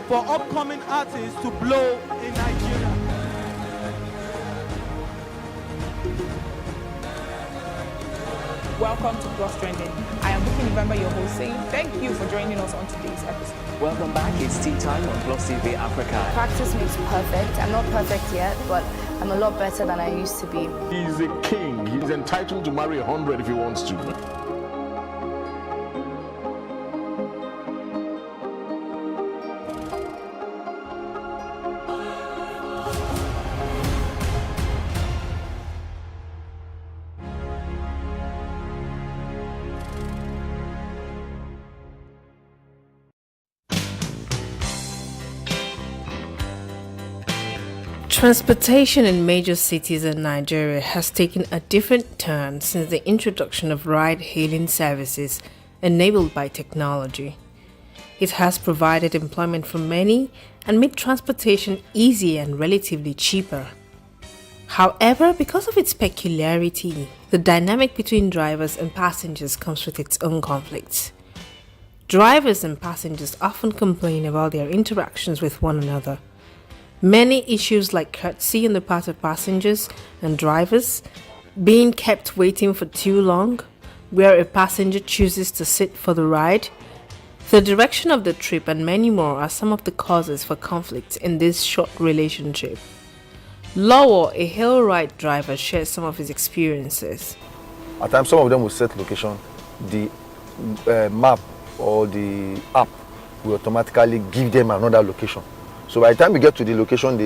for upcoming artists to blow in Nigeria. Welcome to Plus Trending. I am Buki November, your host, saying thank you for joining us on today's episode. Welcome back. It's tea time on Plus TV Africa. Practice makes perfect. I'm not perfect yet, but I'm a lot better than I used to be. He's a king. He's entitled to marry 100 if he wants to. Transportation in major cities in Nigeria has taken a different turn since the introduction of ride-hailing services enabled by technology. It has provided employment for many and made transportation easier and relatively cheaper. However, because of its peculiarity, the dynamic between drivers and passengers comes with its own conflicts. Drivers and passengers often complain about their interactions with one another. Many issues like courtesy on the part of passengers and drivers, being kept waiting for too long, where a passenger chooses to sit for the ride, the direction of the trip, and many more are some of the causes for conflict in this short relationship. Lawo, a hail ride driver, shares some of his experiences. At times, some of them will set location. The map or the app will automatically give them another location. So by the time you get to the location, on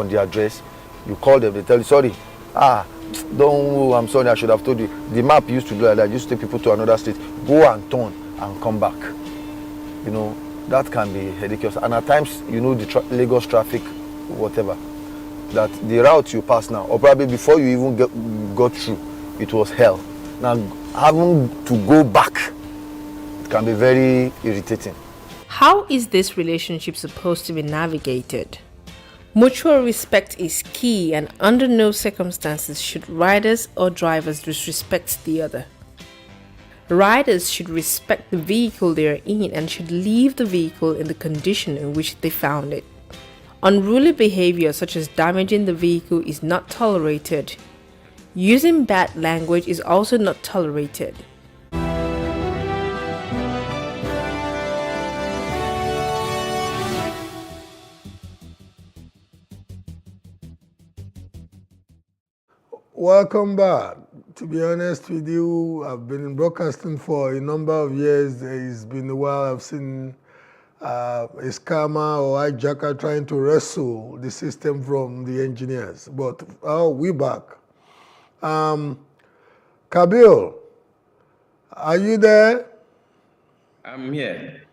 the address, you call them, they tell you, sorry, I'm sorry, I should have told you. The map used to do like that, used to take people to another state, go and turn and come back. You know, that can be ridiculous. And at times, you know, the Lagos traffic, whatever, that the route you pass now, or probably before you even got through, it was hell. Now, having to go back, it can be very irritating. How is this relationship supposed to be navigated? Mutual respect is key, and under no circumstances should riders or drivers disrespect the other. Riders should respect the vehicle they are in and should leave the vehicle in the condition in which they found it. Unruly behavior such as damaging the vehicle is not tolerated. Using bad language is also not tolerated. Welcome back. To be honest with you, I've been in broadcasting for a number of years. It's been a while I've seen a scammer or hijacker trying to wrestle the system from the engineers. But we're back. Kabil, are you there? I'm here.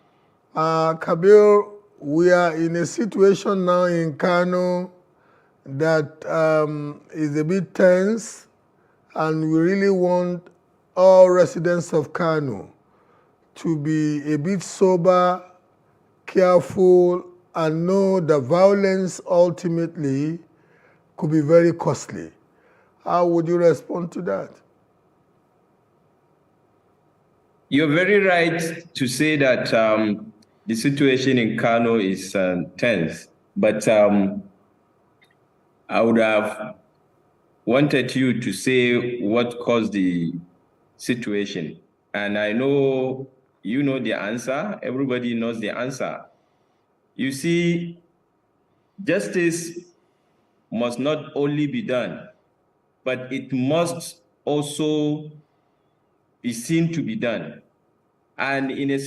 Kabil, we are in a situation now in Kano that is a bit tense, and we really want all residents of Kano to be a bit sober, careful, and know that violence ultimately could be very costly. How would you respond to that? You're very right to say that the situation in Kano is tense, but I would have wanted you to say what caused the situation. And I know you know the answer. Everybody knows the answer. You see, justice must not only be done, but it must also be seen to be done. And in a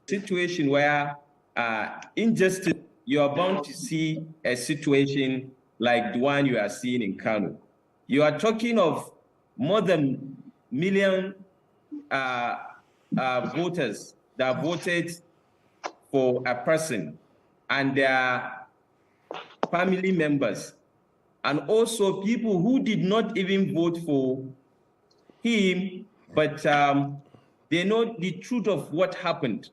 situation where injustice, you are bound to see a situation like the one you are seeing in Kano. You are talking of more than million voters that voted for a person and their family members, and also people who did not even vote for him, but they know the truth of what happened,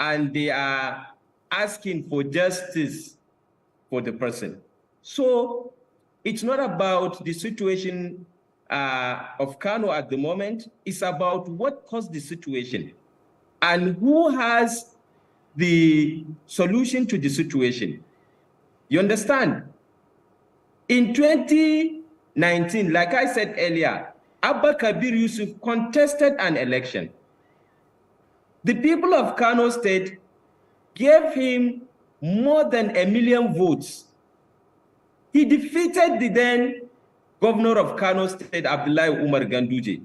and they are asking for justice for the person. So it's not about the situation of Kano at the moment is about what caused the situation and who has the solution to the situation. You understand? In 2019, like I said earlier, Abba Kabir Yusuf contested an election. The people of Kano State gave him more than 1 million votes. He defeated the then governor of Kano State, Abdullahi Umar Ganduje.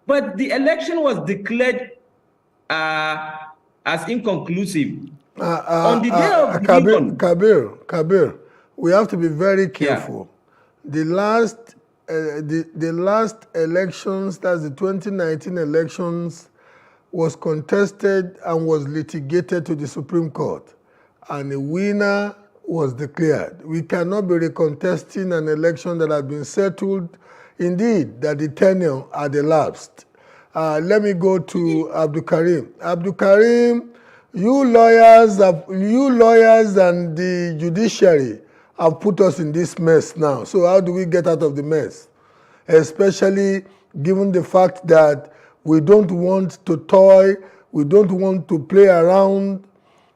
But the election was declared as inconclusive. On the day of the Kabir, we have to be very careful. Yeah. The last elections, that's the 2019 elections, was contested and was litigated to the Supreme Court, and a winner was declared. We cannot be recontesting an election that has been settled, indeed, that the tenure had elapsed. Let me go to Abdul Karim. Abdul Karim, you lawyers and the judiciary have put us in this mess now. So how do we get out of the mess? Especially given the fact that we don't want to toy, we don't want to play around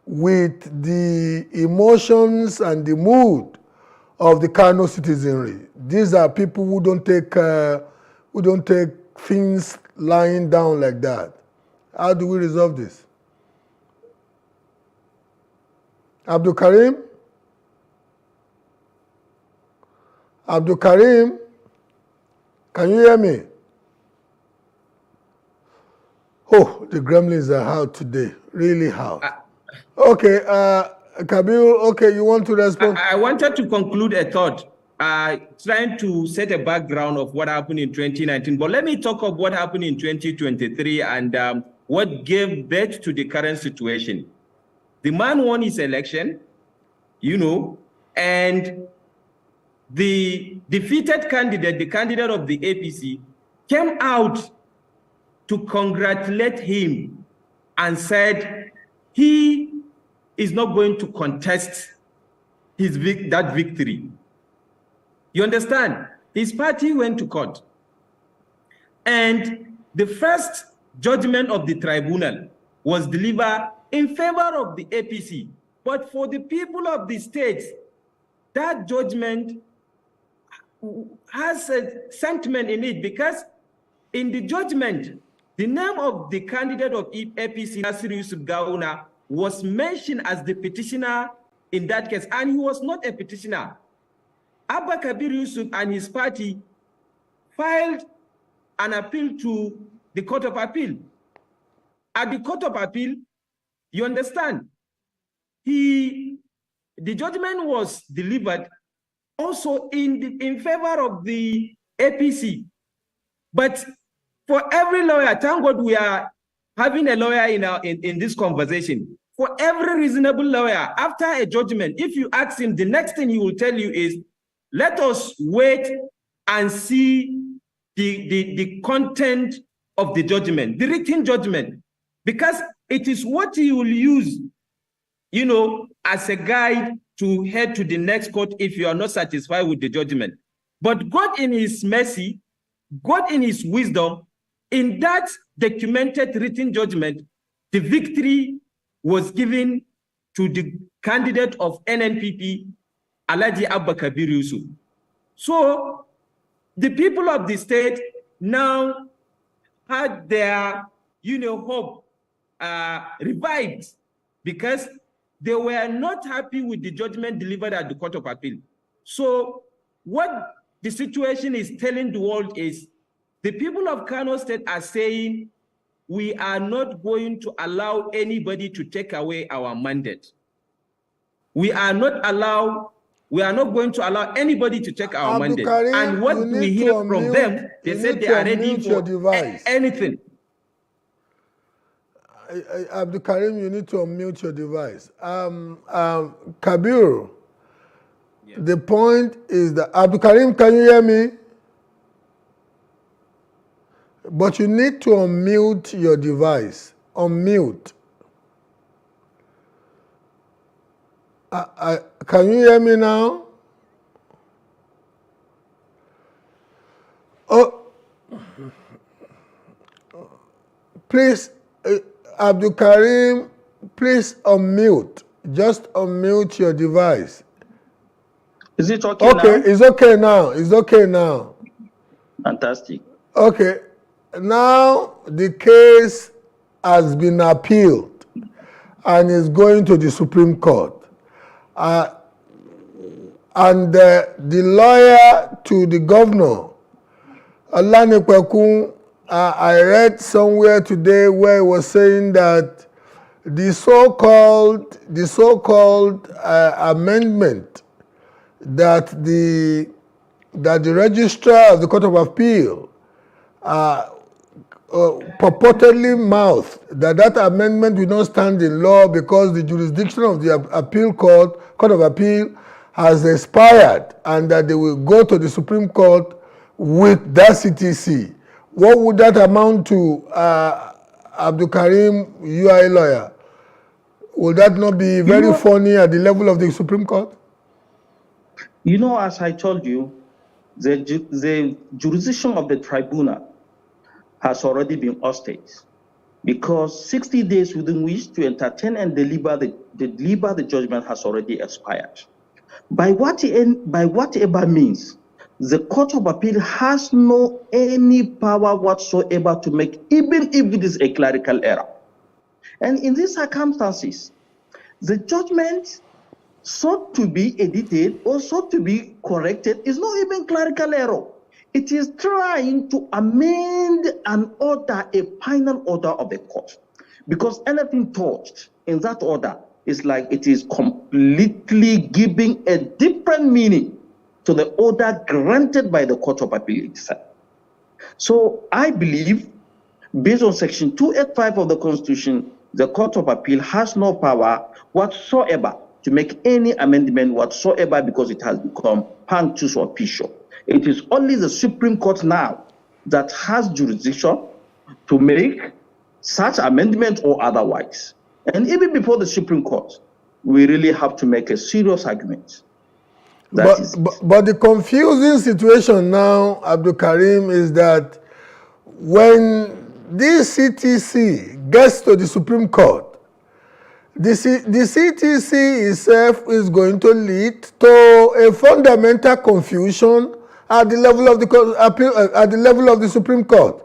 with the emotions and the mood of the Kano citizenry. These are people who don't take things lying down like that. How do we resolve this? Abdul Karim? Abdul Karim, can you hear me? Oh, the gremlins are out today, really out. Okay, Kabir, okay, you want to respond? I wanted to conclude a thought, trying to set a background of what happened in 2019. But let me talk of what happened in 2023 and what gave birth to the current situation. The man won his election, you know, and the defeated candidate, the candidate of the APC, came out to congratulate him and said he is not going to contest that victory. You understand? His party went to court. And the first judgment of the tribunal was delivered in favor of the APC. But for the people of the states, that judgment has a sentiment in it, because in the judgment, the name of the candidate of APC, Nasir Yusuf Gawuna, was mentioned as the petitioner in that case, and he was not a petitioner. Abba Kabir Yusuf and his party filed an appeal to the Court of Appeal. At the Court of Appeal, you understand, the judgment was delivered also in favor of the APC. But for every lawyer, thank God we are having a lawyer in this conversation. For every reasonable lawyer, after a judgment, if you ask him, the next thing he will tell you is, let us wait and see the content of the judgment, the written judgment, because it is what he will use, you know, as a guide to head to the next court if you are not satisfied with the judgment. But God in his mercy, God in his wisdom, in that documented written judgment, the victory was given to the candidate of NNPP, Alhaji Abba Kabir Yusuf. So the people of the state now had their, you know, hope revived, because they were not happy with the judgment delivered at the Court of Appeal. So what the situation is telling the world is, the people of Kano State are saying, we are not going to allow anybody to take away our mandate. We are not going to allow anybody to take our mandate. Karim, and what we hear from them, they said they are ready for anything. Abdul Karim, you need to unmute your device. Kabir, yeah. The point is that, Abdul Karim, can you hear me? But you need to unmute your device. Unmute. Can you hear me now? Oh. Please, Abdul Karim, please unmute. Just unmute your device. Is it okay now? Okay, it's okay now. It's okay now. Fantastic. Okay. Now the case has been appealed and is going to the Supreme Court. And the lawyer to the governor, Alani Kwekun, I read somewhere today where he was saying that the so-called amendment that the registrar of the Court of Appeal purportedly mouthed that amendment will not stand in law because the jurisdiction of the Court of Appeal has expired and that they will go to the Supreme Court with that CTC. What would that amount to, Abdul Karim? You are a lawyer. Would that not be very funny at the level of the Supreme Court? You know, as I told you, the jurisdiction of the tribunal has already been ousted because 60 days within which to entertain and deliver the judgment has already expired. By whatever means, the Court of Appeal has no any power whatsoever to make, even if it is a clerical error. And in these circumstances, the judgment sought to be edited or sought to be corrected is not even clerical error. It is trying to amend an order, a final order of the court. Because anything touched in that order is like it is completely giving a different meaning to the order granted by the Court of Appeal itself. So I believe, based on Section 285 of the Constitution, the Court of Appeal has no power whatsoever to make any amendment whatsoever because it has become punctuous or official. It is only the Supreme Court now that has jurisdiction to make such amendment or otherwise. And even before the Supreme Court, we really have to make a serious argument. But the confusing situation now, Abdul Karim, is that when this CTC gets to the Supreme Court, the CTC itself is going to lead to a fundamental confusion at the level of the Supreme Court,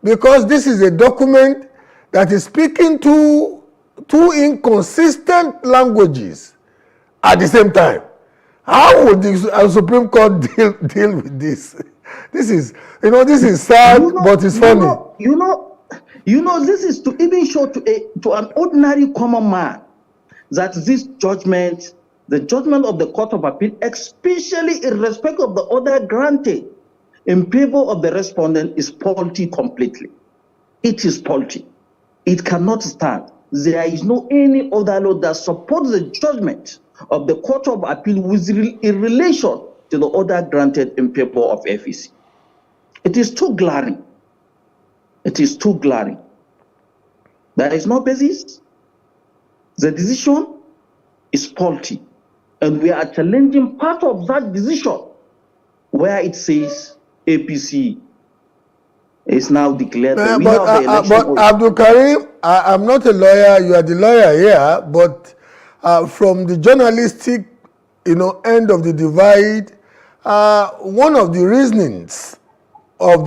because this is a document that is speaking two inconsistent languages at the same time. How would the Supreme Court deal with this? This is sad, but it's funny. This is to even show to an ordinary common man that this judgment, the judgment of the Court of Appeal, especially in respect of the order granted in favor of the respondent, is faulty completely. It is faulty. It cannot stand. There is no any other law that supports the judgment of the Court of Appeal in relation to the order granted in favor of FEC. It is too glaring. It is too glaring. There is no basis. The decision is faulty. And we are challenging part of that decision where it says APC is now declared the winner of the election. But Abdul Karim, I'm not a lawyer, you are the lawyer here, but from the journalistic end of the divide, one of the reasonings or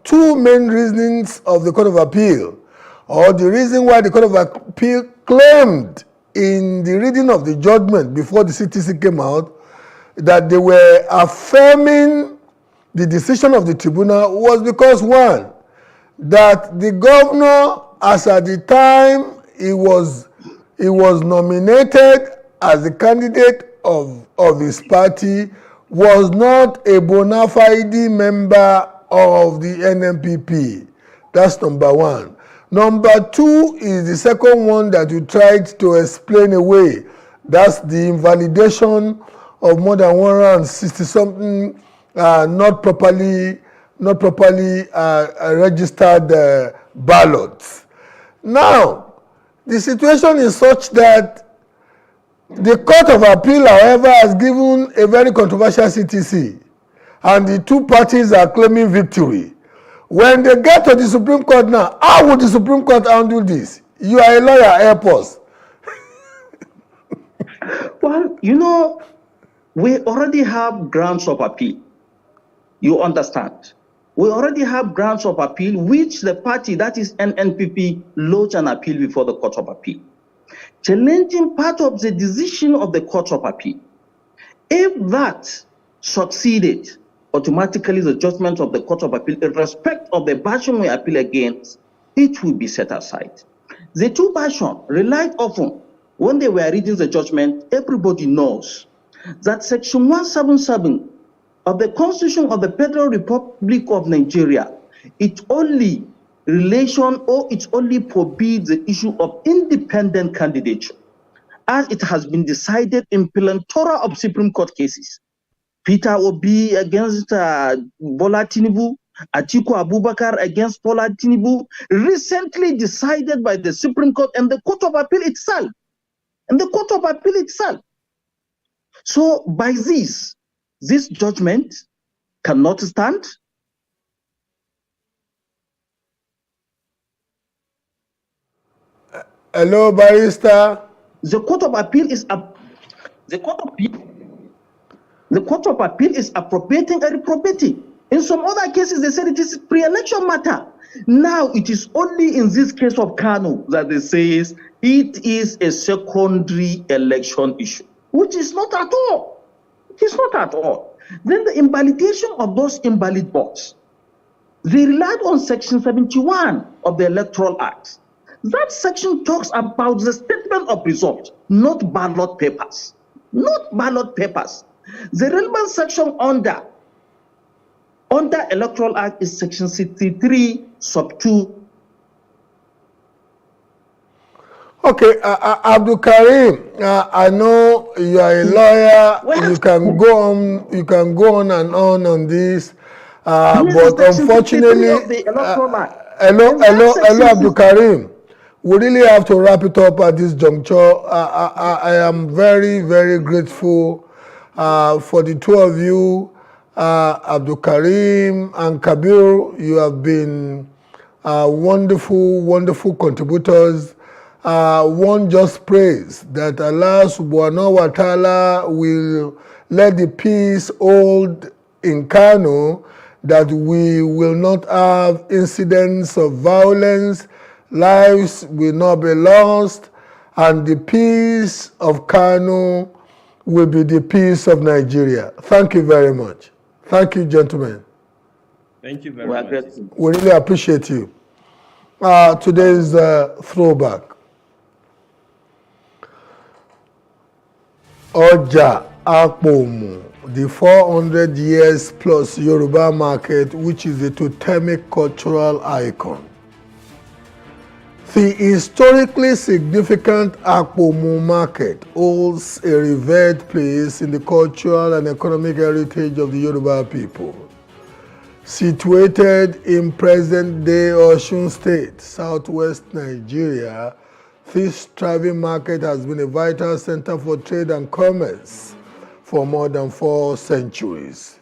two main reasonings of the Court of Appeal, or the reason why the Court of Appeal claimed in the reading of the judgment before the CTC came out that they were affirming the decision of the tribunal was because, one, that the governor, as at the time he was nominated as the candidate of his party, was not a bona fide member of the NNPP. That's number one. Number two is the second one that you tried to explain away. That's the invalidation of more than 160-something not properly registered ballots. Now, the situation is such that the Court of Appeal, however, has given a very controversial CTC, and the two parties are claiming victory. When they get to the Supreme Court now, how would the Supreme Court handle this? You are a lawyer, help us. Well, you know, we already have grounds of appeal. You understand? We already have grounds of appeal, which the party, that is NNPP, lodged an appeal before the Court of Appeal, challenging part of the decision of the Court of Appeal. If that succeeded, automatically the judgment of the Court of Appeal, in respect of the version we appeal against, it will be set aside. The two versions relied often. When they were reading the judgment, everybody knows that Section 177 of the Constitution of the Federal Republic of Nigeria, it only forbids the issue of independent candidature, as it has been decided in plethora of Supreme Court cases. Peter Obi against Bola Tinubu, Atiku Abubakar against Bola Tinubu, recently decided by the Supreme Court and the Court of Appeal itself. So by this judgment cannot stand. Hello, barrister. The Court of Appeal is appropriating and reprobating. In some other cases, they said it is pre-election matter. Now it is only in this case of Kano that they say it is a secondary election issue, which is not at all. It is not at all. Then the invalidation of those invalid votes, they relied on Section 71 of the Electoral Act. That section talks about the statement of result, not ballot papers. Not ballot papers. The relevant section under Electoral Act is Section 63, sub 2. Okay, Abdul Karim, I know you are a lawyer. You can go on and on this, but unfortunately, hello, Abdul Karim. We really have to wrap it up at this juncture. I am very, very grateful for the two of you, Abdul Karim and Kabir. You have been wonderful, wonderful contributors. One just prays that Allah subhanahu wa ta'ala will let the peace hold in Kano, that we will not have incidents of violence, lives will not be lost, and the peace of Kano will be the peace of Nigeria. Thank you very much. Thank you, gentlemen. Thank you very much. We really appreciate you. Today's throwback. Oja Akpomu, the 400 years plus Yoruba market, which is a totemic cultural icon. The historically significant Akpomu market holds a revered place in the cultural and economic heritage of the Yoruba people. Situated in present-day Osun State, southwest Nigeria, this thriving market has been a vital center for trade and commerce for more than 4 centuries,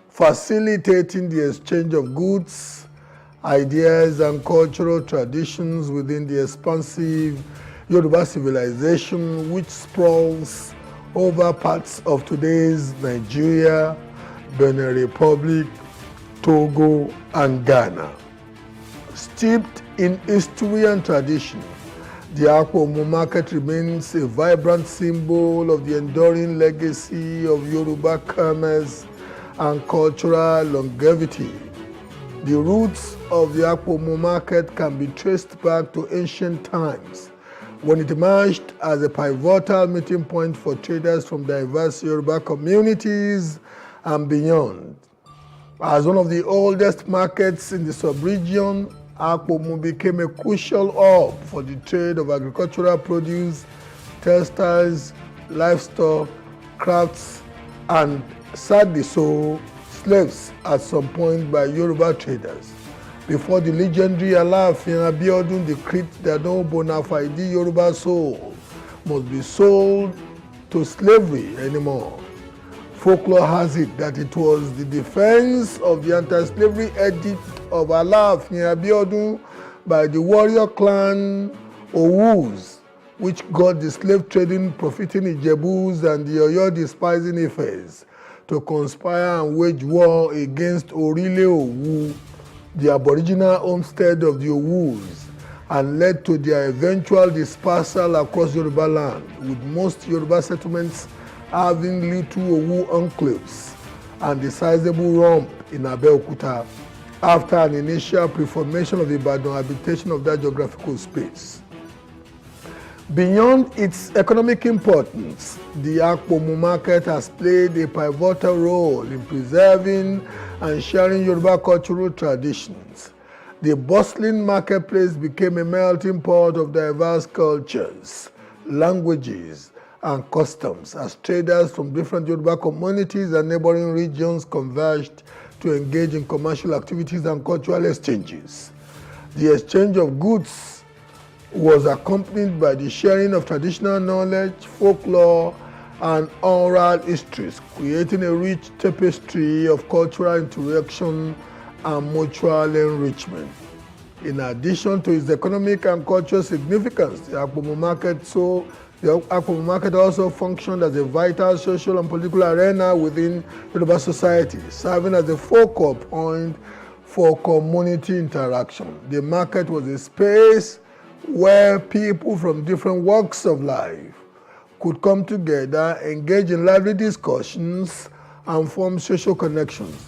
facilitating the exchange of goods, ideas, and cultural traditions within the expansive Yoruba civilization, which sprawls over parts of today's Nigeria, Benin Republic, Togo, and Ghana. Steeped in history and tradition, the Akpomu market remains a vibrant symbol of the enduring legacy of Yoruba commerce and cultural longevity. The roots of the Akpomu market can be traced back to ancient times, when it emerged as a pivotal meeting point for traders from diverse Yoruba communities and beyond. As one of the oldest markets in the sub-region, Akpomu became a crucial hub for the trade of agricultural produce, textiles, livestock, crafts, and sadly so, slaves at some point by Yoruba traders, before the legendary Alaafin Abiodun decreed that no bona fide Yoruba soul must be sold to slavery anymore. Folklore has it that it was the defense of the anti-slavery edict of Alaafin Abiodun by the warrior clan Owus, which got the slave trading profiting Ijebus and the Oyo despising Ifes to conspire and wage war against Orile Owu, the aboriginal homestead of the Owus, and led to their eventual dispersal across Yoruba land, with most Yoruba settlements having little Owu enclaves and the sizable rump in Abeokuta after an initial pre-formation of Ibadan habitation of that geographical space. Beyond its economic importance, the Akpomu market has played a pivotal role in preserving and sharing Yoruba cultural traditions. The bustling marketplace became a melting pot of diverse cultures, languages, and customs as traders from different Yoruba communities and neighboring regions converged to engage in commercial activities and cultural exchanges. The exchange of goods was accompanied by the sharing of traditional knowledge, folklore, and oral histories, creating a rich tapestry of cultural interaction and mutual enrichment. In addition to its economic and cultural significance, the Akpomu market also functioned as a vital social and political arena within Yoruba society, serving as a focal point for community interaction. The market was a space where people from different walks of life could come together, engage in lively discussions, and form social connections.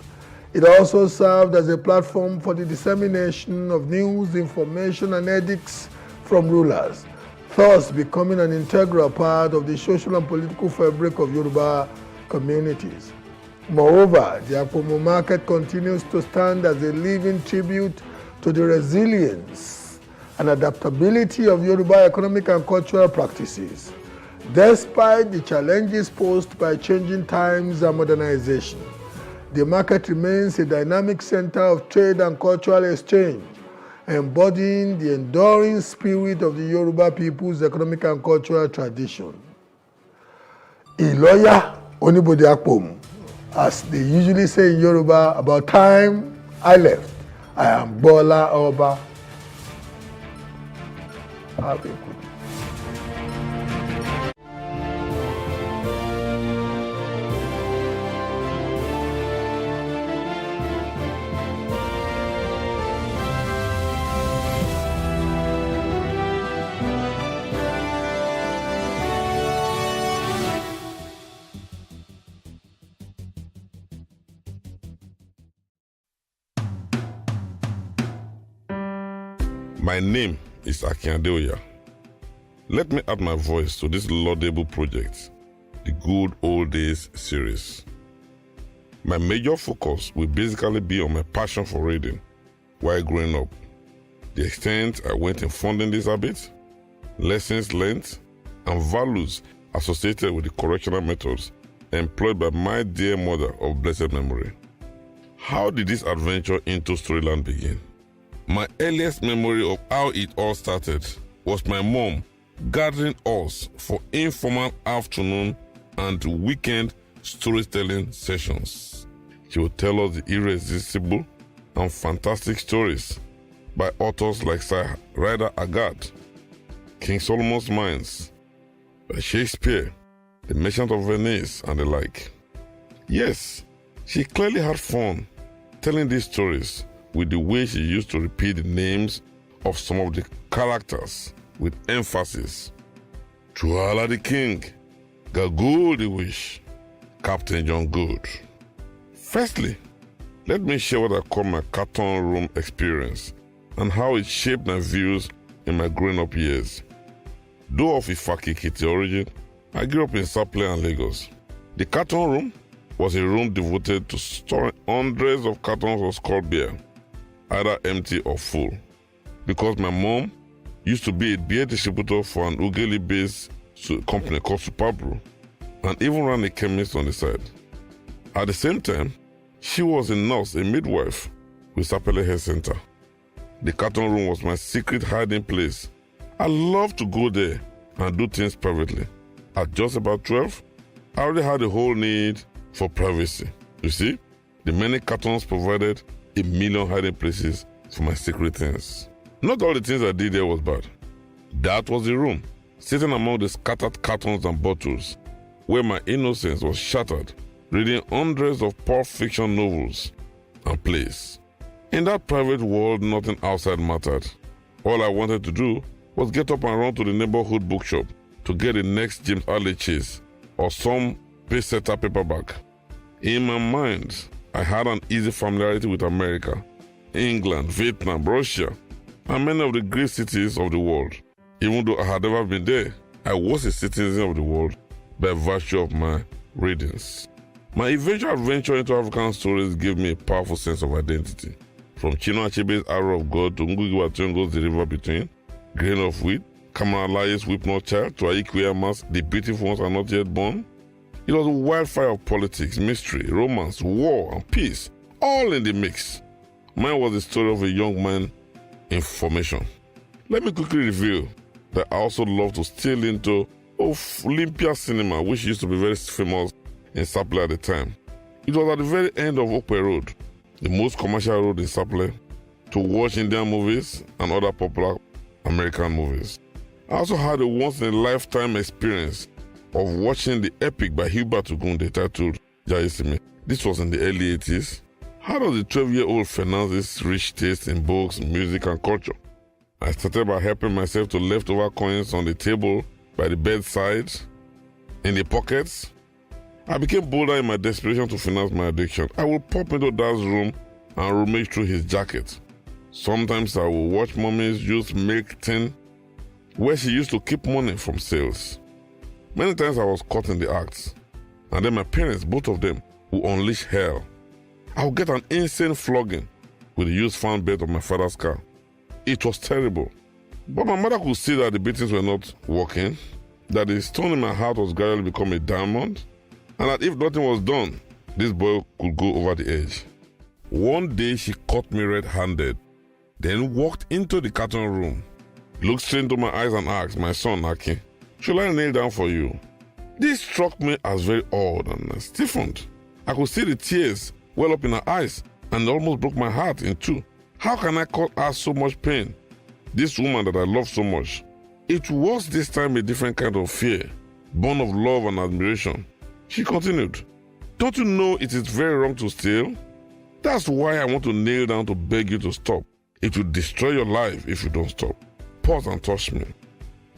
It also served as a platform for the dissemination of news, information, and edicts from rulers, thus becoming an integral part of the social and political fabric of Yoruba communities. Moreover, the Akpomu market continues to stand as a living tribute to the resilience and adaptability of Yoruba economic and cultural practices, despite the challenges posed by changing times and modernization. The market remains a dynamic center of trade and cultural exchange, embodying the enduring spirit of the Yoruba people's economic and cultural tradition. Iloya Onibode Akpomu, as they usually say in Yoruba, about time I left. I am Bola Oba. Have a good day. My name is Akin Adeoya. Let me add my voice to this laudable project, the Good Old Days series. My major focus will basically be on my passion for reading while growing up, the extent I went in funding this habit, lessons learned, and values associated with the correctional methods employed by my dear mother of blessed memory. How did this adventure into Storyland begin? My earliest memory of how it all started was my mom gathering us for informal afternoon and weekend storytelling sessions. She would tell us the irresistible and fantastic stories by authors like Sir Rider Haggard, King Solomon's Mines, by Shakespeare, The Merchant of Venice, and the like. Yes, she clearly had fun telling these stories with the way she used to repeat the names of some of the characters with emphasis. Tuala the King, Gagool the Wish, Captain John Good. Firstly, let me share what I call my cartoon room experience and how it shaped my views in my growing up years. Though of Ifaki Kiti origin, I grew up in Sapele and Lagos. The cartoon room was a room devoted to storing hundreds of cartons of Skol beer, either empty or full, because my mom used to be a beer distributor for an Ughelli-based company called Superbrew, and even ran a chemist on the side. At the same time, she was a nurse, a midwife with Sapele Health Center. The carton room was my secret hiding place. I loved to go there and do things privately. At just about 12, I already had a whole need for privacy. You see, the many cartons provided a million hiding places for my secret things. Not all the things I did there was bad. That was the room, sitting among the scattered cartons and bottles, where my innocence was shattered, reading hundreds of pulp fiction novels and plays. In that private world, nothing outside mattered. All I wanted to do was get up and run to the neighborhood bookshop to get the next James Alley Chase or some Pacesetter paperback. In my mind, I had an easy familiarity with America, England, Vietnam, Russia, and many of the great cities of the world. Even though I had never been there, I was a citizen of the world by virtue of my readings. My eventual adventure into African stories gave me a powerful sense of identity. From Chinua Achebe's Arrow of God to Ngugi wa Thiong'o's The River Between, Grain of Wheat, Kamala Laye's Weep Not Child, to Aiki Uyama's The Beautiful Ones Are Not Yet Born. It was a wildfire of politics, mystery, romance, war, and peace, all in the mix. Mine was the story of a young man in formation. Let me quickly reveal that I also love to steal into Olympia Cinema, which used to be very famous in Sapele at the time. It was at the very end of Okpe Road, the most commercial road in Sapele, to watch Indian movies and other popular American movies. I also had a once-in-a-lifetime experience of watching the epic by Hubert Ogunde titled Jayesimi. This was in the early 80s. How does the 12-year-old finance this rich taste in books, music, and culture? I started by helping myself to leftover coins on the table, by the bedside, in the pockets. I became bolder in my desperation to finance my addiction. I would pop into Dad's room and rummage through his jacket. Sometimes I would watch Mommy's use milk tin, where she used to keep money from sales. Many times I was caught in the act, and then my parents, both of them, would unleash hell. I would get an insane flogging with the used fan belt of my father's car. It was terrible. But my mother could see that the beatings were not working, that the stone in my heart was gradually becoming a diamond, and that if nothing was done, this boy could go over the edge. One day she caught me red-handed, then walked into the carton room, looked straight into my eyes and asked, "My son, Aki, should I kneel down for you?" This struck me as very odd and I stiffened. I could see the tears well up in her eyes and almost broke my heart in two. How can I cause her so much pain? This woman that I love so much. It was this time a different kind of fear, born of love and admiration. She continued, "Don't you know it is very wrong to steal? That's why I want to kneel down to beg you to stop. It will destroy your life if you don't stop. Pause and touch me.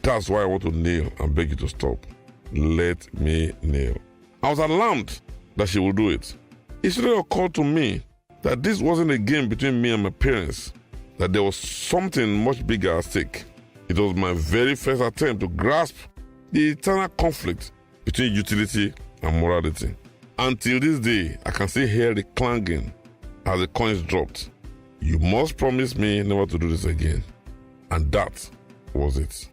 That's why I want to kneel and beg you to stop. Let me kneel." I was alarmed that she would do it. It suddenly occurred to me that this wasn't a game between me and my parents, that there was something much bigger at stake. It was my very first attempt to grasp the eternal conflict between utility and morality. Until this day, I can still hear the clanging as the coins dropped. "You must promise me never to do this again." And that was it.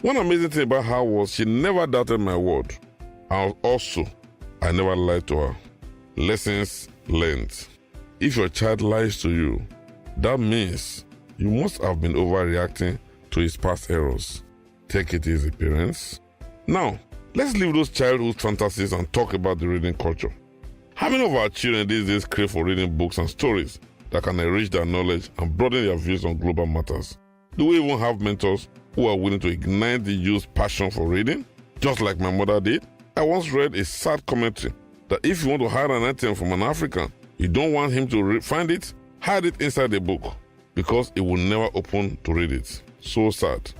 One amazing thing about her was she never doubted my word. And also, I never lied to her. Lessons learned. If your child lies to you, that means you must have been overreacting to his past errors. Take it easy, parents. Now, let's leave those childhood fantasies and talk about the reading culture. How many of our children these days crave for reading books and stories that can enrich their knowledge and broaden their views on global matters? Do we even have mentors who are willing to ignite the youth's passion for reading, just like my mother did? I once read a sad commentary that if you want to hide an item from an African, you don't want him to find it, hide it inside the book, because it will never open to read it. So sad.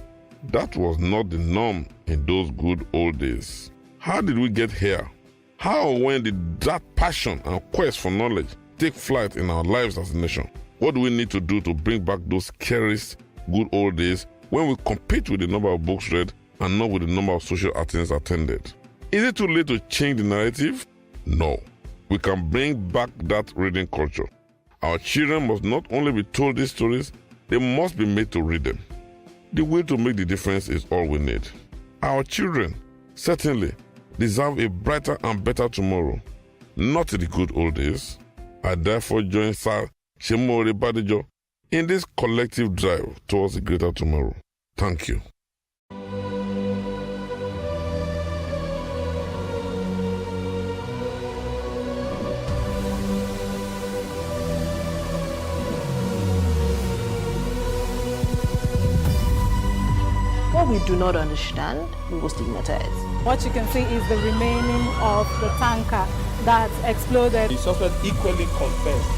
That was not the norm in those good old days. How did we get here? How or when did that passion and quest for knowledge take flight in our lives as a nation? What do we need to do to bring back those cherished good old days when we compete with the number of books read and not with the number of social outings attended? Is it too late to change the narrative? No. We can bring back that reading culture. Our children must not only be told these stories, they must be made to read them. The will to make the difference is all we need. Our children certainly deserve a brighter and better tomorrow, not the good old days. I therefore join Sir Shemore Badijo in this collective drive towards a greater tomorrow. Thank you. we do not understand, we will stigmatize. What you can see is the remaining of the tanker that exploded. The suspect equally confessed.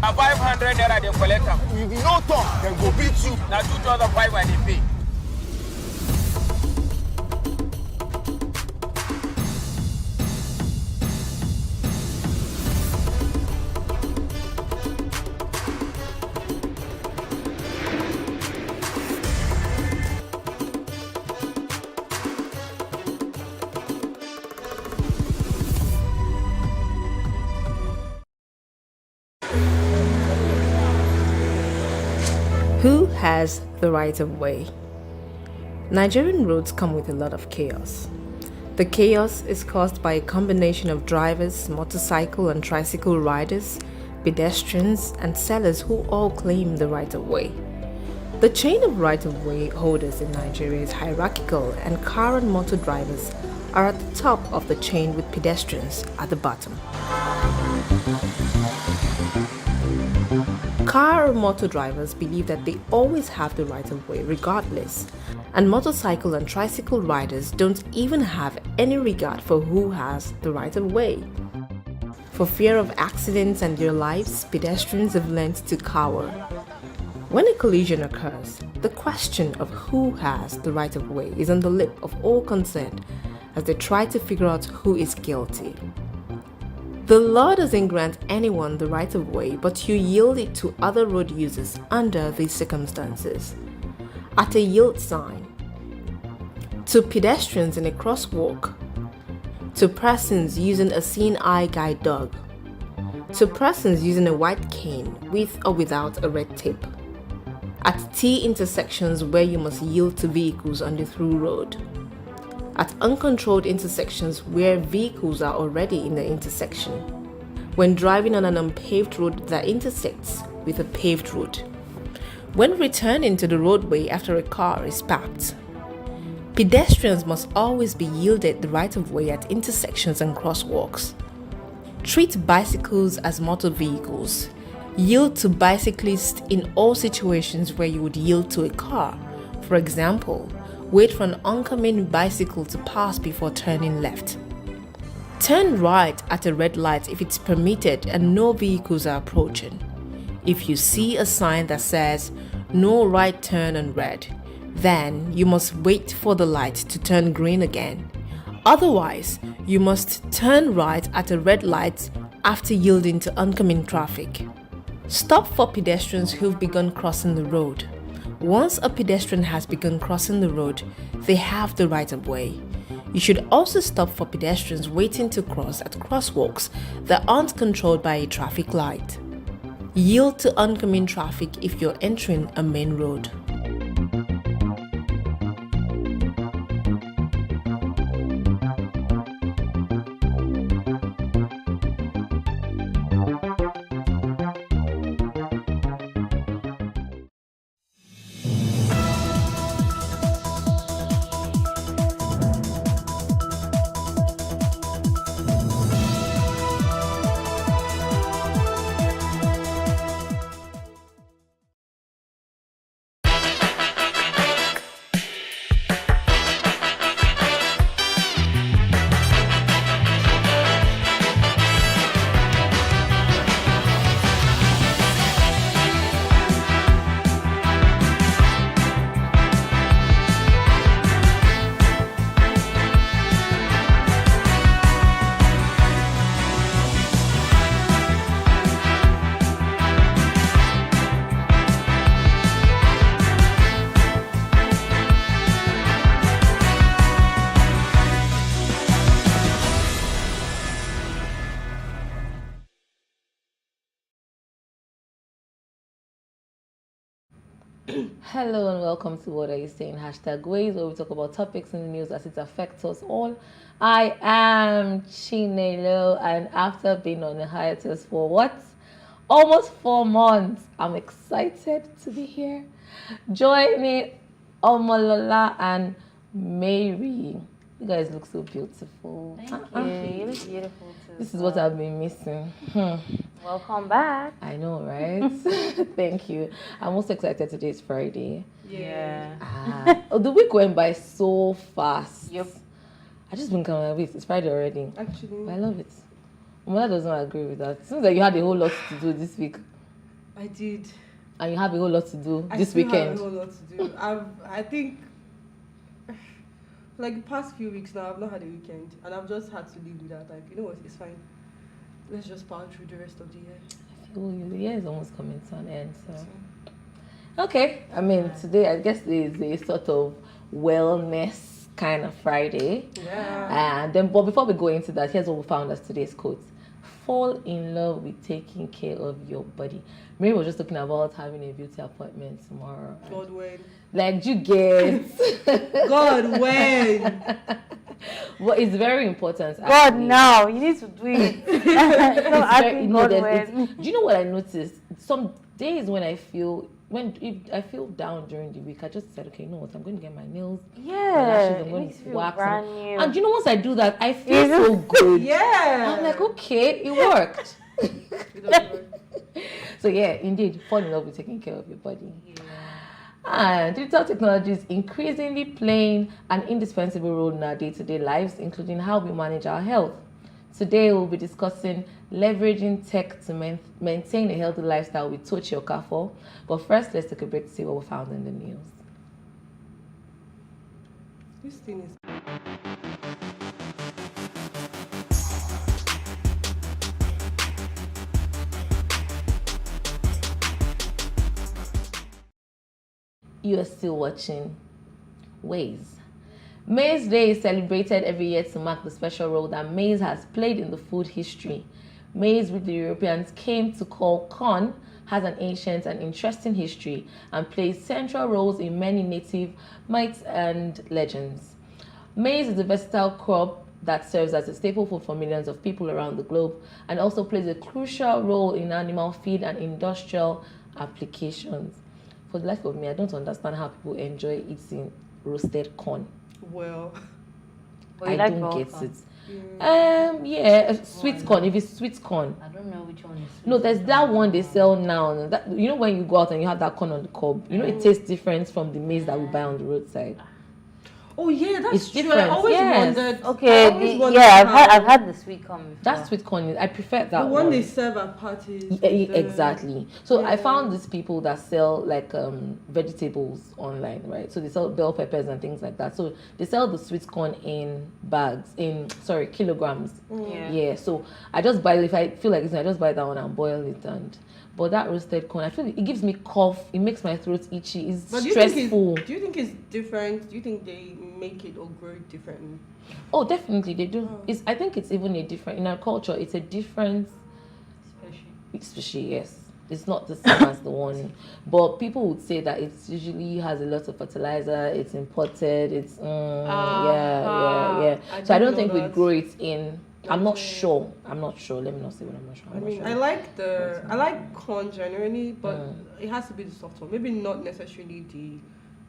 Now 500 naira they collect them. If you no talk, then go beat you. Now 2,500 they pay. Who has the right of way? Nigerian roads come with a lot of chaos. The chaos is caused by a combination of drivers, motorcycle and tricycle riders, pedestrians, and sellers who all claim the right of way. The chain of right of way holders in Nigeria is hierarchical, and car and motor drivers are at the top of the chain with pedestrians at the bottom. Car or motor drivers believe that they always have the right of way regardless, and motorcycle and tricycle riders don't even have any regard for who has the right of way. For fear of accidents and their lives, pedestrians have learned to cower. When a collision occurs, the question of who has the right of way is on the lip of all concerned as they try to figure out who is guilty. The law doesn't grant anyone the right of way, but you yield it to other road users under these circumstances. At a yield sign, to pedestrians in a crosswalk, to persons using a seeing eye guide dog, to persons using a white cane with or without a red tip, at T intersections where you must yield to vehicles on the through road, at uncontrolled intersections where vehicles are already in the intersection, when driving on an unpaved road that intersects with a paved road, when returning to the roadway after a car is parked. Pedestrians must always be yielded the right of way at intersections and crosswalks. Treat bicycles as motor vehicles. Yield to bicyclists in all situations where you would yield to a car. For example, wait for an oncoming bicycle to pass before turning left. Turn right at a red light if it's permitted and no vehicles are approaching. If you see a sign that says no right turn on red, then you must wait for the light to turn green again. Otherwise, you must turn right at a red light after yielding to oncoming traffic. Stop for pedestrians who've begun crossing the road. Once a pedestrian has begun crossing the road, they have the right of way. You should also stop for pedestrians waiting to cross at crosswalks that aren't controlled by a traffic light. Yield to oncoming traffic if you're entering a main road. Hello and welcome to What Are You Saying? #Ways, where we talk about topics in the news as it affects us all. I am Chinelo, and after being on a hiatus for almost 4 months, I'm excited to be here. Joining Omolola and Mary You guys look so beautiful. Thank you. You look beautiful too. This is what I've been missing. Welcome back. I know, right? Thank you. I'm also excited. Today is Friday. Yeah. The week went by so fast. Yep. I just been coming with it's Friday already. Actually, I love it. Mother does not agree with that. Seems like you had a whole lot to do this week. I did. And you have a whole lot to do this still weekend. have a whole lot to do. I think, like the past few weeks now, I've not had a weekend, and I've just had to live with that. Like, you know what? It's fine. Let's just power through the rest of the year. I feel you. The year is almost coming to an end. So, okay. I mean, today I guess is a sort of wellness kind of Friday. Yeah. And then, but before we go into that, here's what we found as today's quote. Fall in love with taking care of your body. Mary was just talking about having a beauty appointment tomorrow. God, when? Like, you get... God, when? Well, it's very important. God, actually. now. You need to do it. Do you know what I noticed? Some days when I feel... if I feel down during the week, I just said, okay, you know what, I'm going to get my nails. Yeah, my lashes, I'm going to wax. brand new. And you know, once I do that, I feel so good. Yeah. I'm like, okay, it worked. So yeah, indeed, fall in love with taking care of your body. Yeah. And digital technology is increasingly playing an indispensable role in our day-to-day lives, including how we manage our health. Today, we'll be discussing leveraging tech to maintain a healthy lifestyle with Tochi Okafor. But first, let's take a break to see what we found in the news. This thing is... You are still watching Ways. Maize Day is celebrated every year to mark the special role that maize has played in the food history. Maize, which the Europeans came to call corn, has an ancient and interesting history and plays central roles in many native myths and legends. Maize is a versatile crop that serves as a staple food for millions of people around the globe and also plays a crucial role in animal feed and industrial applications. For the life of me, I don't understand how people enjoy eating roasted corn. Well, you I like don't both get corns? it. Yeah, sweet corn. If it's sweet corn. I don't know which one is sweet. No, there's that one they sell now. That, you know, when you go out and you have that corn on the cob, you know, it tastes different from the maize that we buy on the roadside. Oh yeah, that's It's true. different. I always Yes. wondered. Okay, I always wondered I've had the sweet corn before. That sweet corn, I prefer that the one. one they serve at parties. with the- Exactly. So I Yeah. found these people that sell like vegetables online, right? So they sell bell peppers and things like that. So they sell the sweet corn in bags, kilograms. Yeah. So I just buy, if I feel like it's, I just buy that one and boil it. But that roasted corn, I feel it gives me cough. It makes my throat itchy. It's But stressful. do you think it's different? Do you think they make it or grow it differently? Oh, definitely they do. I think it's even a different, in our culture, it's a different species, yes. It's not the same as the one. But people would say that it usually has a lot of fertilizer, it's imported, it's, So I don't think we grow it in, I'm not sure. Let me not say what I'm not sure. I mean, I like corn generally, but it has to be the soft one. Maybe not necessarily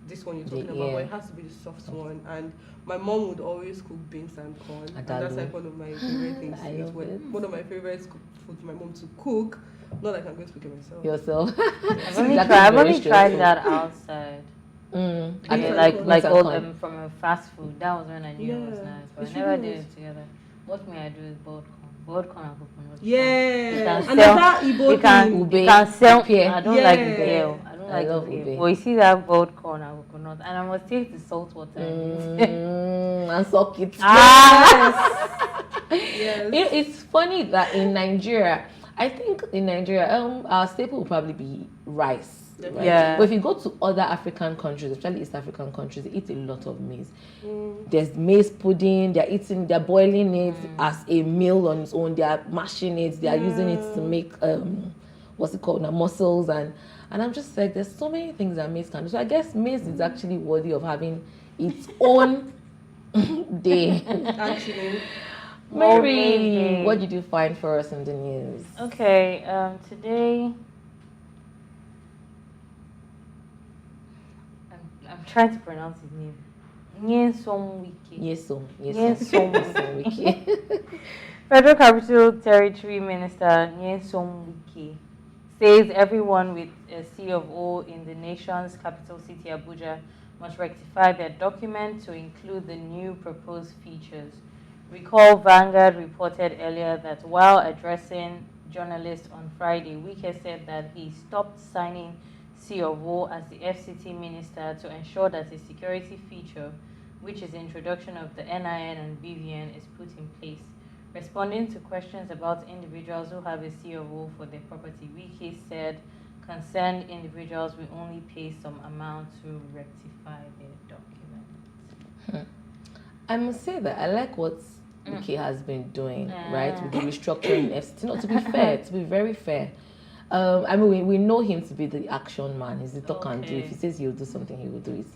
this one you're talking about, but it has to be the soft one. And my mom would always cook beans and corn, and that's like one of my favorite things to eat. One of my favorite food for my mom to cook. Not like I'm going to cook it myself. Yourself? I've only tried that outside. I mean, like all from a fast food. That was when I knew it was nice, but I never did it together. What may I do with boiled corn? Boiled corn and coconut. Yeah, you can sell. I don't like the beer. I love the beer. ube. But you see that boiled corn and coconut, and I must take the salt water and soak it. Yes. It's funny that in Nigeria, I think in Nigeria, our staple will probably be rice. Right? Yeah. But if you go to other African countries, especially East African countries, they eat a lot of maize. There's maize pudding, they're boiling it as a meal on its own, they're mashing it, they're using it to make what's it called now, mussels, and I'm just like, there's so many things that maize can do. So I guess maize is actually worthy of having its own day. Actually. Mary, what did you find for us in the news? Okay, today I'm trying to pronounce his name. Nyesom Wike. Nyesom Wike. Federal Capital Territory Minister Nyesom Wike says everyone with a C of O in the nation's capital city, Abuja, must rectify their document to include the new proposed features. Recall Vanguard reported earlier that while addressing journalists on Friday, Wike said that he stopped signing C of O as the FCT minister to ensure that a security feature, which is the introduction of the NIN and BVN, is put in place. Responding to questions about individuals who have a C of O for their property, Wike said concerned individuals will only pay some amount to rectify their documents. I must say that I like what Wike has been doing, right, with the restructuring FCT. No, to be fair, to be very fair. I mean, we know him to be the action man. He's the talk and do. If he says he'll do something, he will do it.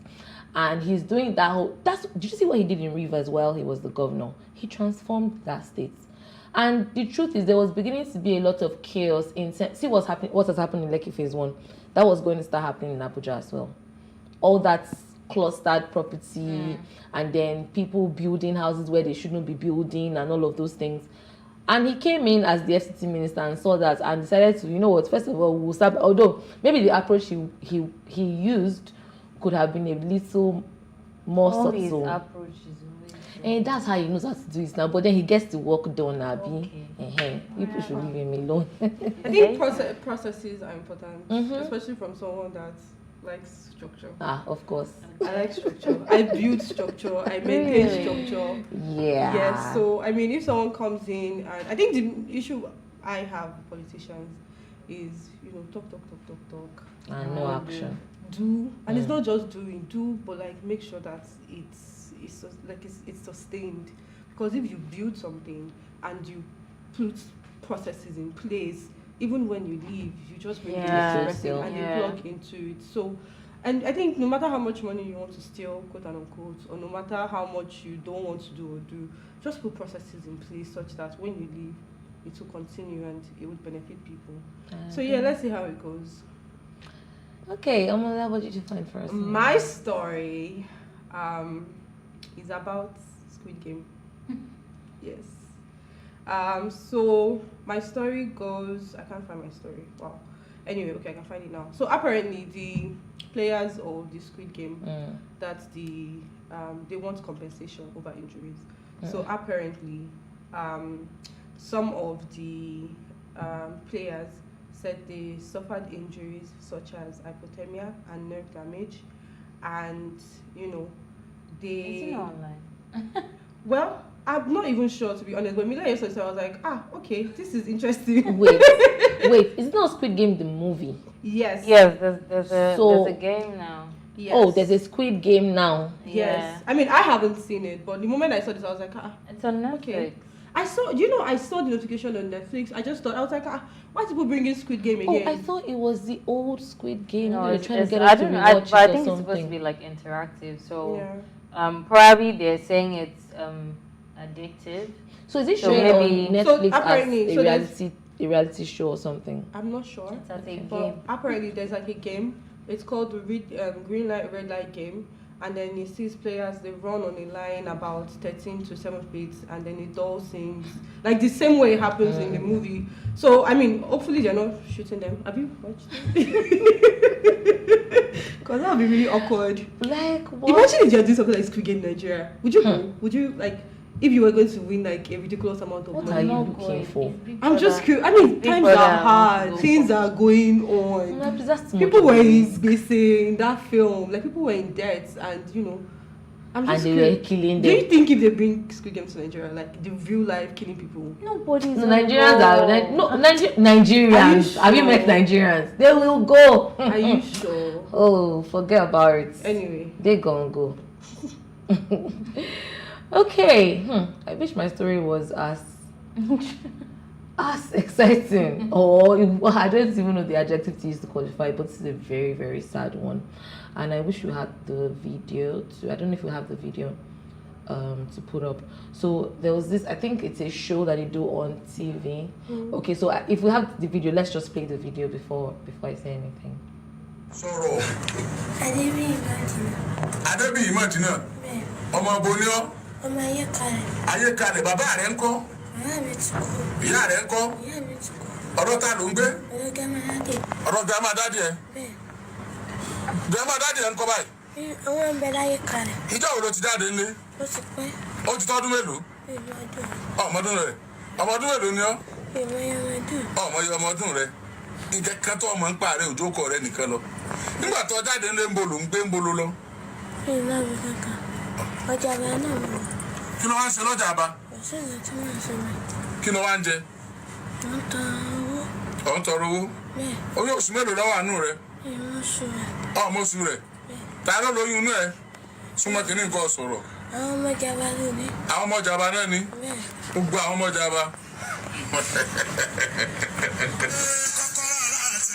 And he's doing that whole. Did you see what he did in Rivers while he was the governor? He transformed that state. And the truth is, there was beginning to be a lot of chaos. See what's happening. What has happened in Lekki Phase 1? That was going to start happening in Abuja as well. All that clustered property, and then people building houses where they shouldn't be building, and all of those things. And he came in as the FCT minister and saw that and decided to, you know what? First of all, we'll start. Although maybe the approach he used could have been a little more subtle. His approach is and that's how he knows how to do it now. But then he gets the work done, Abi. People should leave him alone. I think processes are important, especially from someone that likes structure. Of course. I like structure. I build structure. I maintain structure. Yeah. Yes. So I mean, if someone comes in, and I think the issue I have with politicians is, talk, and no action. Do, and it's not just do, but like make sure that it's sustained. Because if you build something and you put processes in place, even when you leave, you just bring it and you plug into it. So, and I think no matter how much money you want to steal, quote and unquote, or no matter how much you don't want to do, just put processes in place such that when you leave, it will continue and it will benefit people. So let's see how it goes. Okay, Omola, what did you find for us? My story is about Squid Game. Yes. So my story goes. I can't find my story. Wow. Anyway, okay, I can find it now. So apparently, the players of the Squid Game that they want compensation over injuries. So apparently, some of the players said they suffered injuries such as hypothermia and nerve damage, and they. Is it online? Well, I'm not even sure, to be honest. When Mila yesterday, I was like, okay, this is interesting. Wait, is it not Squid Game the movie? Yes. Yes, there's a game now. Yes. Oh, there's a Squid Game now. Yes. Yeah. I mean, I haven't seen it, but the moment I saw this, I was like, It's on Netflix. Okay. I saw the notification on Netflix. I just thought, I was like, why people bringing Squid Game again? Oh, I thought it was the old Squid Game. No, They're trying to get I us to don't know. rewatch But I it think or it's supposed to something. be like interactive. So probably they're saying it's addictive. So is it So showing maybe- on So Netflix apparently- as a reality show or something? I'm not sure. It's as a But game. apparently there's like a game. It's called the green light, red light game. And then it sees players, they run on a line about 13 to 7 feet, and then it all sings. Like the same way it happens in the movie. So, I mean, hopefully they're not shooting them. Have you watched it? Because that would be really awkward. Like, what? Imagine if you're doing something like Squid Game Nigeria. Would you go? Would you, like, if you were going to win like a ridiculous amount of What money? are you looking for? I'm just curious. I mean, times are hard. Things are going on. People were in that film. Like, people were in debt, and I'm just And they curious. were killing Do them. you think if they bring Squid Game to Nigeria, like the real life killing people? Nobody's No, Nigerians are Nigerians. Have you met Nigerians? They will go. Are you sure? Oh, forget about it. Anyway, they gonna go. Okay. I wish my story was as exciting. I don't even know the adjective to use to qualify, but it's a very, very sad one. And I wish we had the video too. I don't know if we have the video to put up. So there was this, I think it's a show that they do on TV. Okay, so if we have the video, let's just play the video before I say anything. Sorrow. I didn't imagine. ọmọ bonio. Ọmọ Ayékalẹ̀. Ayékalẹ̀, bàbá rẹ̀ ńkọ́? Bàbá mi ti kú. Ìyá rẹ̀ ńkọ́? Ìyá mi ti kú. Ọ̀dọ̀ ta ló ń gbé? Ọ̀dọ̀ grandma daddy. Ọ̀dọ̀ grandma daddy ẹ? Bẹ́ẹ̀. Grandma daddy ẹ ńkọ́ báyìí? Àwọn ń bẹ l'Ayékalẹ̀. Ìjọ́ wo ló ti jáde nílé? Ó ti pẹ́. Ó ti tọ́dún mélòó? Ọmọdún rẹ̀. Ọmọdún mélòó ni ọ́? Ọmọdún rẹ̀. Ǹjẹ́ kan tó ọmọ ń pa rẹ̀ òjò kọ rẹ̀ nìkan lọ. Nígbà tó jáde nílé ń bolo ń gbé ń bolo lọ. Ìlú àbí kankan. Ọjà àbá náà mọ̀. Kí ló wá ń ṣe lọ́jà àbá? Ọ̀sẹ̀ ìgbà tí wọ́n ń ṣe mi. Kí ló wá ń jẹ? Wọ́n ń tọrọ owó. Ọ̀ ń tọrọ owó? Bẹ́ẹ̀. Oyún oṣù mélòó ló wà nínú rẹ̀? Ìmọ̀ oṣù rẹ̀. Ọmọ oṣù rẹ̀? Ta ló lóyún inú ẹ̀? Súnmọ́ kìíní nǹkan sọ̀rọ̀. Àwọn ọmọ Jaba ló ní. Àwọn ọmọ Jaba náà ni? Bẹ́ẹ̀. Gbogbo àwọn ọmọ Jaba.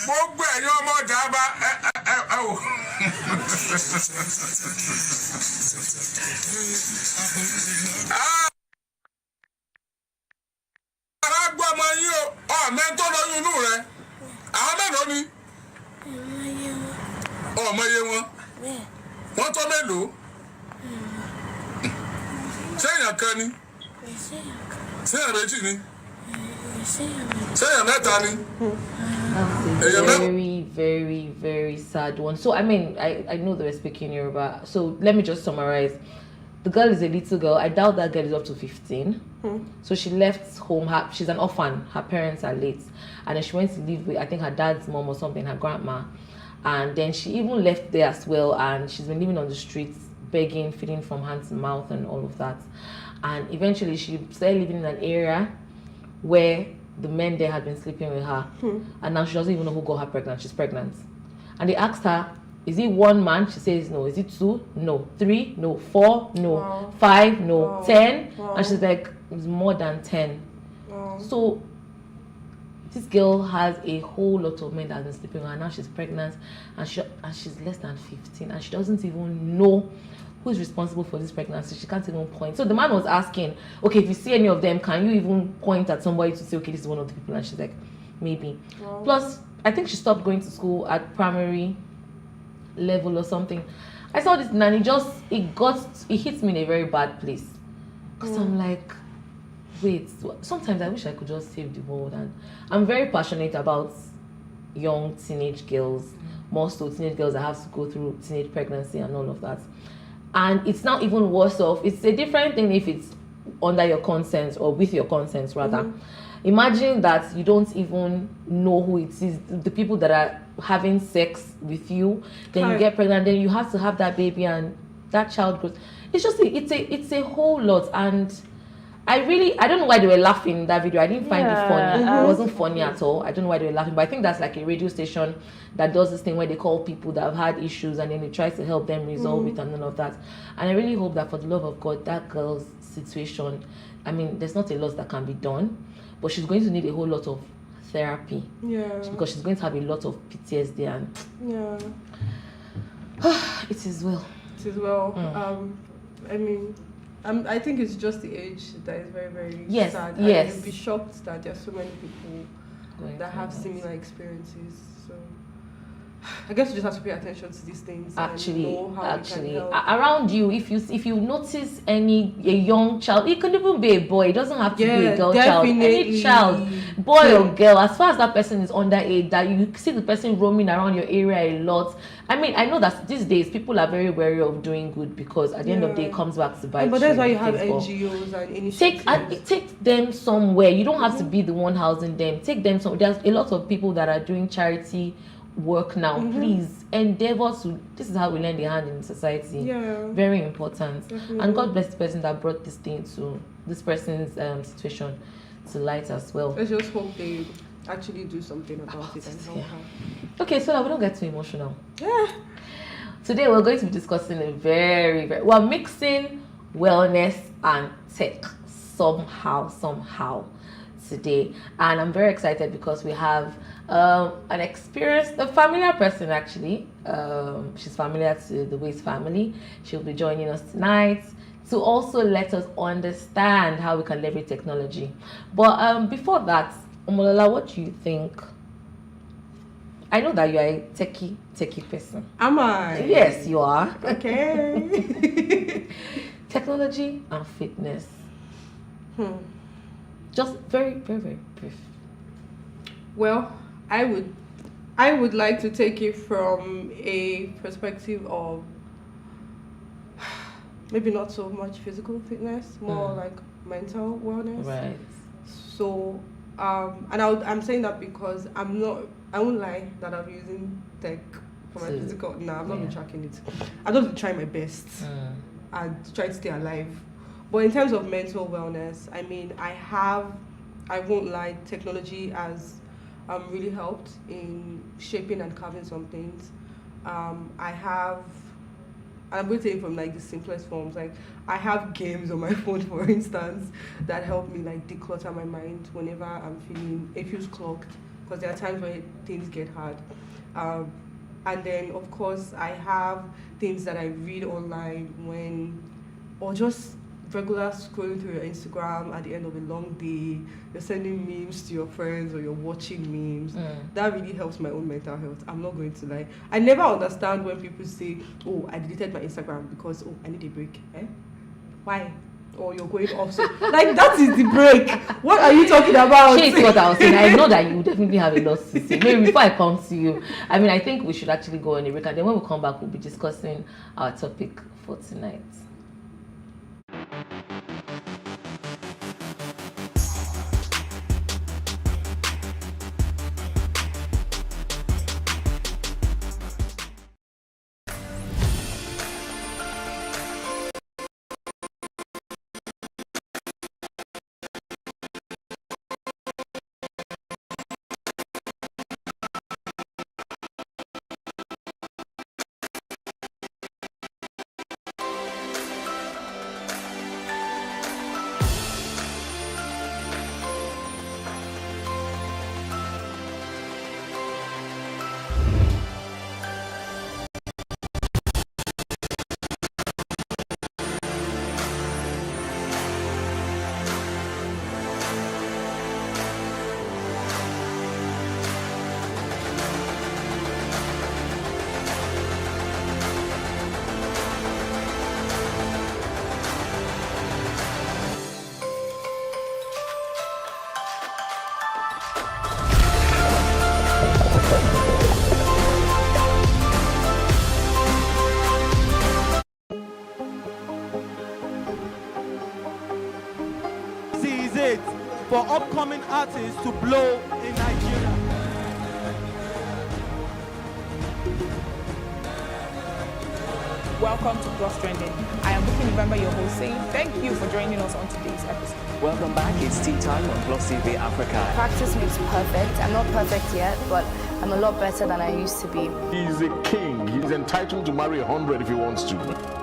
Gbogbo ẹ̀yin ọmọ Jaba ẹ wò. Ara gbọ́ ọmọ yín o, mẹ́ńtọ́ lóyún inú rẹ̀. Àwọn mélòó ni? Ọmọ iye wọn. Wọ́n tó mélòó? Ṣé èèyàn kan ni? Ṣé èèyàn méjì ni? Ṣé èèyàn mẹ́ta ni? Very, very, very sad one. So, I mean, I know they were speaking Yoruba. So, let me just summarize. The girl is a little girl. I doubt that girl is up to 15. So, she left home. She's an orphan. Her parents are late. And then she went to live with, I think, her dad's mom or something, her grandma. And then she even left there as well. And she's been living on the streets, begging, feeding from hand to mouth and all of that. And eventually, she started living in an area where the men there had been sleeping with her. And now she doesn't even know who got her pregnant. She's pregnant. And they asked her, is it one man? She says no. Is it two? No. 3? No. 4? No. Wow. 5? No. Wow. 10? Wow. And she's like, it's more than 10. Wow. So this girl has a whole lot of men that have been sleeping with her. Now she's pregnant and she's less than 15 and she doesn't even know who is responsible for this pregnancy. She can't even point. So the man was asking, okay, if you see any of them, can you even point at somebody to say, okay, this is one of the people? And she's like, maybe. Wow. Plus, I think she stopped going to school at primary level or something. I saw this and it hits me in a very bad place. Because I'm like, wait, sometimes I wish I could just save the world. And I'm very passionate about young teenage girls, more so teenage girls that have to go through teenage pregnancy and all of that. And it's not even worse off. It's a different thing if it's under your consent or with your consent rather. Imagine that you don't even know who it is, the people that are having sex with you, then you get pregnant, then you have to have that baby and that child grows. It's just it's a whole lot. And I don't know why they were laughing in that video. I didn't find it funny. It wasn't funny at all. I don't know why they were laughing, but I think that's like a radio station that does this thing where they call people that have had issues and then they try to help them resolve it and all of that. And I really hope that for the love of God, that girl's situation, I mean, there's not a lot that can be done, but she's going to need a whole lot of therapy. Because she's going to have a lot of PTSD and it is well. It is well. I mean, I think it's just the age that is very, very sad. Yes. I'd be shocked that there are so many people that have similar experiences. So I guess you just have to pay attention to these things. Actually, and know how we can help. Around you, if you notice a young child, it could even be a boy. It doesn't have to be a girl child. Any child, boy or girl, as far as that person is underage, that you see the person roaming around your area a lot. I mean, I know that these days people are very wary of doing good because at the end of the day, it comes back to bite you. But that's why you have NGOs and initiatives. Take them somewhere. You don't have to be the one housing them. Take them somewhere. There's a lot of people that are doing charity work now. Please endeavor to. This is how we lend a hand in society. Very important. Definitely. And God bless the person that brought this thing to this person's situation to light as well. Let's just hope they actually do something about it and help her. Okay, so that we don't get too emotional. Today we're going to be discussing we're mixing wellness and tech somehow today, and I'm very excited because we have an experienced, a familiar person actually. She's familiar to the Ways family. She'll be joining us tonight to also let us understand how we can leverage technology. But before that, Omolola, what do you think? I know that you are a techie person. Am I? Yes, you are. Okay. Technology and fitness. Just very, very, very brief. Well, I would like to take it from a perspective of maybe not so much physical fitness, more like mental wellness. Right. So, and I'm saying that because I won't lie that I'm using tech for my physical. No, I'm not been tracking it. I just try my best and try to stay alive. But in terms of mental wellness, I mean, I won't lie, technology has really helped in shaping and carving some things. I'm going to take from like the simplest forms. Like I have games on my phone, for instance, that help me like declutter my mind whenever I'm feeling it feels clogged. Because there are times where things get hard. And then of course I have things that I read online or just regular scrolling through your Instagram at the end of a long day, you're sending memes to your friends or you're watching memes. That really helps my own mental health. I'm not going to lie. I never understand when people say, oh, I deleted my Instagram because, oh, I need a break. Why? Or you're going off. So, like, that is the break. What are you talking about? That's what I was saying. I know that you definitely have a lot to say. Maybe before I come to you, I mean, I think we should actually go on a break. And then when we come back, we'll be discussing our topic for tonight. For upcoming artists to blow in Nigeria. Welcome to Plus Trending. I am Booking November, your host, saying thank you for joining us on today's episode. Welcome back. It's tea time on Plus TV Africa. Practice makes perfect. I'm not perfect yet, but I'm a lot better than I used to be. He's a king. He's entitled to marry 100 if he wants to.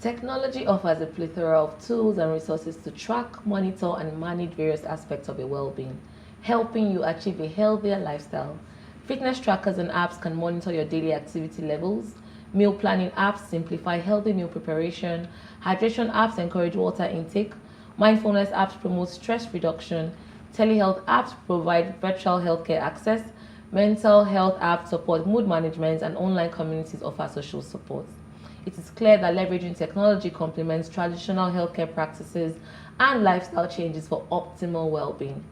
Technology offers a plethora of tools and resources to track, monitor, and manage various aspects of your well-being, helping you achieve a healthier lifestyle. Fitness trackers and apps can monitor your daily activity levels. Meal planning apps simplify healthy meal preparation. Hydration apps encourage water intake. Mindfulness apps promote stress reduction. Telehealth apps provide virtual healthcare access. Mental health apps support mood management, and online communities offer social support. It is clear that leveraging technology complements traditional healthcare practices and lifestyle changes for optimal well-being.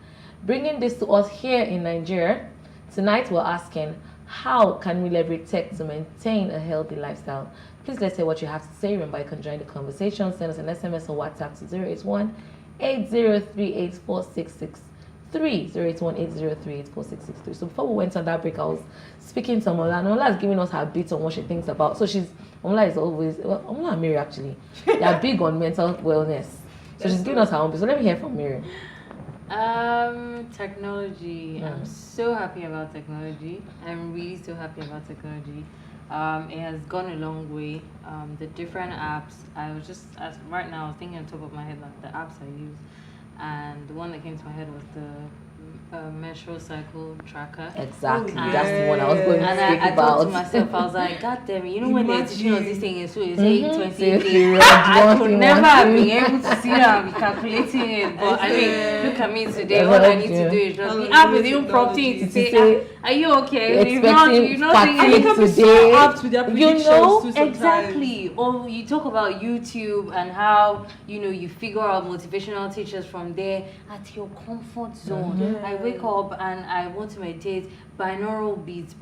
Bringing this to us here in Nigeria, tonight we're asking, how can we leverage tech to maintain a healthy lifestyle? Please let's hear what you have to say. Remember, you can join the conversation. Send us an SMS or WhatsApp to 081-8038-4663. 081-8038-4663. So before we went on that break, I was speaking to Omola, and Omola is giving us her bits on what she thinks about. So Omola is always, Omola and Mary actually, they are big on mental wellness. So she's giving us her own bit. So let me hear from Mary. Technology. I'm so happy about technology. I'm really so happy about technology. It has gone a long way. The different apps, right now I was thinking on top of my head like the apps I use, and the one that came to my head was the menstrual cycle tracker. Exactly, that's the one I was going to speak about. I thought to myself, I was like, God damn it, you know when they're teaching us this thing in school, it's 8:20 days. I could never have been able to sit down and be calculating it. But I mean, look at me today. All I need to do is just the app is even prompting to say, are you okay? You're not doing anything today. You know, exactly. Or you talk about YouTube and how you figure out motivational teachers from there at your comfort zone. I wake up and I want to meditate. Binaural beats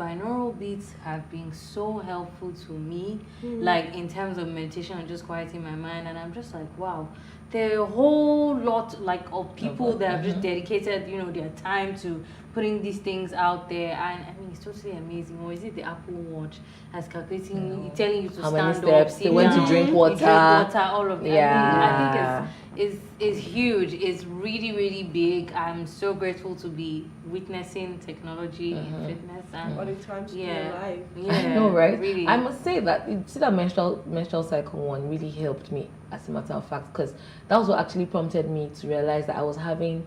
have been so helpful to me, like in terms of meditation and just quieting my mind. And I'm just like, wow, there are a whole lot of people that have just dedicated their time to putting these things out there, and I mean it's totally amazing. Or is it the Apple Watch that's calculating, telling you to how stand many steps up, they went to drink water, all of it. Yeah. I think it's huge. It's really, really big. I'm so grateful to be witnessing technology in fitness and all the times to be alive. Yeah, I know, right? Really. I must say that that menstrual cycle one really helped me, as a matter of fact, because that was what actually prompted me to realize that I was having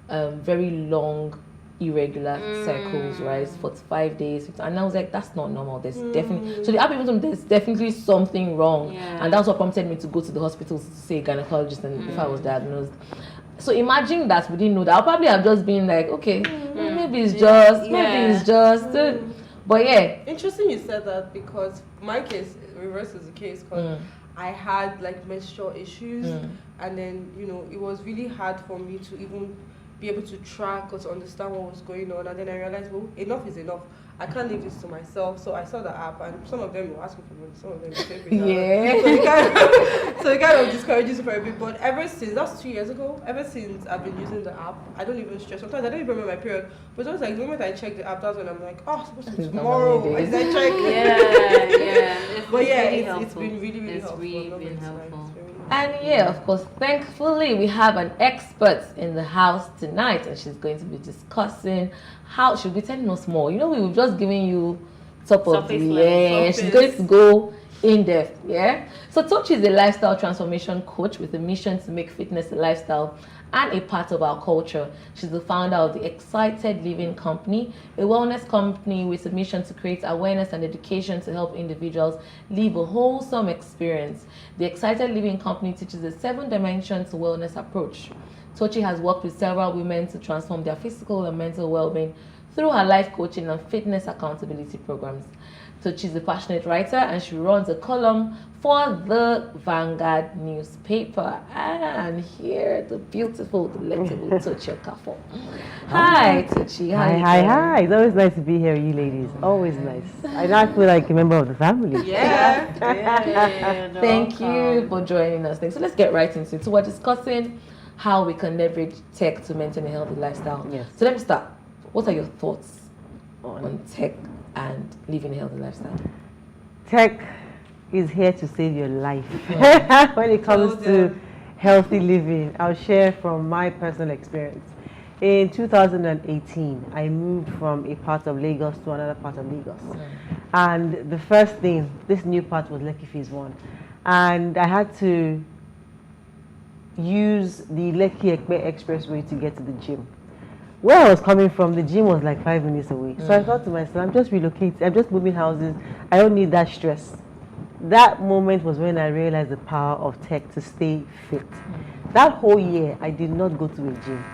very long irregular cycles, right? 45 days, and I was like, that's not normal. There's definitely, so the app even told me there's definitely something wrong, and that's what prompted me to go to the hospital to see a gynecologist, and if I was diagnosed. So imagine that we didn't know that. I'll probably have just been like, okay, maybe it's just, but yeah. Interesting you said that, because my case reverse is the case, because I had like menstrual issues, and then it was really hard for me to even be able to track or to understand what was going on, and then I realized, well, enough is enough. I can't leave this to myself. So I saw the app, and some of them were asking for money, some of them were saying so it kind of discourages you for a bit. But ever since, that's 2 years ago, ever since I've been using the app, I don't even stress. Sometimes I don't even remember my period, but it's like the moment I check the app, that's when I'm like, oh, it's supposed to be tomorrow. I check. But yeah, it's been really, really helpful. Really been helpful. And yeah, of course, thankfully, we have an expert in the house tonight, and she's going to be discussing how she'll be telling us more. We've just given you top of the she's going to go in depth. So Tochi is a lifestyle transformation coach with a mission to make fitness a lifestyle and a part of our culture. She's the founder of the Excited Living Company, a wellness company with a mission to create awareness and education to help individuals live a wholesome experience. The Excited Living Company teaches a 7-dimension to wellness approach. Tochi has worked with several women to transform their physical and mental well-being through her life coaching and fitness accountability programs. Tochi is a passionate writer, and she runs a column for the Vanguard newspaper. And here, the beautiful, delectable Tochi Okafor. Hi, Tochi. Hi. It's always nice to be here with you ladies. Always nice. I now feel like a member of the family. Thank you for joining us. So let's get right into it. So we're discussing how we can leverage tech to maintain a healthy lifestyle. Yes. So let me start. What are your thoughts on tech and living a healthy lifestyle? Tech is here to save your life. When it comes to healthy living, I'll share from my personal experience. In 2018, I moved from a part of Lagos to another part of Lagos. And the first thing, this new part was Lekki Phase 1. and I had to use the Lekki Ekpe Expressway to get to the gym. Where I was coming from, the gym was like 5 minutes away. So I thought to myself, I'm just relocating, I'm just moving houses. I don't need that stress. That moment was when I realized the power of tech to stay fit. That whole year, I did not go to a gym.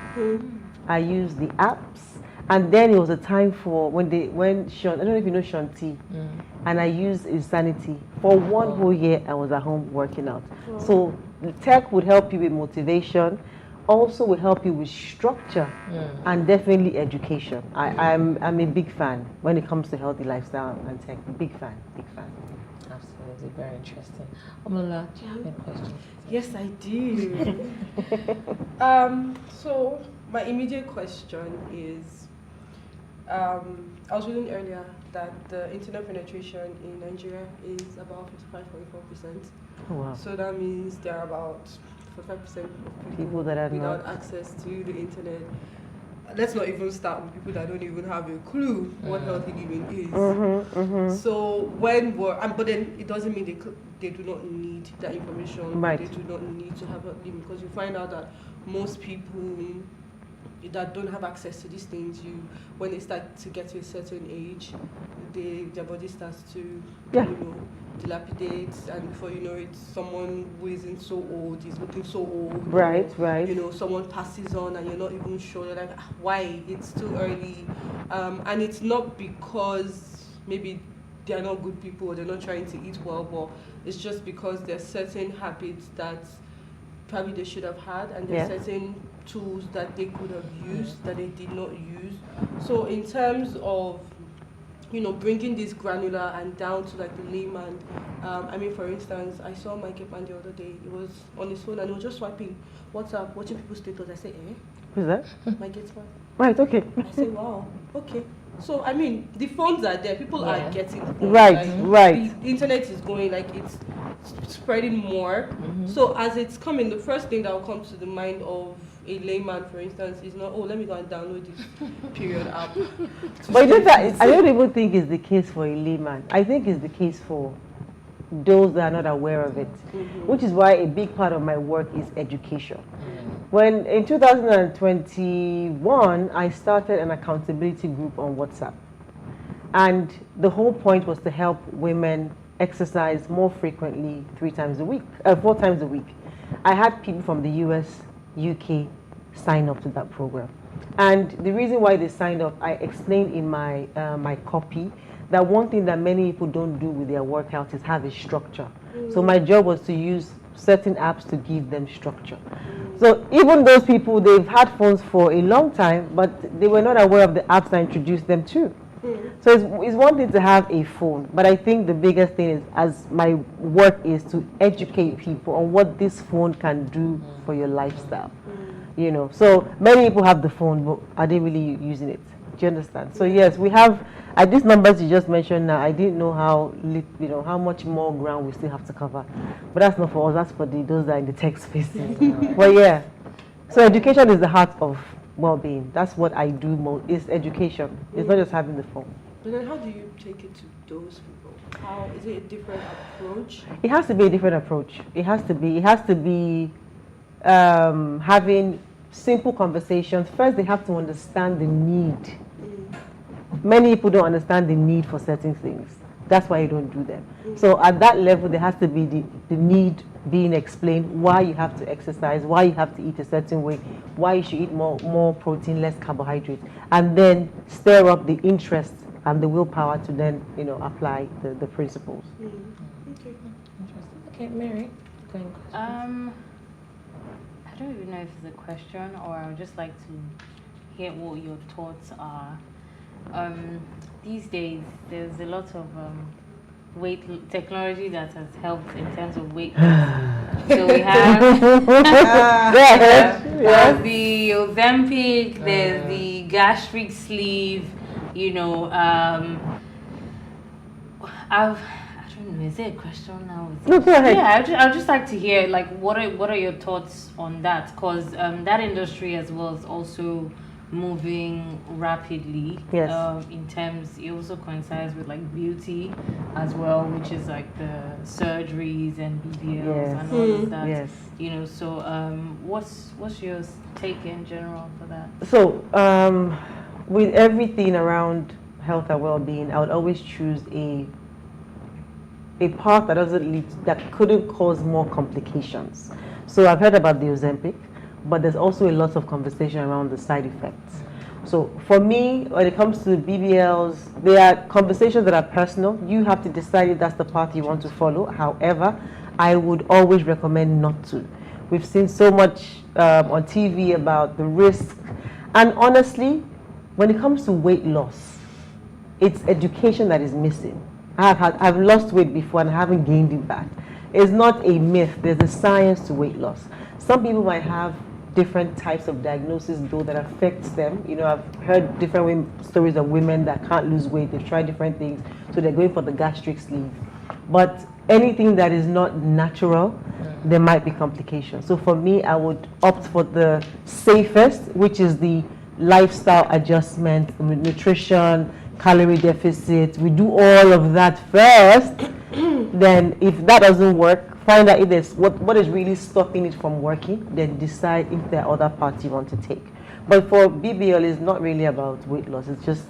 I used the apps, and then it was a time for when Sean, I don't know if you know Sean T, and I used Insanity. For one whole year, I was at home working out. So the tech would help you with motivation, also will help you with structure, and definitely education. I'm a big fan when it comes to healthy lifestyle and tech. Big fan. Absolutely, very interesting. Omola, do you have any questions? Yes, I do. So my immediate question is, I was reading earlier that the internet penetration in Nigeria is about 55.4%. Oh, wow. So that means there are about 45% of people that are without not access to the internet. Let's not even start with people that don't even have a clue what healthy living is. So when but then it doesn't mean they do not need that information. Right. They do not need to have healthy living, because you find out that most people that don't have access to these things, when they start to get to a certain age, their body starts to dilapidate, and before you know it, someone who isn't so old is looking so old. Right. Someone passes on and you're not even sure. You're like, why? It's too early. And it's not because maybe they're not good people or they're not trying to eat well, but it's just because there's certain habits that probably they should have had, and there's certain tools that they could have used that they did not use. So in terms of bringing this granular and down to like the layman, for instance, I saw Mike Epan the other day. He was on his phone and he was just swiping WhatsApp, watching people's status. I say, Who's that? Mike Epan. Right, okay. I say, wow, okay. So the phones are there. People are getting phones. Right. The internet is going, like, it's spreading more. So as it's coming, the first thing that will come to the mind of a layman, for instance, is not, let me go and download this period app. But I don't even think it's the case for a layman. I think it's the case for those that are not aware of it, which is why a big part of my work is education. When in 2021, I started an accountability group on WhatsApp. And the whole point was to help women exercise more frequently 4 times a week. I had people from the US, UK sign up to that program. And the reason why they signed up, I explained in my my copy that one thing that many people don't do with their workout is have a structure. So my job was to use certain apps to give them structure. So even those people, they've had phones for a long time, but they were not aware of the apps I introduced them to. So it's one thing to have a phone, but I think the biggest thing is, as my work is to educate people on what this phone can do for your lifestyle. So many people have the phone, but are they really using it? Do you understand? So yes, we have, at these numbers you just mentioned now, I didn't know how much more ground we still have to cover. But that's not for us, that's for those that are in the tech spaces. But yeah, so education is the heart of well-being. That's what I do most, is education. It's not just having the phone. But then how do you take it to those people? How is it a different approach? It has to be a different approach. It has to be having simple conversations. First, they have to understand the need. Many people don't understand the need for certain things. That's why you don't do them. So at that level, there has to be the need being explained, why you have to exercise, why you have to eat a certain way, why you should eat more protein, less carbohydrates, and then stir up the interest and the willpower to then apply the principles. Okay. Interesting. Okay, Mary, going. I don't even know if it's a question, or I would just like to hear what your thoughts are. These days, there's a lot of weight technology that has helped in terms of weight loss. So we have there's the Ozempic, there's the gastric sleeve. I don't know. Is it a question now? No, go ahead. Yeah, I'd just like to hear, like, what are your thoughts on that? Because that industry as well is also moving rapidly. Yes. In terms, it also coincides with like beauty as well, which is like the surgeries and BBLs and all of that. Yes. You know, so what's your take in general for that? So with everything around health and well-being, I would always choose a path that doesn't lead, that couldn't cause more complications. So I've heard about the Ozempic, but there's also a lot of conversation around the side effects. So for me, when it comes to BBLs, there are conversations that are personal. You have to decide if that's the path you want to follow. However, I would always recommend not to. We've seen so much on TV about the risk. And honestly, when it comes to weight loss, it's education that is missing. I've lost weight before and I haven't gained it back. It's not a myth. There's a science to weight loss. Some people might have different types of diagnosis though that affects them. You know, I've heard different stories of women that can't lose weight. They've tried different things, so they're going for the gastric sleeve. But anything that is not natural, there might be complications. So for me, I would opt for the safest, which is the lifestyle adjustment, the nutrition, calorie deficit. We do all of that first. Then if that doesn't work, find out if there's what is really stopping it from working, then decide if there are other paths you want to take. But for BBL, it's not really about weight loss. It's just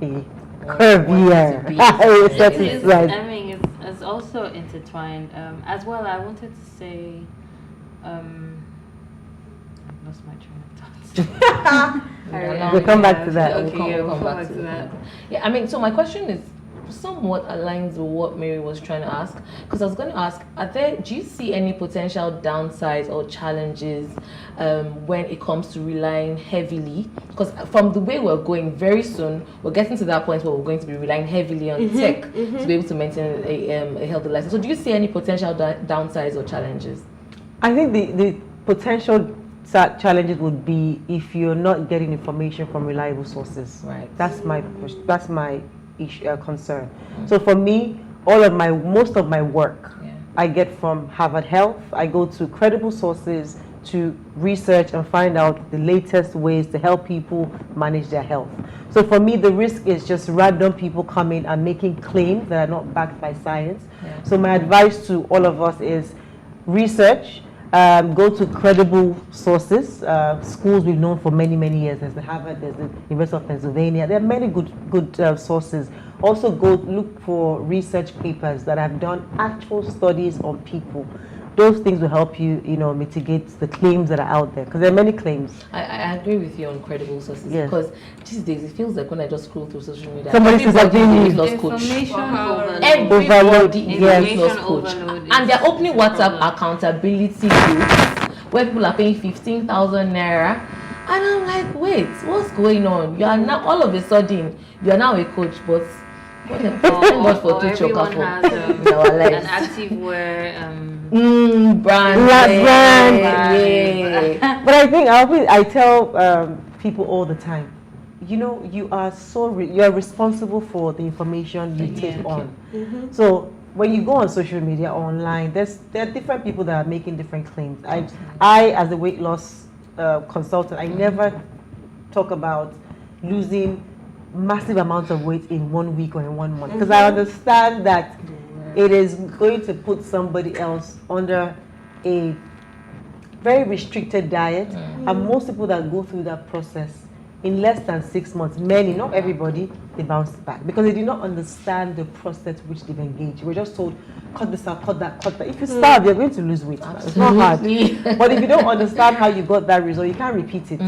a curvier. I mean, it's also intertwined. As well, I wanted to say, I lost my train of thought. We'll come back to that. Okay, we'll come back to that. Yeah, I mean, so my question is somewhat aligns with what Mary was trying to ask, because I was going to ask, do you see any potential downsides or challenges when it comes to relying heavily, because from the way we're going, very soon we're getting to that point where we're going to be relying heavily on tech to be able to maintain a healthy lifestyle. So do you see any potential downsides or challenges? I think the potential challenges would be if you're not getting information from reliable sources. Right. That's my concern. So for me, most of my work I get from Harvard Health. I go to credible sources to research and find out the latest ways to help people manage their health. So for me, the risk is just random people coming and making claims that are not backed by science. So my advice to all of us is research. Go to credible sources, schools we've known for many, many years. There's the Harvard, there's the University of Pennsylvania. There are many good sources. Also go look for research papers that have done actual studies on people. Those things will help you, mitigate the claims that are out there, because there are many claims. I agree with you on credible sources, because these days it feels like when I just scroll through social media, somebody says like weight loss coach. Everybody is a weight loss coach, and they're opening WhatsApp accountability groups where people are paying 15,000 naira, and I'm like, wait, what's going on? You are now all of a sudden you are now a coach, but thank God for everyone has an active wear brand. Yeah. But I think I tell people all the time, you are responsible for the information you take on. So when you go on social media or online, there are different people that are making different claims. I as a weight loss consultant, I never talk about losing massive amounts of weight in 1 week or in 1 month, because I understand that it is going to put somebody else under a very restricted diet, and most people that go through that process in less than 6 months, many, not everybody, they bounce back because they do not understand the process which they've engaged. We're just told, cut this out, cut that, cut that. If you starve, you're going to lose weight. It's not hard. But if you don't understand how you got that result, you can't repeat it.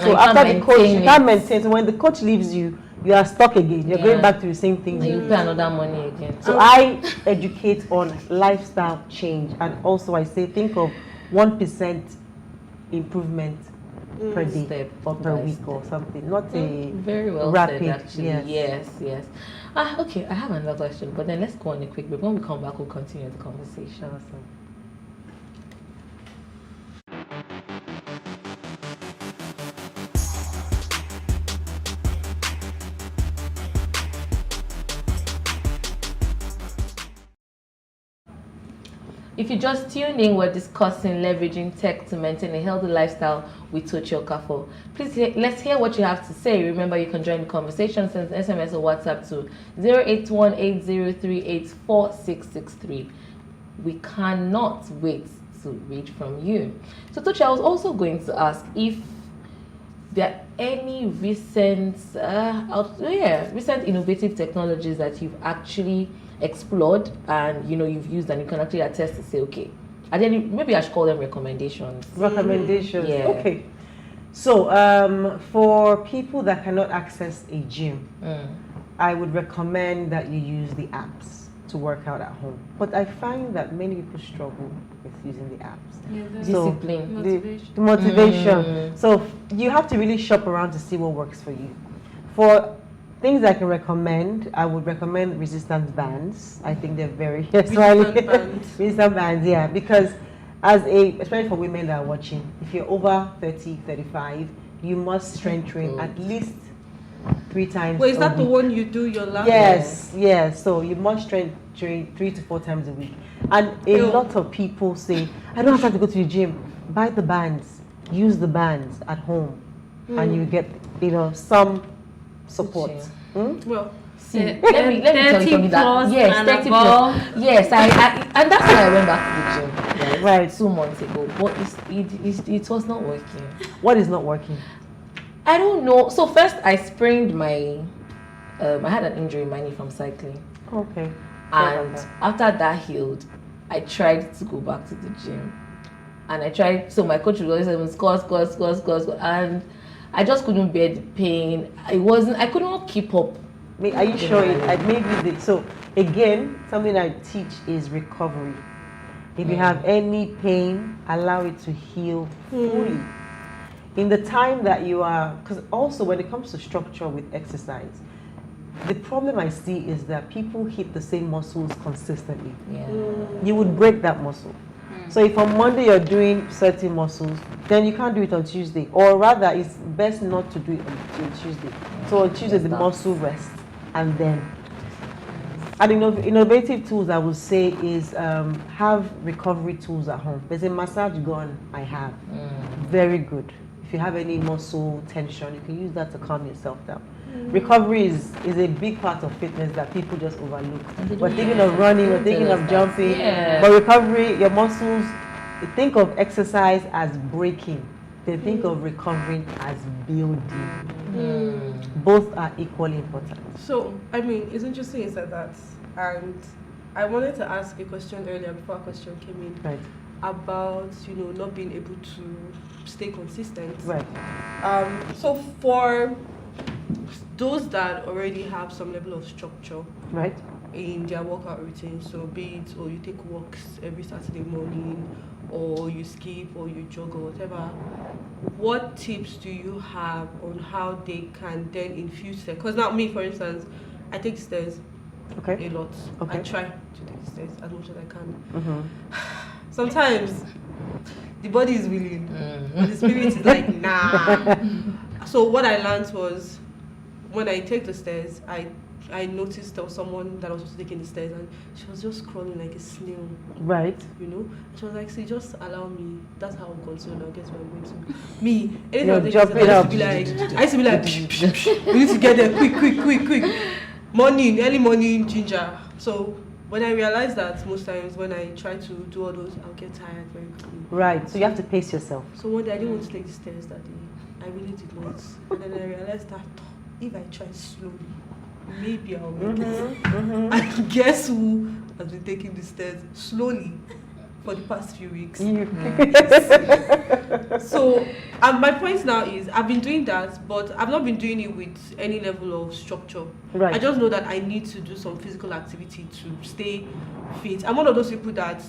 So after the coach, you can't maintain. So when the coach leaves you, you are stuck again. You're going back to the same thing. You pay another money again. So I educate on lifestyle change, and also I say think of 1% improvement per day or per week or something. Not a very well rapid, said, actually. Yes. Okay, I have another question, but then let's go on a quick break. When we come back, we'll continue the conversation. Awesome. If you just tune in, we're discussing leveraging tech to maintain a healthy lifestyle with Tochi Okafor. Please, let's hear what you have to say. Remember, you can join the conversation, send SMS or WhatsApp to 08180384663. We cannot wait to read from you. So, Tochi, I was also going to ask if there are any recent innovative technologies that you've actually explored and you've used and you can actually attest to say, okay, and then maybe I should call them recommendations. Recommendations. Yeah. Okay. So for people that cannot access a gym, I would recommend that you use the apps to work out at home. But I find that many people struggle with using the apps. Yeah, discipline. The motivation. So you have to really shop around to see what works for you. For things I can recommend, I would recommend resistance bands. I think they're very resistance bands, yeah, because especially for women that are watching, if you're over 30, 35, you must strength train at least 3 times. Wait, is that the one you do your lap? Yes, yes. So you must strength train 3 to 4 times a week. And a lot of people say, I don't have time to go to the gym. Buy the bands, use the bands at home, and you get some support. Well, see, let me tell you something that yes, 30 plus. Yes, I and that's why I went back to the gym. Right, 2 months ago, but it was not working. What is not working? I don't know. So first, I sprained my. I had an injury in my knee from cycling. Okay. And after that healed, I tried to go back to the gym, and I tried. So my coach would always say, "Score," and I just couldn't bear the pain. I could not keep up. Are you sure? So again, something I teach is recovery. If you have any pain, allow it to heal fully. In the time that you are, because also when it comes to structure with exercise, the problem I see is that people hit the same muscles consistently. Yeah. You would break that muscle. So if on Monday you're doing certain muscles, then you can't do it on Tuesday. Or rather, it's best not to do it on Tuesday. So on Tuesday, the muscle rests. And then, innovative tools I would say is have recovery tools at home. There's a massage gun I have. Very good. If you have any muscle tension, you can use that to calm yourself down. Recovery is a big part of fitness that people just overlook. We're thinking of running, we're thinking of jumping, but recovery, your muscles, they think of exercise as breaking. They think of recovering as building. Both are equally important. So, it's interesting you said that. And I wanted to ask a question earlier before a question came in. Right. About, not being able to stay consistent. Right. So for those that already have some level of structure, right, in their workout routine, so be it or you take walks every Saturday morning, or you skip, or you jog, or whatever, what tips do you have on how they can then infuse it? Because now me, for instance, I take the stairs a lot. I try to take the stairs as much as I can. Sometimes the body is willing, but the spirit is like, nah. So what I learned was, when I take the stairs, I noticed there was someone that was also taking the stairs, and she was just crawling like a snail. Right. And she was like, see, just allow me. That's how I'm concerned. I'll get where I'm going to. Me, anything jumping up. I used to be like, we need to get there quick. Early morning ginger. So when I realized that most times when I try to do all those, I'll get tired very quickly. Right. So you have to pace yourself. So one day I didn't want to take the stairs that day. I really did not. And then I realized that if I try slowly, maybe I'll make it. And guess who has been taking the stairs slowly for the past few weeks? So my point now is, I've been doing that, but I've not been doing it with any level of structure. Right. I just know that I need to do some physical activity to stay fit. I'm one of those people that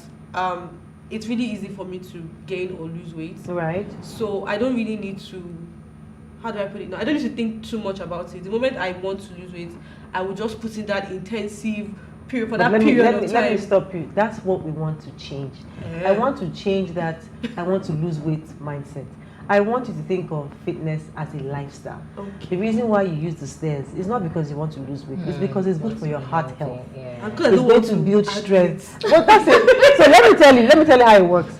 it's really easy for me to gain or lose weight. Right. So I don't really need to, how do I put it now? I don't need to think too much about it. The moment I want to lose weight, I will just put in that intensive period for that period of time. Let me stop you. That's what we want to change. I want to change that I want to lose weight mindset. I want you to think of fitness as a lifestyle. Okay. The reason why you use the stairs is not because you want to lose weight. It's because it's good for your heart health. Yeah. It's going to build strength. But that's it. So let me tell you how it works.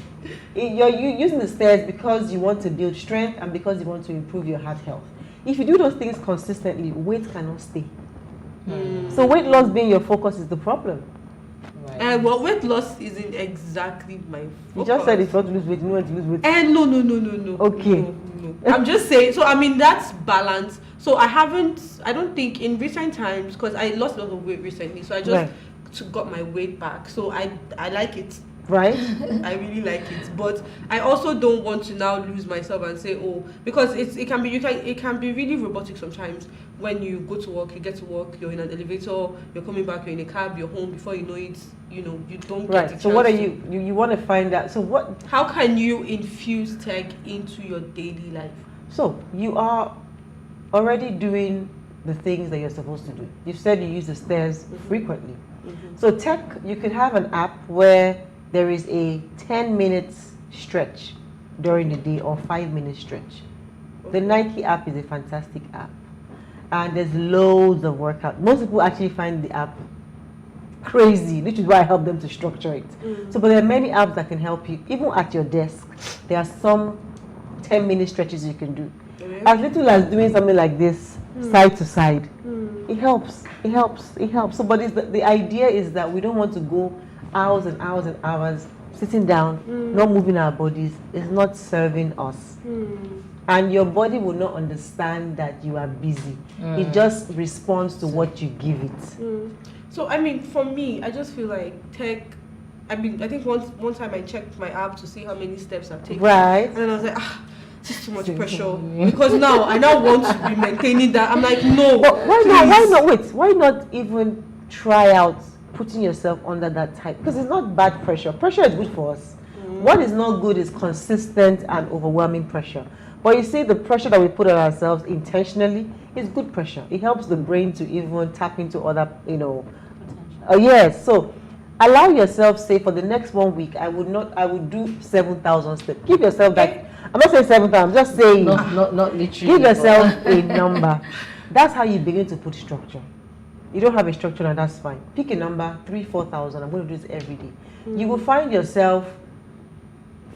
You're using the stairs because you want to build strength and because you want to improve your heart health. If you do those things consistently, weight cannot stay. So weight loss being your focus is the problem. Right. Well, weight loss isn't exactly my focus. You just said if you want to lose weight, you want to lose weight. No. Okay. No. I'm just saying, so I mean, that's balance. So I don't think in recent times, because I lost a lot of weight recently, so I just got my weight back. So I like it. Right. I really like it, but I also don't want to now lose myself and say, oh, because it can be really robotic sometimes. When you go to work, you get to work, you're in an elevator, you're coming back, you're in a cab, you're home. Before you know it, you don't get the chance. So what are you want to find out? So what? How can you infuse tech into your daily life? So you are already doing the things that you're supposed to do. You said you use the stairs frequently. So tech, you could have an app where there is a 10 minutes stretch during the day or 5-minute stretch. The Nike app is a fantastic app. And there's loads of workout. Most people actually find the app crazy, which is why I help them to structure it. So, but there are many apps that can help you. Even at your desk, there are some 10-minute stretches you can do. As little as doing something like this, side to side. It helps. So, but the idea is that we don't want to go hours and hours and hours sitting down, not moving our bodies. It's not serving us. And your body will not understand that you are busy. It just responds to what you give it. So, I mean, for me, I just feel like tech, I think one time I checked my app to see how many steps I've taken. Right. And then I was like, this is too much pressure. Because now, I now want to be maintaining that. I'm like, no. But why not? Wait, why not even try out putting yourself under that type? Because it's not bad pressure. Pressure is good for us. What is not good is consistent and overwhelming pressure. But you see, the pressure that we put on ourselves intentionally is good pressure. It helps the brain to even tap into other, yes. So allow yourself, say, for the next 1 week, I would do 7,000 steps. Give yourself that. I'm not saying 7,000, I'm just saying. Not literally. Give yourself a number. That's how you begin to put structure. You don't have a structure, and that's fine. Pick a number, 3,000, 4,000. I'm going to do this every day. You will find yourself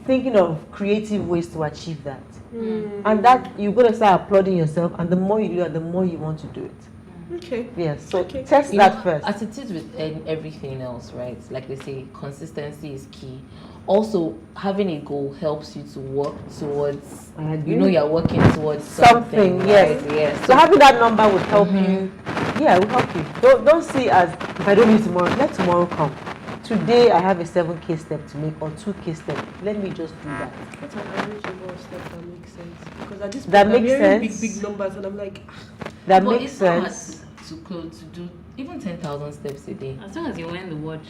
thinking of creative ways to achieve that. And that you're going to start applauding yourself, and the more you do it, the more you want to do it. Okay. Yes, so test that first. As it is with everything else, right? Like they say, consistency is key. Also, having a goal helps you to work towards, you're working towards something. Yes. Right? Yes. So having that number would help you. Yeah, it will help you. Don't see as, if I don't need tomorrow, let tomorrow come. Today I have a 7K step to make or 2K step. Let me just do that. What's an average number of steps that makes sense? Because at this point, that I'm makes hearing sense. big numbers, and I'm like, that makes sense. To do even 10,000 steps a day. As long as you're wearing the watch.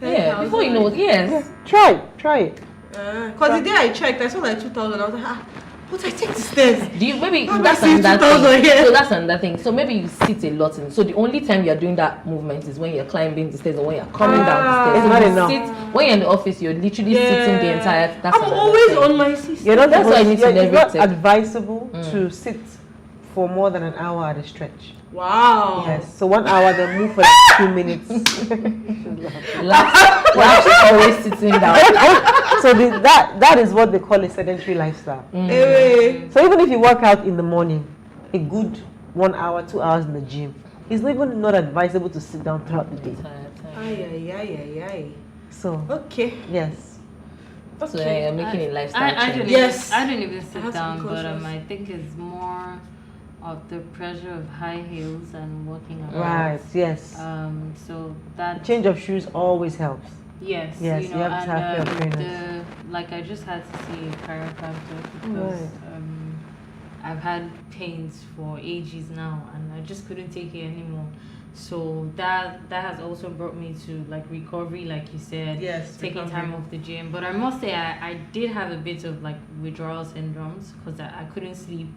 Yeah, before you know it, yes. Try it. Because the day I checked, I saw like 2,000. I was like, but I take the stairs. Do you maybe that's another thing? So that's another thing. So maybe you sit a lot, so the only time you're doing that movement is when you're climbing the stairs or when you're coming down the stairs. It's not enough. When you're in the office, you're literally sitting the entire. That's I'm always on my system. You're not. That's why I need to It's not leverage advisable to sit for more than an hour at a stretch. Wow. Yes. So 1 hour, then move for like 2 minutes. Last is always sitting down. So that is what they call a sedentary lifestyle. So even if you work out in the morning, a good 1 hour, 2 hours in the gym, it's even not advisable to sit down throughout the day. So okay. Yes. So you're making a lifestyle change. I don't even sit down, but I think it's more of the pressure of high heels and walking around. Right, yes. So that change of shoes always helps. Yes, yes, you have to have your trainers. Like I just had to see a chiropractor because I've had pains for ages now, and I just couldn't take it anymore. So that has also brought me to like recovery, like you said. Yes, taking time off the gym. But I must say I did have a bit of like withdrawal syndromes because I couldn't sleep.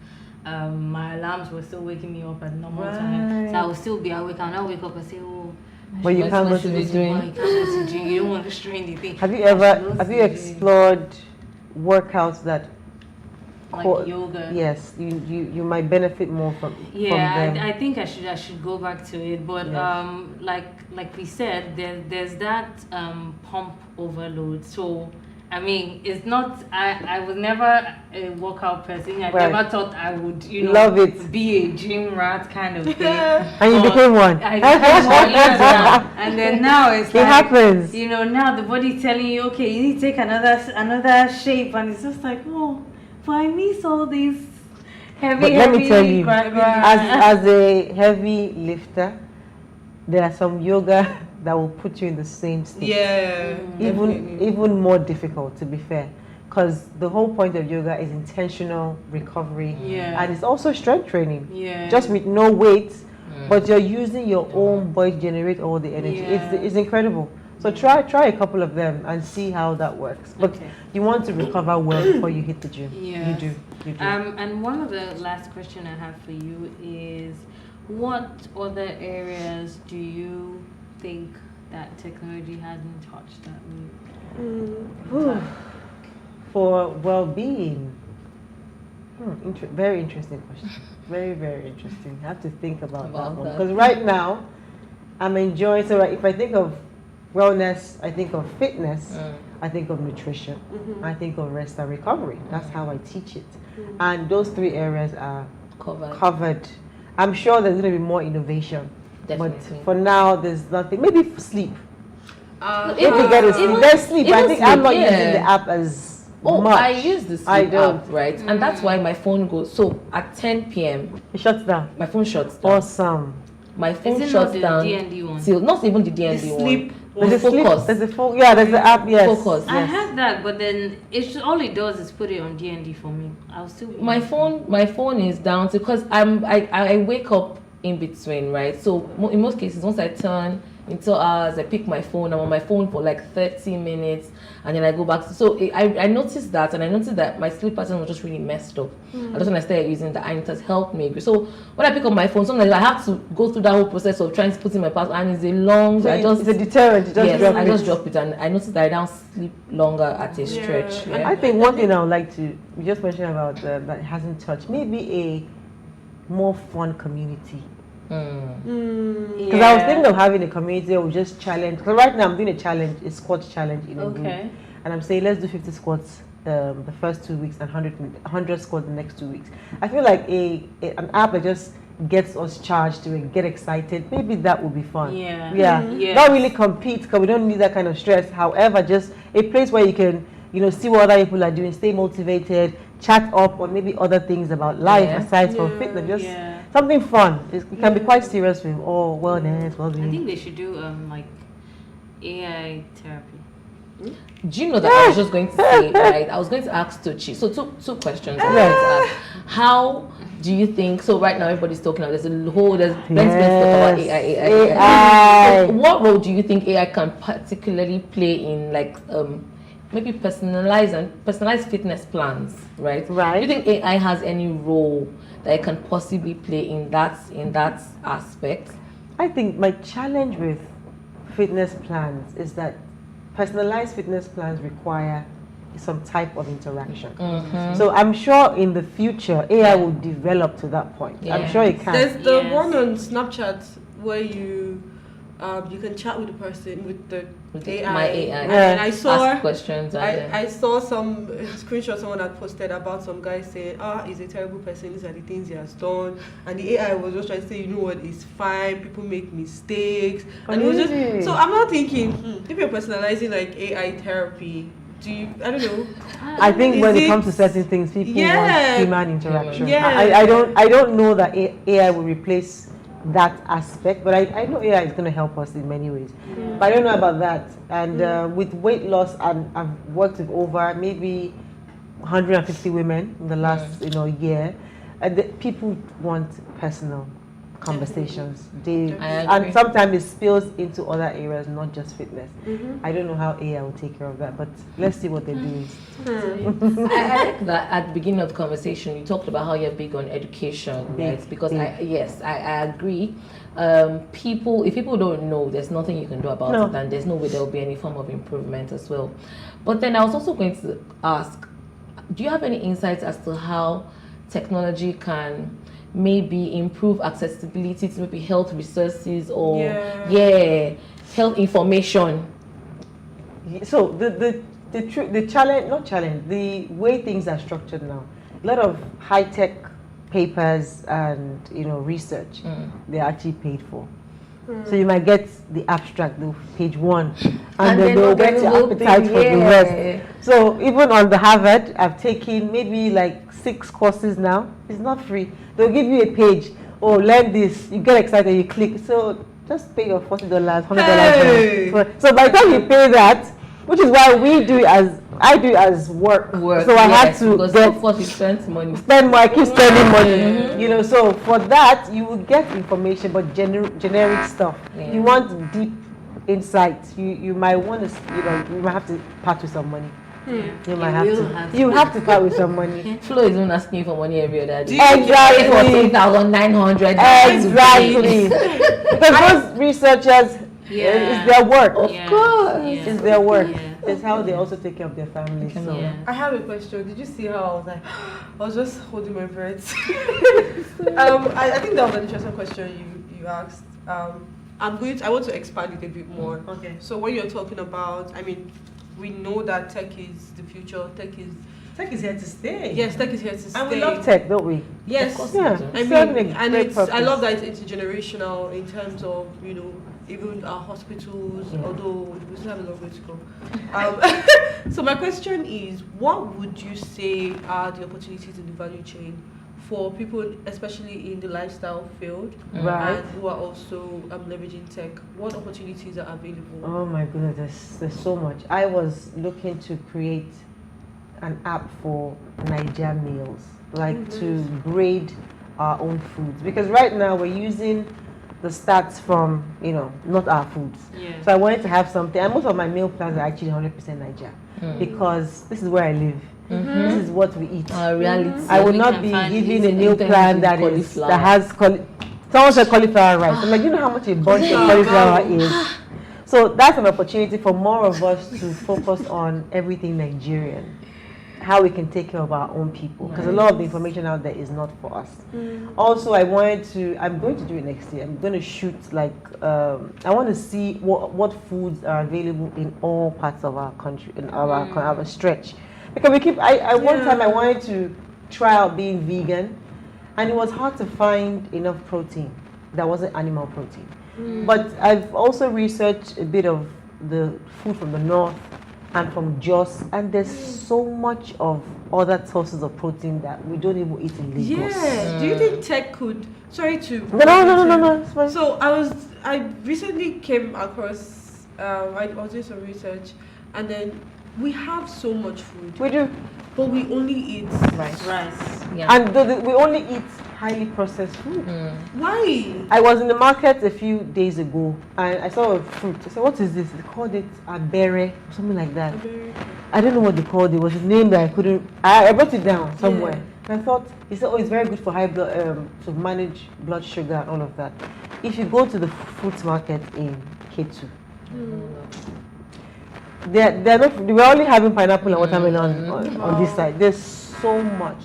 My alarms were still waking me up at normal time, so I would still be awake. And I'll wake up and say, "Oh, but you can't go to the gym. You can't go to the gym. You don't want to strain the thing." Have you explored workouts that like yoga. Yes, you might benefit more from them. I think I should go back to it, but yes. Like we said, there's that pump overload. So I mean, it's not. I was never a workout person. I never thought I would, love it, be a gym rat kind of thing. And you became one. I became one years now. And then now it happens. Now the body's telling you, okay, you need to take another shape, and it's just like, oh, but I miss all these heavy. But let me tell you, as a heavy lifter, there are some yoga that will put you in the same state. Yeah, even more difficult, to be fair, because the whole point of yoga is intentional recovery, and it's also strength training. Just with no weight, but you're using your own body to generate all the energy. It's incredible. So try a couple of them and see how that works. But you want to recover well before you hit the gym. You do. And one of the last question I have for you is, what other areas do you think that technology hasn't touched that we for well-being? Very interesting question. Very, very interesting. I have to think about that one, because right now I'm enjoying. So if I think of wellness, I think of fitness, I think of nutrition, I think of rest and recovery. That's how I teach it, and those three areas are covered. I'm sure there's going to be more innovation. Definitely. But for now, there's nothing. Maybe sleep. If you get a sleep, there's sleep. I think I'm not using the app as much. I use the sleep app, right? And that's why my phone goes. So at 10 p.m. it shuts down. My phone shuts down. Awesome. My phone shuts down. DND one? Till not even the DND sleep. One. There's focus. There's a focus. Yeah, there's the app. Yes. Focus. I have that, but then all it does is put it on DND for me. I'll still. My phone is down because I wake up in between, right? So in most cases, once I turn into hours, I pick my phone. I'm on my phone for like 30 minutes, and then I go back. So I noticed that, and I noticed that my sleep pattern was just really messed up. And that's when I started using that, and it has helped me. So when I pick up my phone, sometimes I have to go through that whole process of trying to put in my password, and it's a long. So it's a deterrent. I just drop it, and I noticed that I don't sleep longer at a stretch. I think one thing I would like to just mention about that hasn't touched, maybe a more fun community. Because I was thinking of having a community that would just challenge. Because right now I'm doing a squat challenge in a group, and I'm saying let's do 50 squats the first 2 weeks and 100 squats the next 2 weeks. I feel like an app that just gets us charged to get excited. Maybe that would be fun. Not really compete, because we don't need that kind of stress. However, just a place where you can see what other people are doing, stay motivated, chat up on maybe other things about life aside from fitness. Just something fun. It can be quite serious with wellness, well-being. I think they should do like AI therapy. Do you know that I was just going to say, right? I was going to ask Tochi. So two questions. How do you think? So right now everybody's talking about there's plenty of talk about AI. So what role do you think AI can particularly play in maybe personalized fitness plans, right? Do you think AI has any role that it can possibly play in that aspect? I think my challenge with fitness plans is that personalized fitness plans require some type of interaction. So I'm sure in the future AI will develop to that point. I'm sure it can. There's the one on Snapchat where you can chat with the person with the AI. My AI. And I saw ask questions. I saw some screenshot someone had posted about some guy saying, he's a terrible person, these are the things he has done, and the AI was just trying to say, you know what, it's fine, people make mistakes. And it was just, so I'm not thinking, if you're personalizing like AI therapy, I don't know. I think when it comes to certain things, people want human interaction. I don't know that AI will replace that aspect, but I know AI is going to help us in many ways. But I don't know about that. And with weight loss, I've worked with over maybe 150 women in the last year, and people want personal conversations. And sometimes it spills into other areas, not just fitness. I don't know how AI will take care of that, but let's see what they do. I like that at the beginning of the conversation you talked about how you're big on education, right? Because I agree. If people don't know, there's nothing you can do about it, and there's no way there will be any form of improvement as well. But then I was also going to ask, do you have any insights as to how technology can maybe improve accessibility to maybe health resources or health information? So the way things are structured now, a lot of high-tech papers and research, they're actually paid for. So you might get the abstract, the page 1, and then they'll get your appetite for the rest. So even on the Harvard, I've taken maybe like 6 courses now. It's not free. They'll give you a page. Oh, learn this. You get excited, you click. So just pay your $40, $100. Hey. So by the time you pay that, which is why I do it as work. So I have to of course you spend money. I keep spending money. So for that you will get information, but generic stuff. If you want deep insights, you might want to, you might have to part with some money. You might have to part with some money. Flo is not asking you for money every other day. Exactly. For 3,900. Exactly. Because those researchers, it's their work. Of course. It's their work. It's how they also take care of their families. So. I have a question. Did you see how I was like, I was just holding my breath. I think that was an interesting question you asked. I want to expand it a bit more. Okay. So when you're talking about, we know that tech is the future. Tech is here to stay. Yes, tech is here to stay. And we love tech, don't we? Yes. Of course, yeah. I love that it's intergenerational in terms of, even our hospitals, although we still have a long way to go. So my question is, what would you say are the opportunities in the value chain for people, especially in the lifestyle field, and who are also leveraging tech? What opportunities are available? Oh my goodness, there's so much. I was looking to create an app for Niger meals, like to grade our own foods, because right now we're using the stats from not our foods. So I wanted to have something, and most of my meal plans are actually 100% Niger, because this is where I live. This is what we eat. Reality. I will not be giving a meal plan that has someone said cauliflower rice. I'm like, you know how much a bunch of cauliflower is? So that's an opportunity for more of us to focus on everything Nigerian, how we can take care of our own people, because a lot of the information out there is not for us. Also, I'm going to do it next year. I'm going to shoot I want to see what foods are available in all parts of our country, in our stretch. Because one time I wanted to try out being vegan, and it was hard to find enough protein that wasn't animal protein. But I've also researched a bit of the food from the north and from Jos, and there's so much of other sources of protein that we don't even eat in Lagos. Yeah. Do you think tech could? Sorry to. No. It's fine. So I recently came across. I was doing some research, and then we have so much food. We do, but we only eat rice. Yeah. And we only eat highly processed food. Why? I was in the market a few days ago and I saw a fruit. I said, what is this? They called it abere, something like that. I don't know what they called it. It was a name that I wrote it down somewhere. Yeah. And I thought, he said, it's very good for high blood, to manage blood sugar and all of that. If you go to the fruit market in K2, we're only having pineapple and watermelon on this side. There's so much.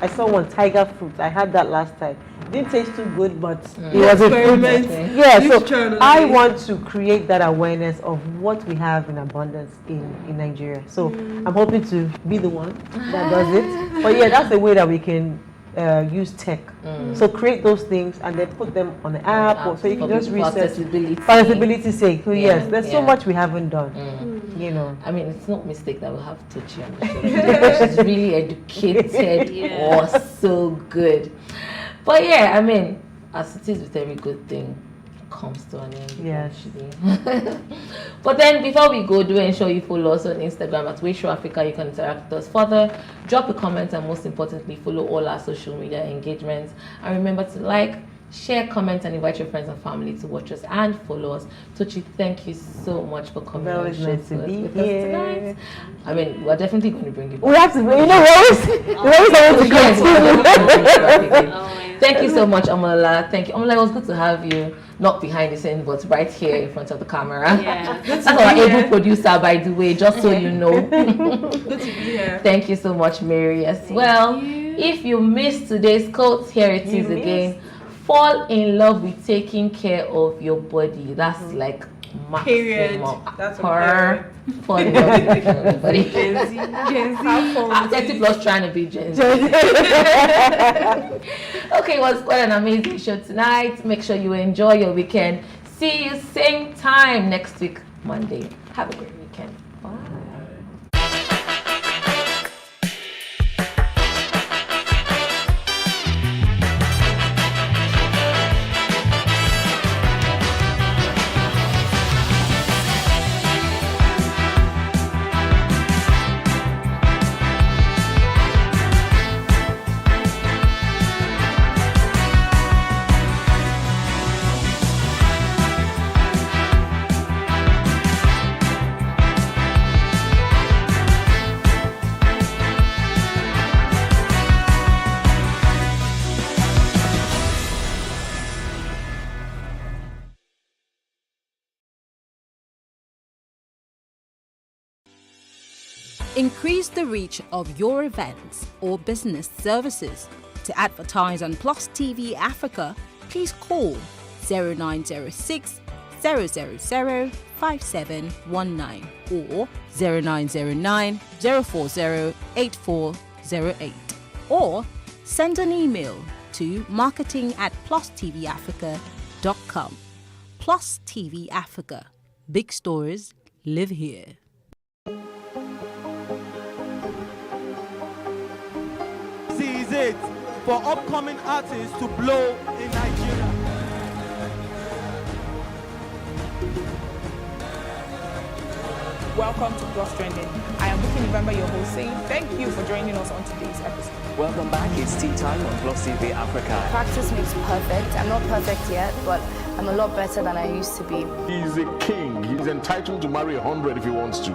I saw one tiger fruit. I had that last time. It didn't taste too good, but it was a fruit. Yeah, so I want to create that awareness of what we have in abundance in Nigeria. So I'm hoping to be the one that does it. But yeah, that's the way that we can use tech. So create those things and then put them on the app, so you can just research accessibility's sake. So yes, there's so much we haven't done. I mean, it's not a mistake that we have Tochi on the show. She's really educated or so good. But yeah, I mean, as it is with every good thing, comes to an end. Yes. But then before we go, do ensure you follow us on Instagram at Wayshow Africa. You can interact with us further, drop a comment, and most importantly, follow all our social media engagements. And remember to like, Share, comment, and invite your friends and family to watch us and follow us. Tochi, thank you so much for coming on the show with us tonight. I mean, we're definitely going to bring you back. We have to, you know, Thank you so much, Amola. Thank you. Amola, it was good to have you, not behind the scenes, but right here in front of the camera. Yeah. That's our able producer, by the way, just so you know. Good to be here. Thank you so much, Mary, as well. If you missed today's quote, here it is again. Fall in love with taking care of your body. That's like maximum. Period. That's her. Fall in love with taking care of your body. Gen Z. 30 plus trying to be Gen Z. Okay, it was quite an amazing show tonight. Make sure you enjoy your weekend. See you same time next week, Monday. Have a great weekend. Bye. Increase the reach of your events or business services. To advertise on Plus TV Africa, please call 0906 000 5719 or 0909 040 8408 or send an email to marketing@plustvafrica.com. Plus TV Africa. Big stories live here. Is it for upcoming artists to blow in Nigeria. Welcome to Plus Trending. I am Buki November, your host, saying thank you for joining us on today's episode. Welcome back. It's tea time on Plus TV Africa. Practice makes perfect. I'm not perfect yet, but I'm a lot better than I used to be. He's a king. He's entitled to marry 100 if he wants to.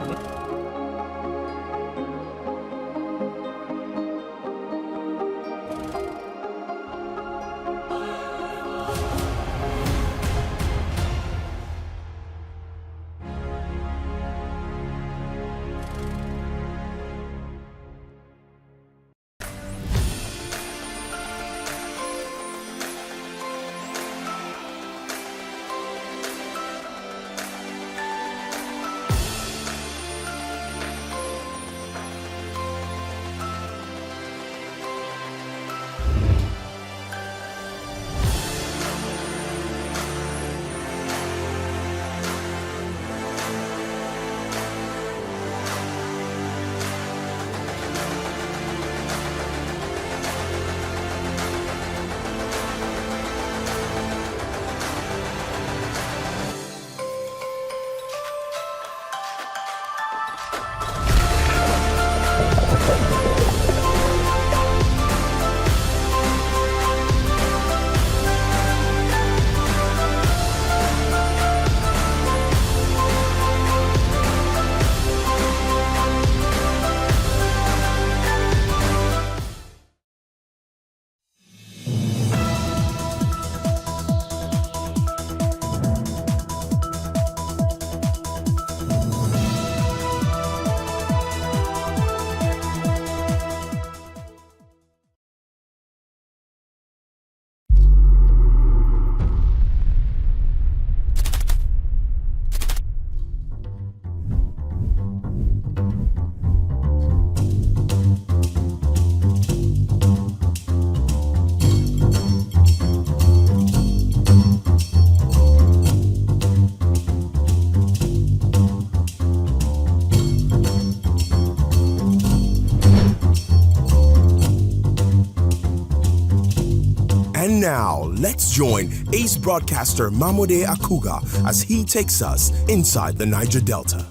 And now, let's join ace broadcaster Mamode Akuga as he takes us inside the Niger Delta.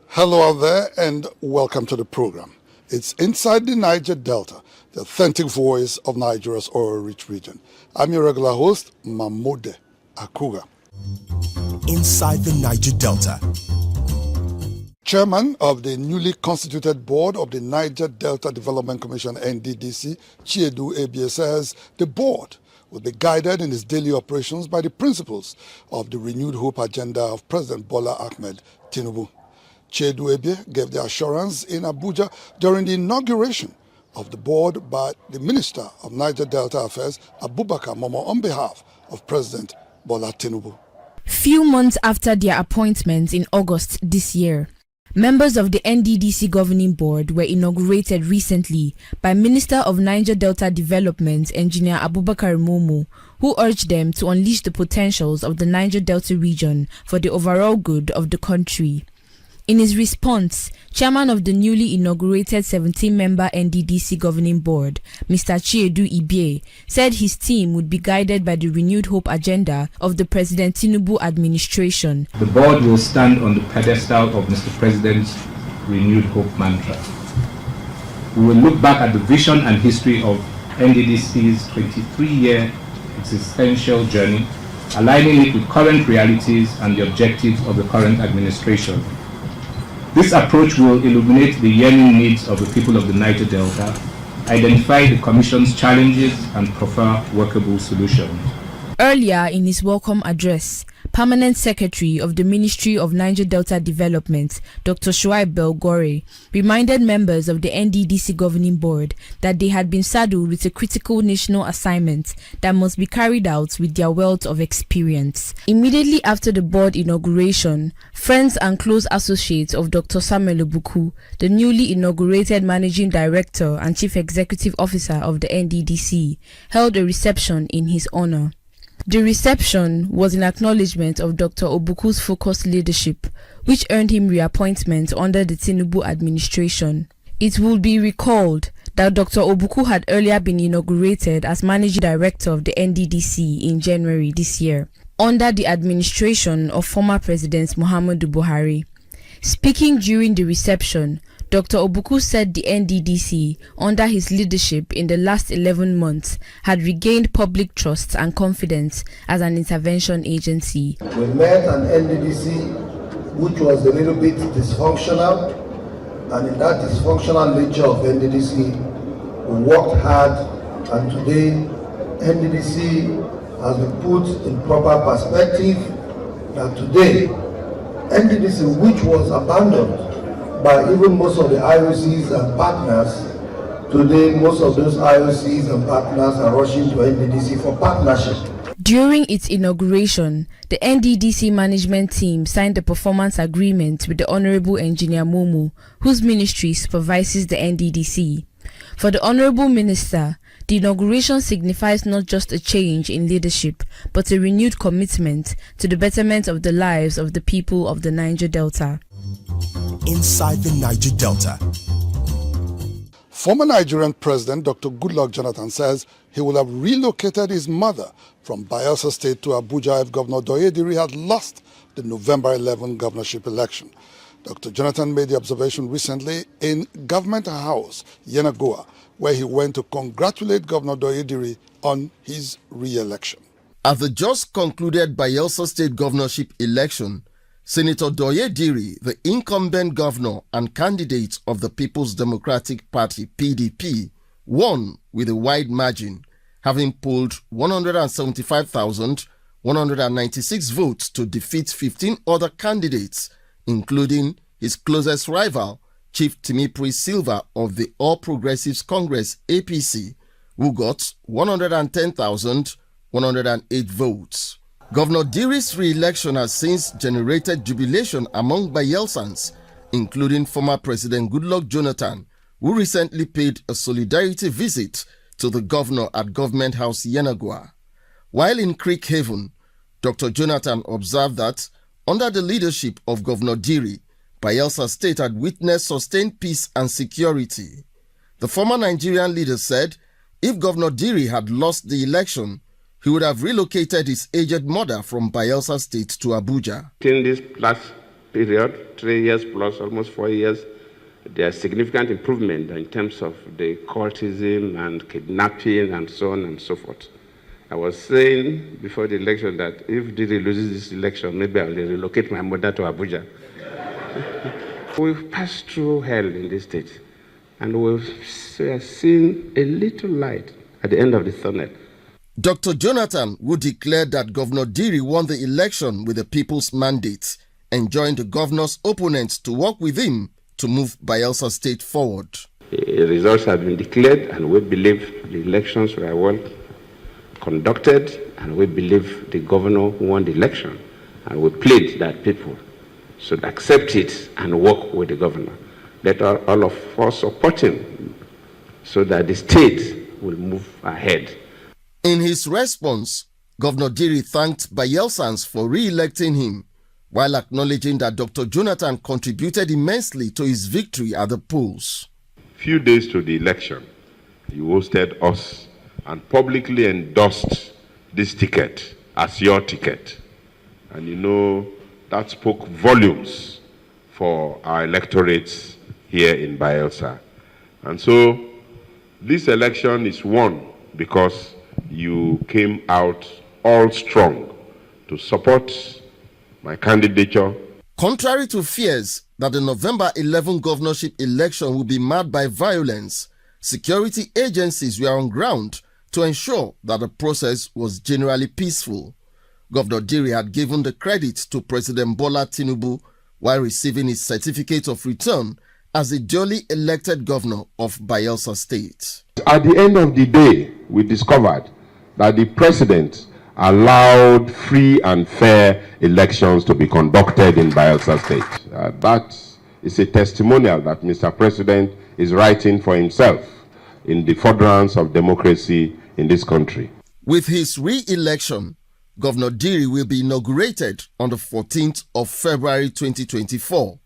Hello out there and welcome to the program. It's Inside the Niger Delta, the authentic voice of Nigeria's oil-rich region. I'm your regular host, Mamode Akuga. Inside the Niger Delta. Chairman of the newly constituted board of the Niger Delta Development Commission, NDDC, Chiedu Ebie, says the board will be guided in its daily operations by the principles of the renewed hope agenda of President Bola Ahmed Tinubu. Chiedu Ebie gave the assurance in Abuja during the inauguration of the board by the Minister of Niger Delta Affairs, Abubakar Momo, on behalf of President Bola Tinubu. Few months after their appointment in August this year, members of the NDDC governing board were inaugurated recently by Minister of Niger Delta Development, Engineer Abubakar Momo, who urged them to unleash the potentials of the Niger Delta region for the overall good of the country. In his response, Chairman of the newly inaugurated 17-member NDDC governing board, Mr. Chiedu Ebie, said his team would be guided by the renewed hope agenda of the President Tinubu administration. The board will stand on the pedestal of Mr. President's renewed hope mantra. We will look back at the vision and history of NDDC's 23-year existential journey, aligning it with current realities and the objectives of the current administration. This approach will illuminate the yearning needs of the people of the Niger Delta, identify the Commission's challenges, and prefer workable solutions. Earlier in his welcome address, Permanent Secretary of the Ministry of Niger Delta Development, Dr. Shuaib Belgore, reminded members of the NDDC governing board that they had been saddled with a critical national assignment that must be carried out with their wealth of experience. Immediately after the board inauguration, friends and close associates of Dr. Samuel Obuku, the newly inaugurated Managing Director and Chief Executive Officer of the NDDC, held a reception in his honor. The reception was in acknowledgement of Dr. Obuku's focused leadership, which earned him reappointment under the Tinubu administration. It will be recalled that Dr. Obuku had earlier been inaugurated as Managing Director of the NDDC in January this year, under the administration of former President Muhammadu Buhari. Speaking during the reception, Dr. Obuku said the NDDC, under his leadership in the last 11 months, had regained public trust and confidence as an intervention agency. We met an NDDC which was a little bit dysfunctional, and in that dysfunctional nature of NDDC, we worked hard, and today NDDC has been put in proper perspective that today NDDC, which was abandoned by even most of the IOCs and partners, today most of those IOCs and partners are rushing to NDDC for partnership. During its inauguration, the NDDC management team signed a performance agreement with the Honorable Engineer Momo, whose ministry supervises the NDDC. For the Honorable Minister, the inauguration signifies not just a change in leadership, but a renewed commitment to the betterment of the lives of the people of the Niger Delta. Inside the Niger Delta. Former Nigerian President Dr. Goodluck Jonathan says he would have relocated his mother from Bayelsa State to Abuja if Governor Doyediri had lost the November 11 governorship election. Dr. Jonathan made the observation recently in Government House, Yenagoa, where he went to congratulate Governor Doyediri on his re-election. At the just concluded Bayelsa State governorship election, Senator Doyediri, the incumbent governor and candidate of the People's Democratic Party (PDP), won with a wide margin, having polled 175,196 votes to defeat 15 other candidates, including his closest rival, Chief Timipri Silva of the All Progressives Congress (APC), who got 110,108 votes. Governor Diri's re-election has since generated jubilation among Bayelsans, including former President Goodluck Jonathan, who recently paid a solidarity visit to the governor at Government House Yenagoa. While in Creek Haven, Dr. Jonathan observed that under the leadership of Governor Diri, Bayelsa State had witnessed sustained peace and security. The former Nigerian leader said if Governor Diri had lost the election, he would have relocated his aged mother from Bayelsa State to Abuja. In this last period, 3 years plus almost 4 years, there's significant improvement in terms of the cultism and kidnapping and so on and so forth. I was saying before the election that if Didi loses this election, maybe I'll relocate my mother to Abuja. We've passed through hell in this state, and we've seen a little light at the end of the tunnel. Dr. Jonathan, who declared that Governor Diri won the election with the people's mandate, enjoined the governor's opponents to work with him to move Bayelsa State forward. The results have been declared, and we believe the elections were well conducted, and we believe the governor won the election, and we plead that people should accept it and work with the governor. Let all of us support him so that the state will move ahead. In his response, Governor Diri thanked Bayelsans for re-electing him, while acknowledging that Dr. Jonathan contributed immensely to his victory at the polls. Few days to the election, you hosted us and publicly endorsed this ticket as your ticket. And you know, that spoke volumes for our electorates here in Bayelsa. And so, this election is won because you came out all strong to support my candidature. Contrary to fears that the November 11 governorship election will be marred by violence, security agencies were on ground to ensure that the process was generally peaceful. Governor Diri had given the credit to President Bola Tinubu while receiving his certificate of return as the duly elected governor of Bayelsa State. At the end of the day, we discovered that the president allowed free and fair elections to be conducted in Bayelsa State. That is a testimonial that Mr. President is writing for himself in the furtherance of democracy in this country. With his re-election, Governor Diri will be inaugurated on the 14th of February 2024.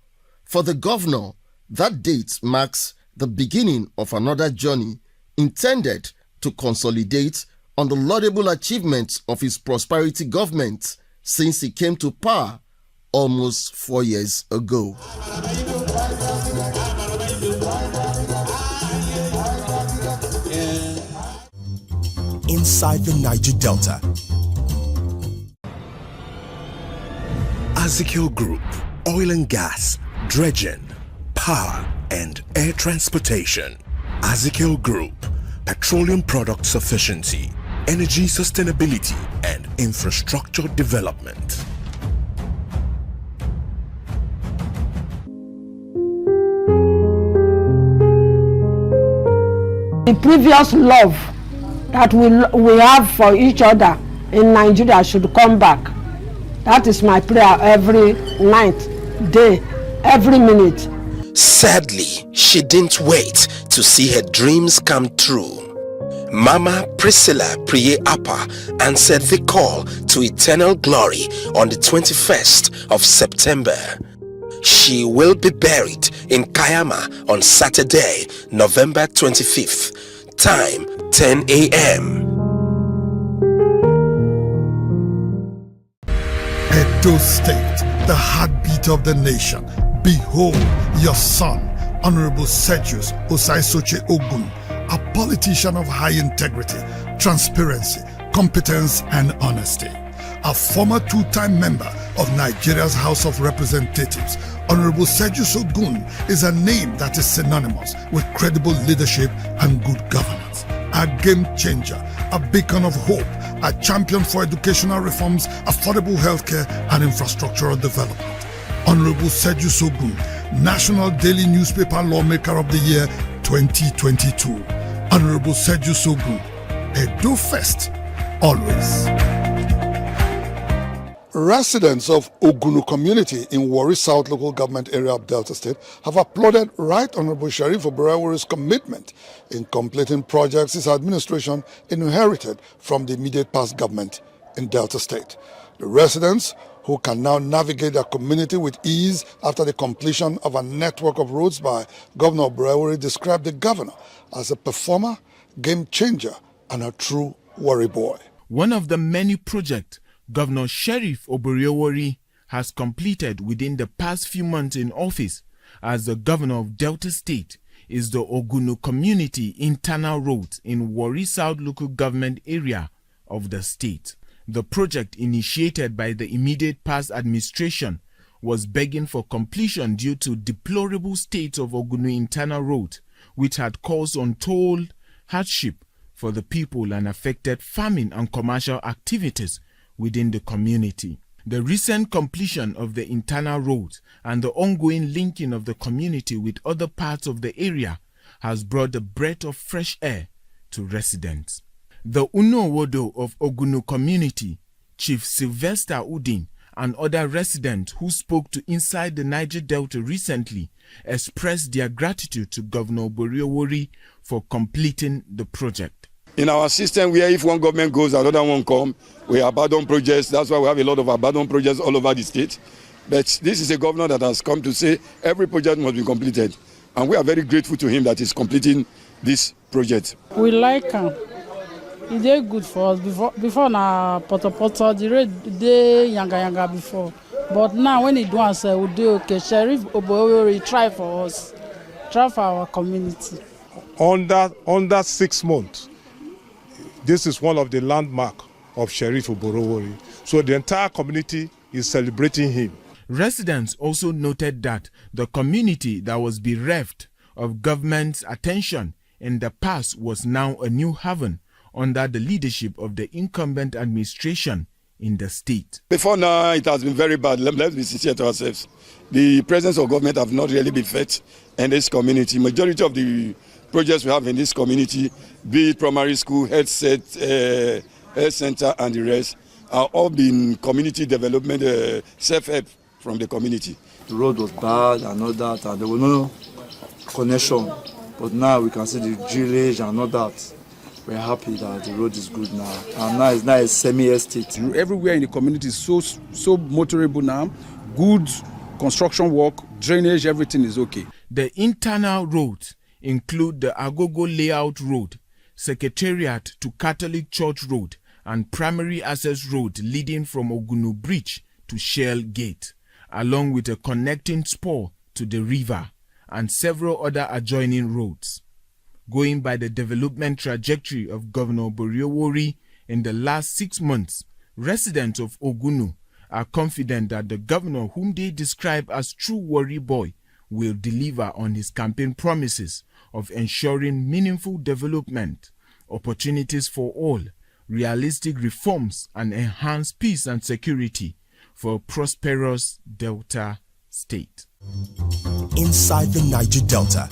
For the governor, that date marks the beginning of another journey intended to consolidate on the laudable achievements of his prosperity government since he came to power almost 4 years ago. Inside the Niger Delta, Azikiel Group, oil and gas, dredging, power and air transportation. Azikiel Group, petroleum product sufficiency, energy sustainability and infrastructure development. The previous love that we have for each other in Nigeria should come back. That is my prayer every night, day, every minute. Sadly, she didn't wait to see her dreams come true. Mama Priscilla Priye Appa answered the call to eternal glory on the 21st of September. She will be buried in Kayama on Saturday, November 25th, time 10 a.m. Edo State, the heartbeat of the nation. Behold your son, Honorable Sergius Osaisoche Ogun, a politician of high integrity, transparency, competence and honesty. A former two-time member of Nigeria's House of Representatives, Honorable Sergius Ogun is a name that is synonymous with credible leadership and good governance. A game changer, a beacon of hope, a champion for educational reforms, affordable healthcare and infrastructural development. Honorable Sergius Ogun, National Daily Newspaper Lawmaker of the Year 2022. Honorable Sergius Ogun, Edo First, always. Residents of Ogunu community in Warri South local government area of Delta State have applauded Right Honorable Sheriff Oborevwori's commitment in completing projects his administration inherited from the immediate past government in Delta State. The residents, who can now navigate their community with ease after the completion of a network of roads by Governor Oborevwori, described the governor as a performer, game changer, and a true worry boy. One of the many projects Governor Sheriff Oborevwori has completed within the past few months in office as the governor of Delta State is the Ogunu Community Internal Road in Warri South local government area of the state. The project, initiated by the immediate past administration, was begging for completion due to deplorable state of Ogunu Internal Road, which had caused untold hardship for the people and affected farming and commercial activities within the community. The recent completion of the internal road and the ongoing linking of the community with other parts of the area has brought a breath of fresh air to residents. The Uno-Wodo of Ogunu community, Chief Sylvester Udin, and other residents who spoke to Inside the Niger Delta recently expressed their gratitude to Governor Boriowori for completing the project. In our system, where if one government goes, another one comes, we abandon projects. That's why we have a lot of abandoned projects all over the state. But this is a governor that has come to say every project must be completed. And we are very grateful to him that he's completing this project. We like him. He did good for us. Before na Poto, the road dey yanga before. But now when he do answer, we do okay. Sheriff Oboyori try for us, try for our community. Under 6 months, this is one of the landmarks of Sheriff Oboyori. So the entire community is celebrating him. Residents also noted that the community that was bereft of government's attention in the past was now a new haven under the leadership of the incumbent administration in the state. Before now, it has been very bad. Let's be sincere to ourselves. The presence of government have not really been felt in this community. Majority of the projects we have in this community, be it primary school, health center, and the rest, are all been community development, self-help from the community. The road was bad and all that, and there was no connection. But now we can see the drillage and all that. We're happy that the road is good now. And now it's a semi-estate. Everywhere in the community is so motorable now. Good construction work, drainage, everything is okay. The internal roads include the Agogo Layout Road, Secretariat to Catholic Church Road, and Primary Access Road leading from Ogunu Bridge to Shell Gate, along with a connecting spur to the river and several other adjoining roads. Going by the development trajectory of Governor Boriowori in the last 6 months, residents of Ogunu are confident that the governor, whom they describe as true Warri boy, will deliver on his campaign promises of ensuring meaningful development, opportunities for all, realistic reforms, and enhanced peace and security for a prosperous Delta state. Inside the Niger Delta.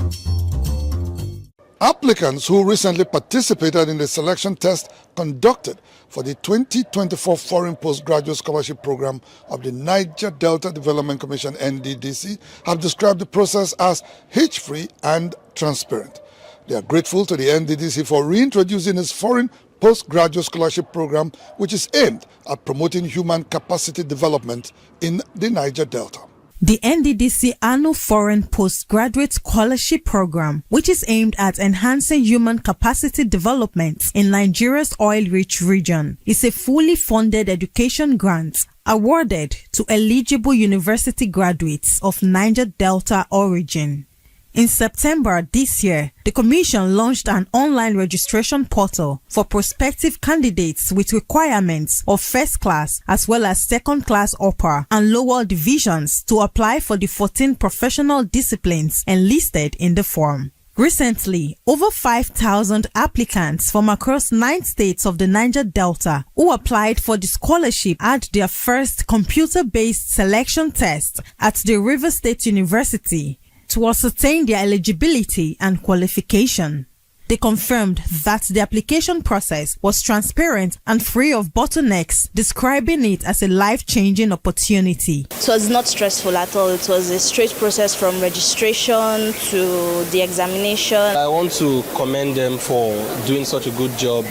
Applicants who recently participated in the selection test conducted for the 2024 Foreign Postgraduate Scholarship Program of the Niger Delta Development Commission (NDDC) have described the process as hitch-free and transparent. They are grateful to the NDDC for reintroducing its Foreign Postgraduate Scholarship Program, which is aimed at promoting human capacity development in the Niger Delta. The NDDC Annual Foreign Postgraduate Scholarship Program, which is aimed at enhancing human capacity development in Nigeria's oil-rich region, is a fully funded education grant awarded to eligible university graduates of Niger Delta origin. In September this year, the Commission launched an online registration portal for prospective candidates with requirements of first class as well as second class upper and lower divisions to apply for the 14 professional disciplines enlisted in the form. Recently, over 5,000 applicants from across 9 states of the Niger Delta who applied for the scholarship had their first computer-based selection test at the River State University to ascertain their eligibility and qualification. They confirmed that the application process was transparent and free of bottlenecks, describing it as a life-changing opportunity. It was not stressful at all. It was a straight process from registration to the examination. I want to commend them for doing such a good job.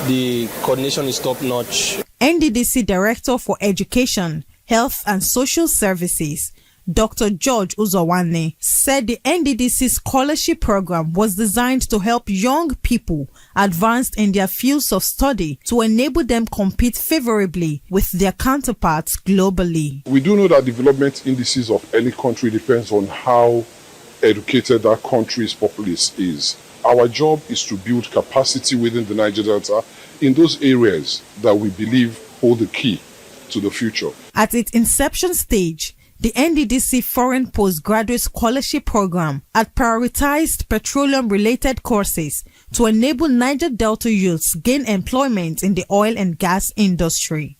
The coordination is top-notch. NDDC Director for Education, Health and Social Services, Dr. George Uzowane, said the NDDC scholarship program was designed to help young people advanced in their fields of study to enable them compete favorably with their counterparts globally. We do know that development indices of any country depends on how educated that country's populace is. Our job is to build capacity within the Niger Delta in those areas that we believe hold the key to the future. At its inception stage, the NDDC Foreign Postgraduate Scholarship Program had prioritized petroleum-related courses to enable Niger Delta youths gain employment in the oil and gas industry.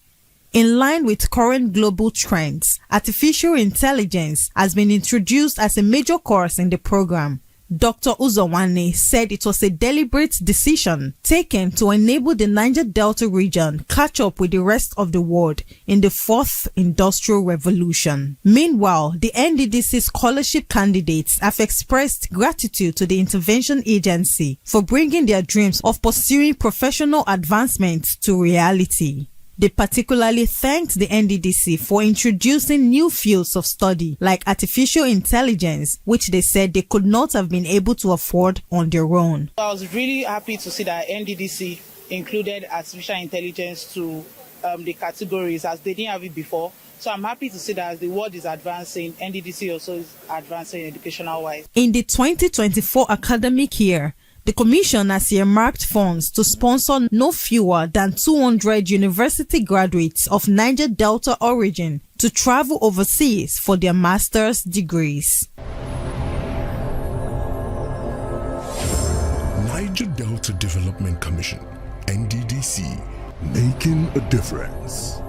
In line with current global trends, artificial intelligence has been introduced as a major course in the program. Dr. Uzowane said it was a deliberate decision taken to enable the Niger Delta region catch up with the rest of the world in the fourth industrial revolution. Meanwhile, the NDDC scholarship candidates have expressed gratitude to the intervention agency for bringing their dreams of pursuing professional advancement to reality. They particularly thanked the NDDC for introducing new fields of study like artificial intelligence, which they said they could not have been able to afford on their own. I was really happy to see that NDDC included artificial intelligence to the categories as they didn't have it before. So I'm happy to see that as the world is advancing, NDDC also is advancing educational-wise. In the 2024 academic year, the Commission has earmarked funds to sponsor no fewer than 200 university graduates of Niger Delta origin to travel overseas for their master's degrees. Niger Delta Development Commission, NDDC, making a difference.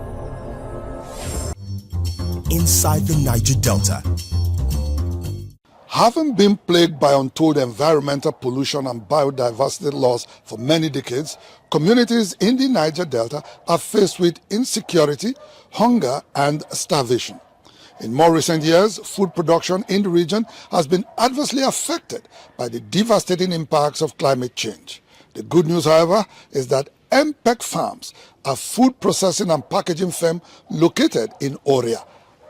Inside the Niger Delta. Having been plagued by untold environmental pollution and biodiversity loss for many decades, communities in the Niger Delta are faced with insecurity, hunger, and starvation. In more recent years, food production in the region has been adversely affected by the devastating impacts of climate change. The good news, however, is that MPEC Farms, a food processing and packaging firm located in Oria,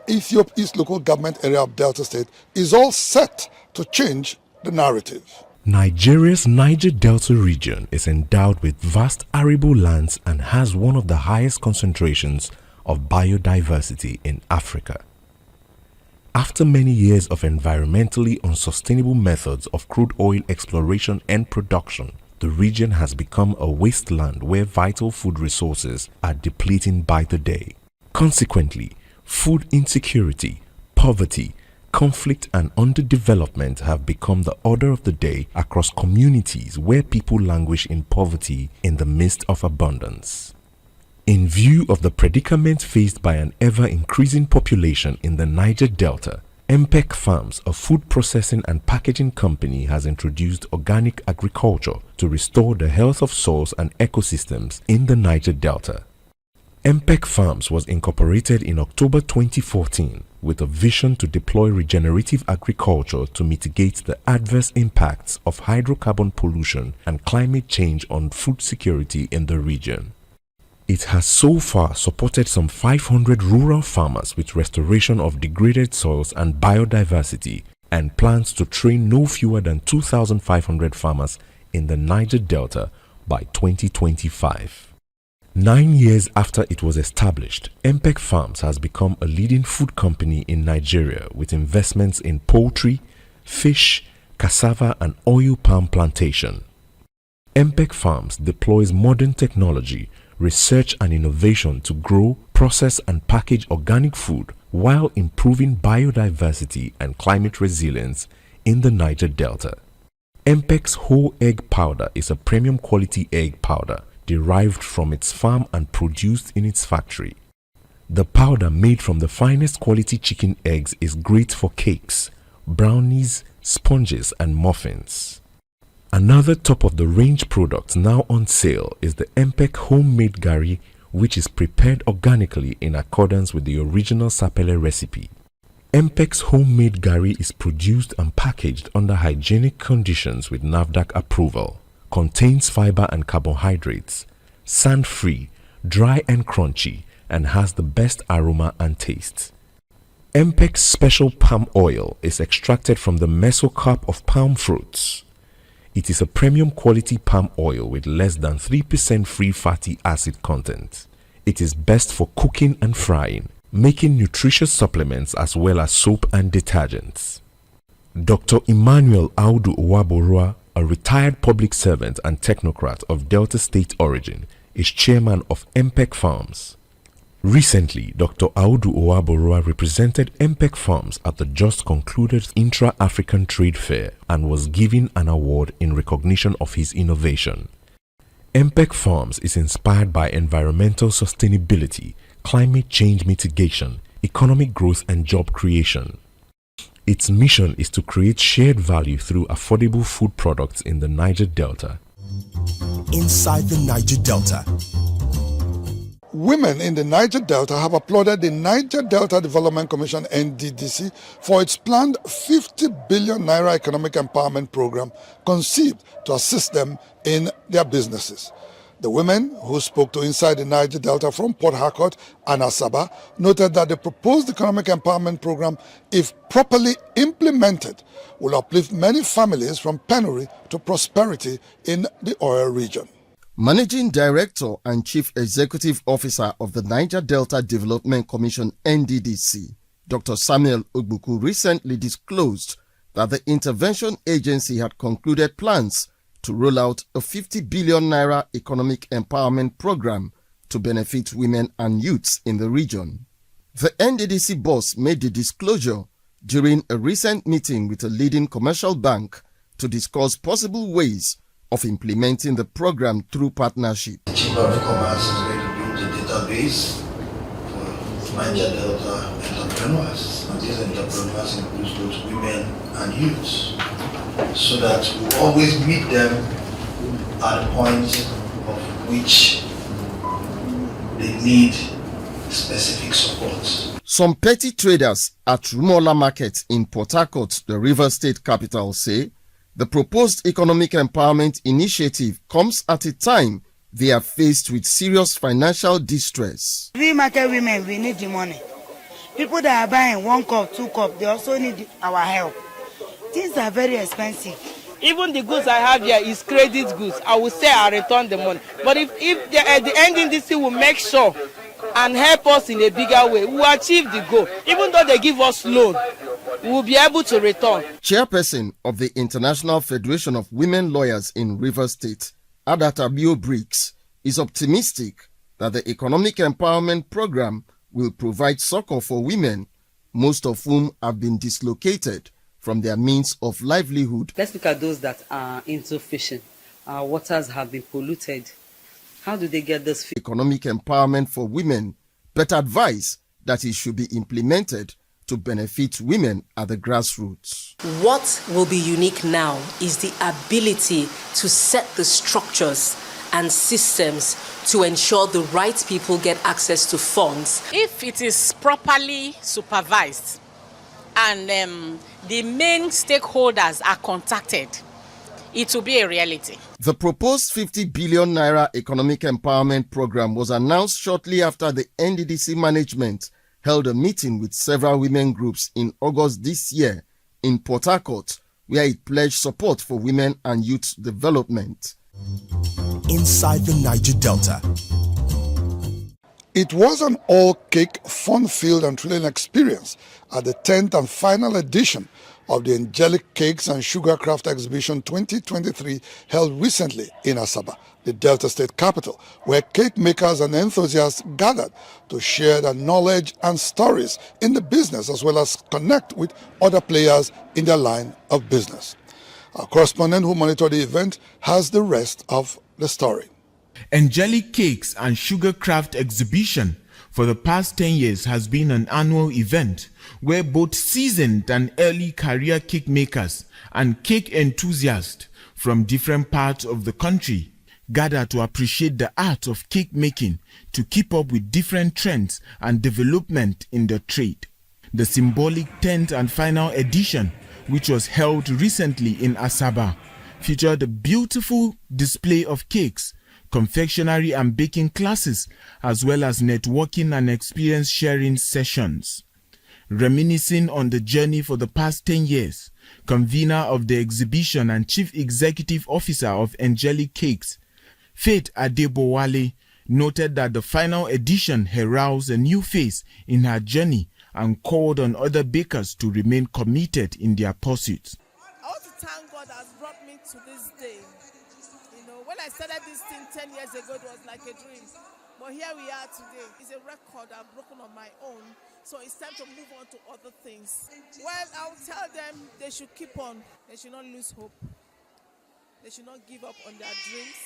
Ethiop East local government area of Delta State, is all set to change the narrative. Nigeria's Niger Delta region is endowed with vast arable lands and has one of the highest concentrations of biodiversity in Africa. After many years of environmentally unsustainable methods of crude oil exploration and production, the region has become a wasteland where vital food resources are depleting by the day. Consequently, food insecurity, poverty, conflict and underdevelopment have become the order of the day across communities where people languish in poverty in the midst of abundance. In view of the predicament faced by an ever-increasing population in the Niger Delta, MPEC Farms, a food processing and packaging company, has introduced organic agriculture to restore the health of soils and ecosystems in the Niger Delta. MPEC Farms was incorporated in October 2014 with a vision to deploy regenerative agriculture to mitigate the adverse impacts of hydrocarbon pollution and climate change on food security in the region. It has so far supported some 500 rural farmers with restoration of degraded soils and biodiversity, and plans to train no fewer than 2,500 farmers in the Niger Delta by 2025. 9 years after it was established, MPEC Farms has become a leading food company in Nigeria with investments in poultry, fish, cassava and oil palm plantation. MPEC Farms deploys modern technology, research and innovation to grow, process and package organic food while improving biodiversity and climate resilience in the Niger Delta. MPEC's whole egg powder is a premium quality egg powder derived from its farm and produced in its factory. The powder made from the finest quality chicken eggs is great for cakes, brownies, sponges and muffins. Another top-of-the-range product now on sale is the MPEC homemade gari, which is prepared organically in accordance with the original sapele recipe. MPEC's homemade gari is produced and packaged under hygienic conditions with NAFDAC approval, contains fiber and carbohydrates, sand-free, dry and crunchy, and has the best aroma and taste. MPEC Special Palm Oil is extracted from the mesocarp of palm fruits. It is a premium quality palm oil with less than 3% free fatty acid content. It is best for cooking and frying, making nutritious supplements as well as soap and detergents. Dr. Emmanuel Audu Owaborua, a retired public servant and technocrat of Delta State origin, is chairman of MPEC Farms. Recently, Dr. Audu Owaborua represented MPEC Farms at the just concluded Intra-African Trade Fair and was given an award in recognition of his innovation. MPEC Farms is inspired by environmental sustainability, climate change mitigation, economic growth and job creation. Its mission is to create shared value through affordable food products in the Niger Delta. Inside the Niger Delta. Women in the Niger Delta have applauded the Niger Delta Development Commission (NDDC) for its planned 50 billion naira economic empowerment program conceived to assist them in their businesses. The women who spoke to Inside the Niger Delta from Port Harcourt and Asaba noted that the proposed economic empowerment program, if properly implemented, will uplift many families from penury to prosperity in the oil region. Managing Director and Chief Executive Officer of the Niger Delta Development Commission (NDDC), Dr. Samuel Ogbuku, recently disclosed that the intervention agency had concluded plans to roll out a 50 billion naira economic empowerment program to benefit women and youths in the region. The NDDC boss made the disclosure during a recent meeting with a leading commercial bank to discuss possible ways of implementing the program through partnership. The Chamber of Commerce is going to build a database for Niger Delta entrepreneurs, and these entrepreneurs include both women and youths, so that we always meet them at the point of which they need specific support. Some petty traders at Rumola Market in Port Harcourt, the River State capital, say the proposed economic empowerment initiative comes at a time they are faced with serious financial distress. We market women, we need the money. People that are buying 1 cup, 2 cup, they also need our help. Things are very expensive. Even the goods I have here is credit goods. I will say I return the money. But if the NDDC will make sure and help us in a bigger way, we will achieve the goal. Even though they give us loan, we will be able to return. Chairperson of the International Federation of Women Lawyers in River State, Adata Bio Briggs, is optimistic that the economic empowerment program will provide succor for women, most of whom have been dislocated from their means of livelihood. Let's look at those that are into fishing. Our waters have been polluted. How do they get this? Economic empowerment for women, but advise that it should be implemented to benefit women at the grassroots. What will be unique now is the ability to set the structures and systems to ensure the right people get access to funds. If it is properly supervised and the main stakeholders are contacted, it will be a reality. The proposed 50 billion naira economic empowerment program was announced shortly after the NDDC management held a meeting with several women groups in August this year in Port Harcourt, where it pledged support for women and youth development. Inside the Niger Delta. It was an all-cake, fun-filled and thrilling experience at the 10th and final edition of the Angelic Cakes and Sugar Craft Exhibition 2023 held recently in Asaba, the Delta State capital, where cake makers and enthusiasts gathered to share their knowledge and stories in the business as well as connect with other players in their line of business. Our correspondent who monitored the event has the rest of the story. Angelic Cakes and Sugar Craft Exhibition for the past 10 years has been an annual event where both seasoned and early career cake makers and cake enthusiasts from different parts of the country gather to appreciate the art of cake making to keep up with different trends and development in the trade. The symbolic 10th and final edition, which was held recently in Asaba, featured a beautiful display of cakes, confectionery and baking classes, as well as networking and experience sharing sessions. Reminiscing on the journey for the past 10 years, convener of the exhibition and chief executive officer of Angelic Cakes, Faith Adebowale, noted that the final edition heralds a new phase in her journey and called on other bakers to remain committed in their pursuits. I want to thank God that has brought me to this day. You know, when I started this thing 10 years ago, it was like a dream. But here we are today. It's a record I've broken on my own. So it's time to move on to other things. Well, I'll tell them they should keep on. They should not lose hope. They should not give up on their dreams.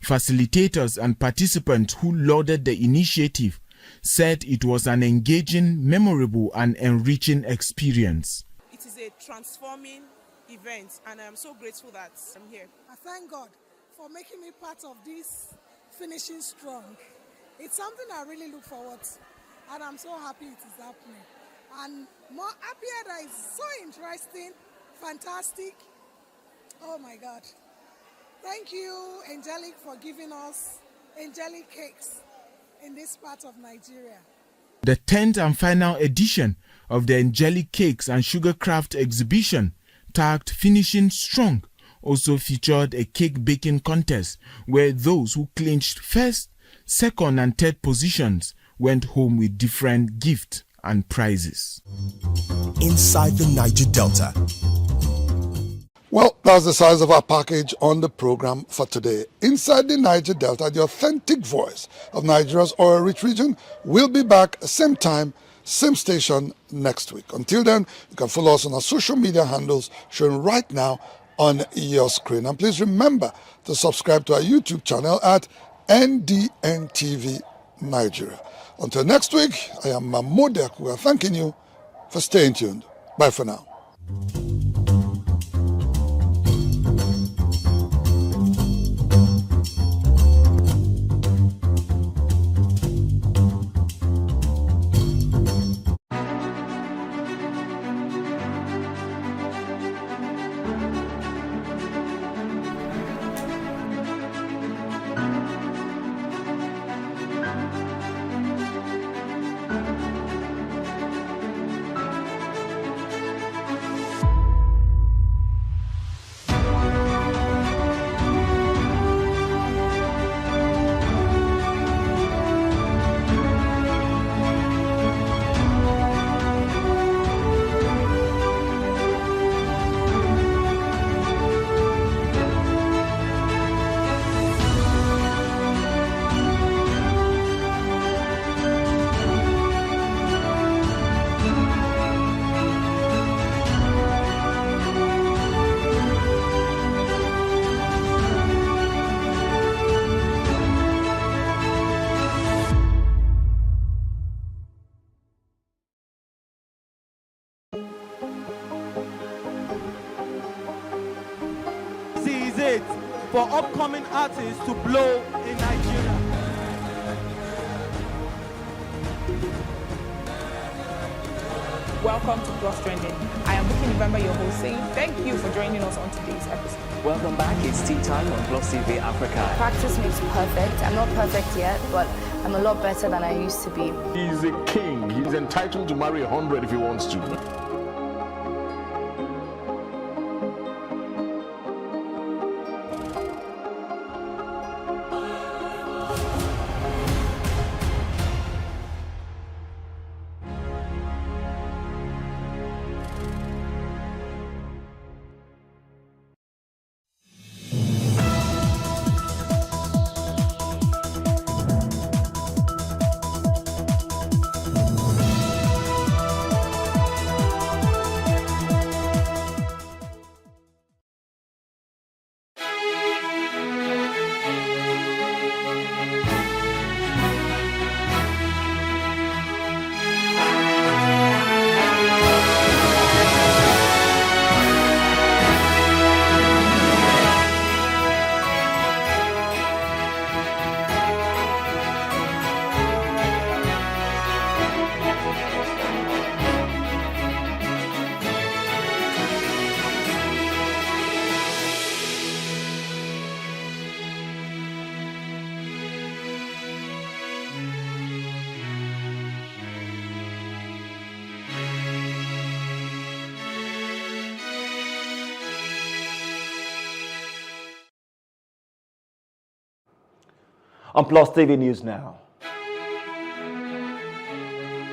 Facilitators and participants who lauded the initiative said it was an engaging, memorable and enriching experience. It is a transforming event and I am so grateful that I'm here. I thank God for making me part of this finishing strong. It's something I really look forward to. And I'm so happy it is happening. And more happier that it's so interesting, fantastic. Oh my God. Thank you, Angelic, for giving us Angelic Cakes in this part of Nigeria. The 10th and final edition of the Angelic Cakes and Sugarcraft exhibition, tagged Finishing Strong, also featured a cake baking contest where those who clinched first, second and third positions went home with different gifts and prizes. Inside the Niger Delta. Well, that's the size of our package on the program for today. Inside the Niger Delta, the authentic voice of Nigeria's oil-rich region, will be back same time, same station next week. Until then, you can follow us on our social media handles shown right now on your screen. And please remember to subscribe to our YouTube channel at NDNTV Nigeria. Until next week, I am Mahmoud Yakubu, thanking you for staying tuned. Bye for now. For upcoming artists to blow in Nigeria. Welcome to Plus Trending. I am Buki November, your host, saying thank you for joining us on today's episode. Welcome back. It's tea time on Plus TV Africa. Practice makes perfect. I'm not perfect yet, but I'm a lot better than I used to be. He's a king. He's entitled to marry 100 if he wants to. On Plus TV News now.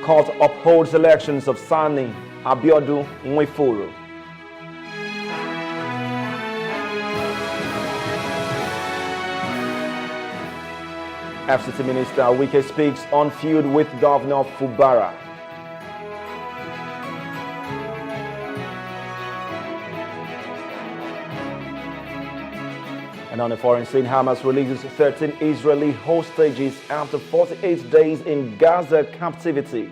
Court upholds elections of Sani Abiodun Nwifuru. FCT Minister Wike speaks on feud with Governor Fubara. And on the foreign scene, Hamas releases 13 Israeli hostages after 48 days in Gaza captivity.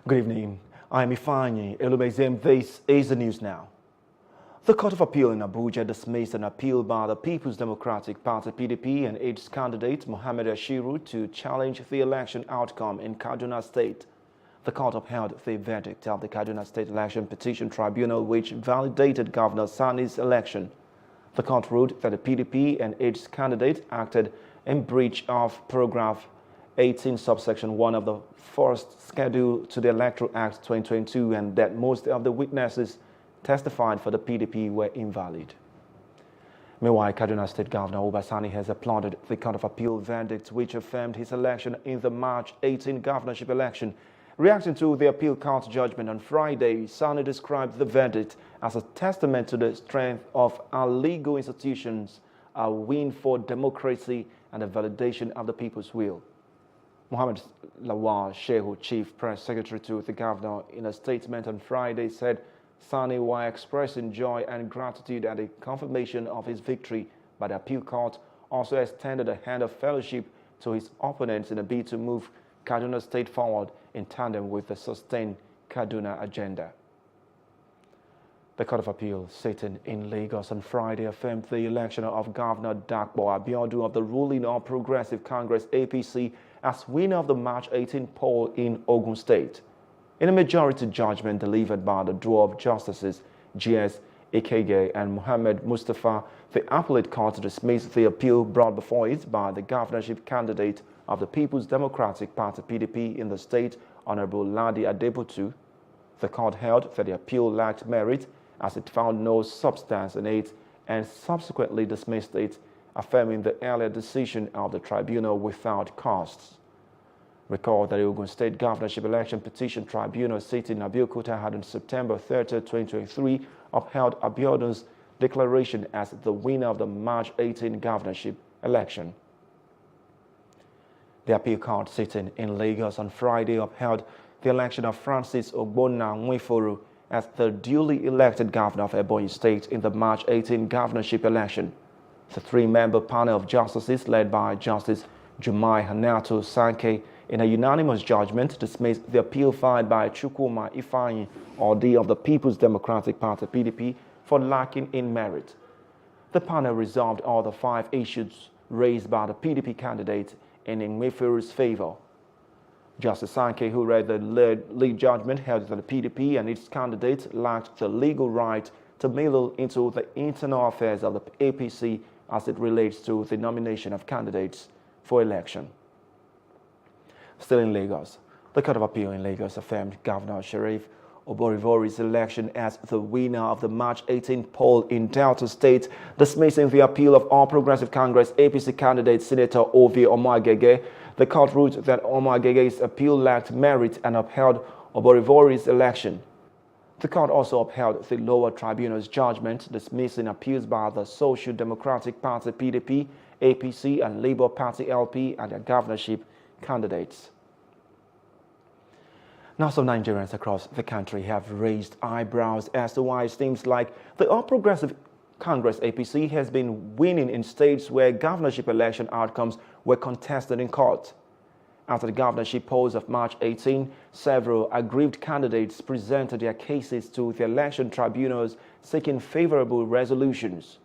Good evening. I'm Ifeanyi Elumezem. This is the news now. The Court of Appeal in Abuja dismissed an appeal by the People's Democratic Party (PDP) and its candidate Mohammed Ashiru to challenge the election outcome in Kaduna State. The court upheld the verdict of the Kaduna State Election Petition Tribunal, which validated Governor Sani's election. The court ruled that the PDP and its candidate acted in breach of paragraph 18 subsection 1 of the first schedule to the Electoral Act 2022 and that most of the witnesses testified for the PDP were invalid. Meanwhile, Kaduna State Governor Uba Sani has applauded the Court of Appeal verdict, which affirmed his election in the March 18 governorship election. Reacting to the appeal court's judgment on Friday, Sani described the verdict as a testament to the strength of our legal institutions, a win for democracy, and a validation of the people's will. Mohammed Lawal Shehu, Chief Press Secretary to the governor, in a statement on Friday said Sani, while expressing joy and gratitude at the confirmation of his victory by the appeal court, also extended a hand of fellowship to his opponents in a bid to move Kaduna State forward in tandem with the sustained Kaduna agenda. The Court of Appeal, sitting in Lagos on Friday, affirmed the election of Governor Dapo Abiodun of the ruling All Progressive Congress (APC) as winner of the March 18 poll in Ogun State. In a majority judgment delivered by the duo of Justices G.S. Ikege and Muhammad Mustafa, the appellate court dismissed the appeal brought before it by the governorship candidate of the People's Democratic Party (PDP) in the state, Honorable Ladi Adebutu. The court held that the appeal lacked merit as it found no substance in it and subsequently dismissed it, affirming the earlier decision of the tribunal without costs. Recall that the Ogun State Governorship Election Petition Tribunal sitting in Abeokuta had on September 30, 2023 upheld Abiodun's declaration as the winner of the March 18 governorship election. The appeal court sitting in Lagos on Friday upheld the election of Francis Ogbonna Nwifuru as the duly elected governor of Ebonyi State in the March 18 governorship election. The three-member panel of justices led by Justice Jumai Hanato Sankey in a unanimous judgment dismissed the appeal filed by Chukwuma Ifeanyi Odi of the People's Democratic Party (PDP) for lacking in merit. The panel resolved all the 5 issues raised by the PDP candidate in Nwifuru's favor. Justice Sankey, who read the lead judgment, held that the PDP and its candidate lacked the legal right to meddle into the internal affairs of the APC as it relates to the nomination of candidates for election. Still in Lagos, the Court of Appeal in Lagos affirmed Governor Sheriff Oborivori's election as the winner of the March 18 poll in Delta State, dismissing the appeal of All Progressive Congress APC candidate Senator Ovie Omoagege. The court ruled that Omoagege's appeal lacked merit and upheld Oborivori's election. The court also upheld the lower tribunal's judgment dismissing appeals by the Social Democratic Party (PDP), APC, and Labour Party (LP) and their governorship candidates. Now, some Nigerians across the country have raised eyebrows as to why it seems like the All Progressive Congress (APC) has been winning in states where governorship election outcomes were contested in court. After the governorship polls of March 18, several aggrieved candidates presented their cases to the election tribunals seeking favorable resolutions.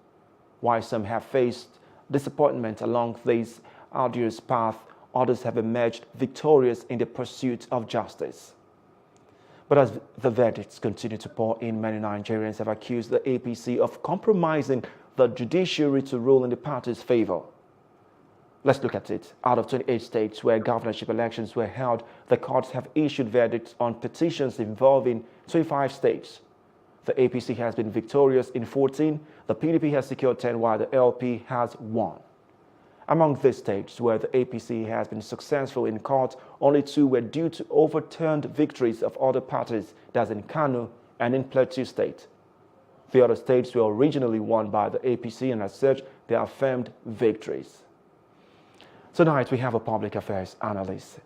While some have faced disappointment along this arduous path, others have emerged victorious in the pursuit of justice. But as the verdicts continue to pour in, many Nigerians have accused the APC of compromising the judiciary to rule in the party's favor. Let's look at it. Out of 28 states where governorship elections were held, the courts have issued verdicts on petitions involving 25 states. The APC has been victorious in 14, the PDP has secured 10, while the LP has 1. Among these states where the APC has been successful in court, only 2 were due to overturned victories of other parties, that's in Kano and in Plateau State. The other states were originally won by the APC, and as such, they are affirmed victories. Tonight, we have a public affairs analyst,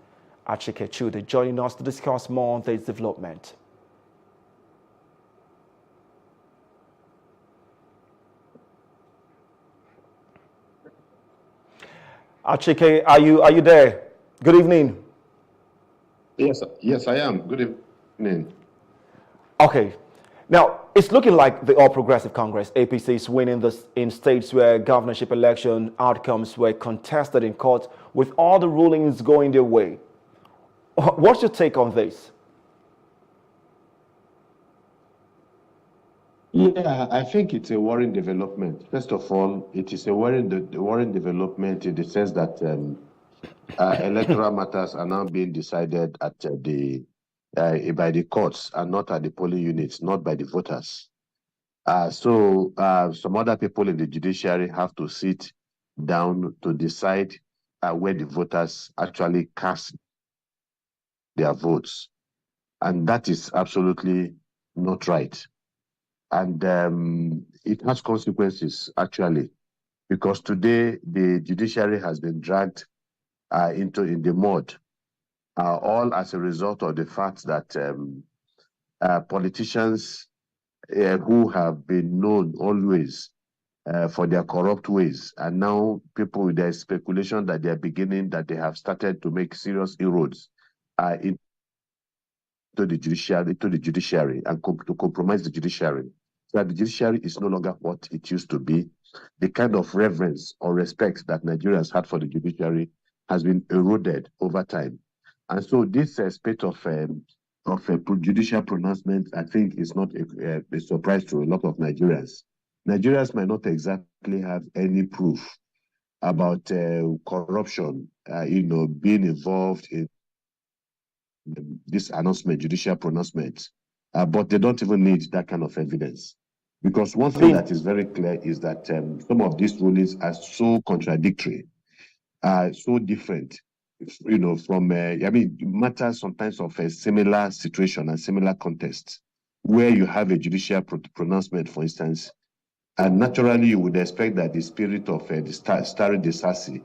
Achike Chude, joining us to discuss more on this development. Achike, are you there? Good evening. Yes, I am. Good evening. Okay. Now, it's looking like the All Progressive Congress, APC, is winning in states where governorship election outcomes were contested in court, with all the rulings going their way. What's your take on this? Yeah, I think it's a worrying development. First of all, it is a worrying development in the sense that electoral matters are now being decided at by the courts and not at the polling units, not by the voters. So some other people in the judiciary have to sit down to decide where the voters actually cast their votes. And that is absolutely not right. And it has consequences, actually, because today the judiciary has been dragged in the mud, all as a result of the fact that politicians who have been known always for their corrupt ways, and now people, there's speculation that they have started to make serious inroads into the judiciary and to compromise the judiciary. So that the judiciary is no longer what it used to be. The kind of reverence or respect that Nigerians had for the judiciary has been eroded over time. And so this spate of judicial pronouncement, I think, is not a surprise to a lot of Nigerians. Nigerians might not exactly have any proof about corruption, being involved in this announcement, judicial pronouncement, but they don't even need that kind of evidence. Because one thing that is very clear is that some of these rulings are so contradictory, so different, from, matters sometimes of a similar situation and similar context, where you have a judicial pronouncement, for instance, and naturally you would expect that the spirit of the stare decisis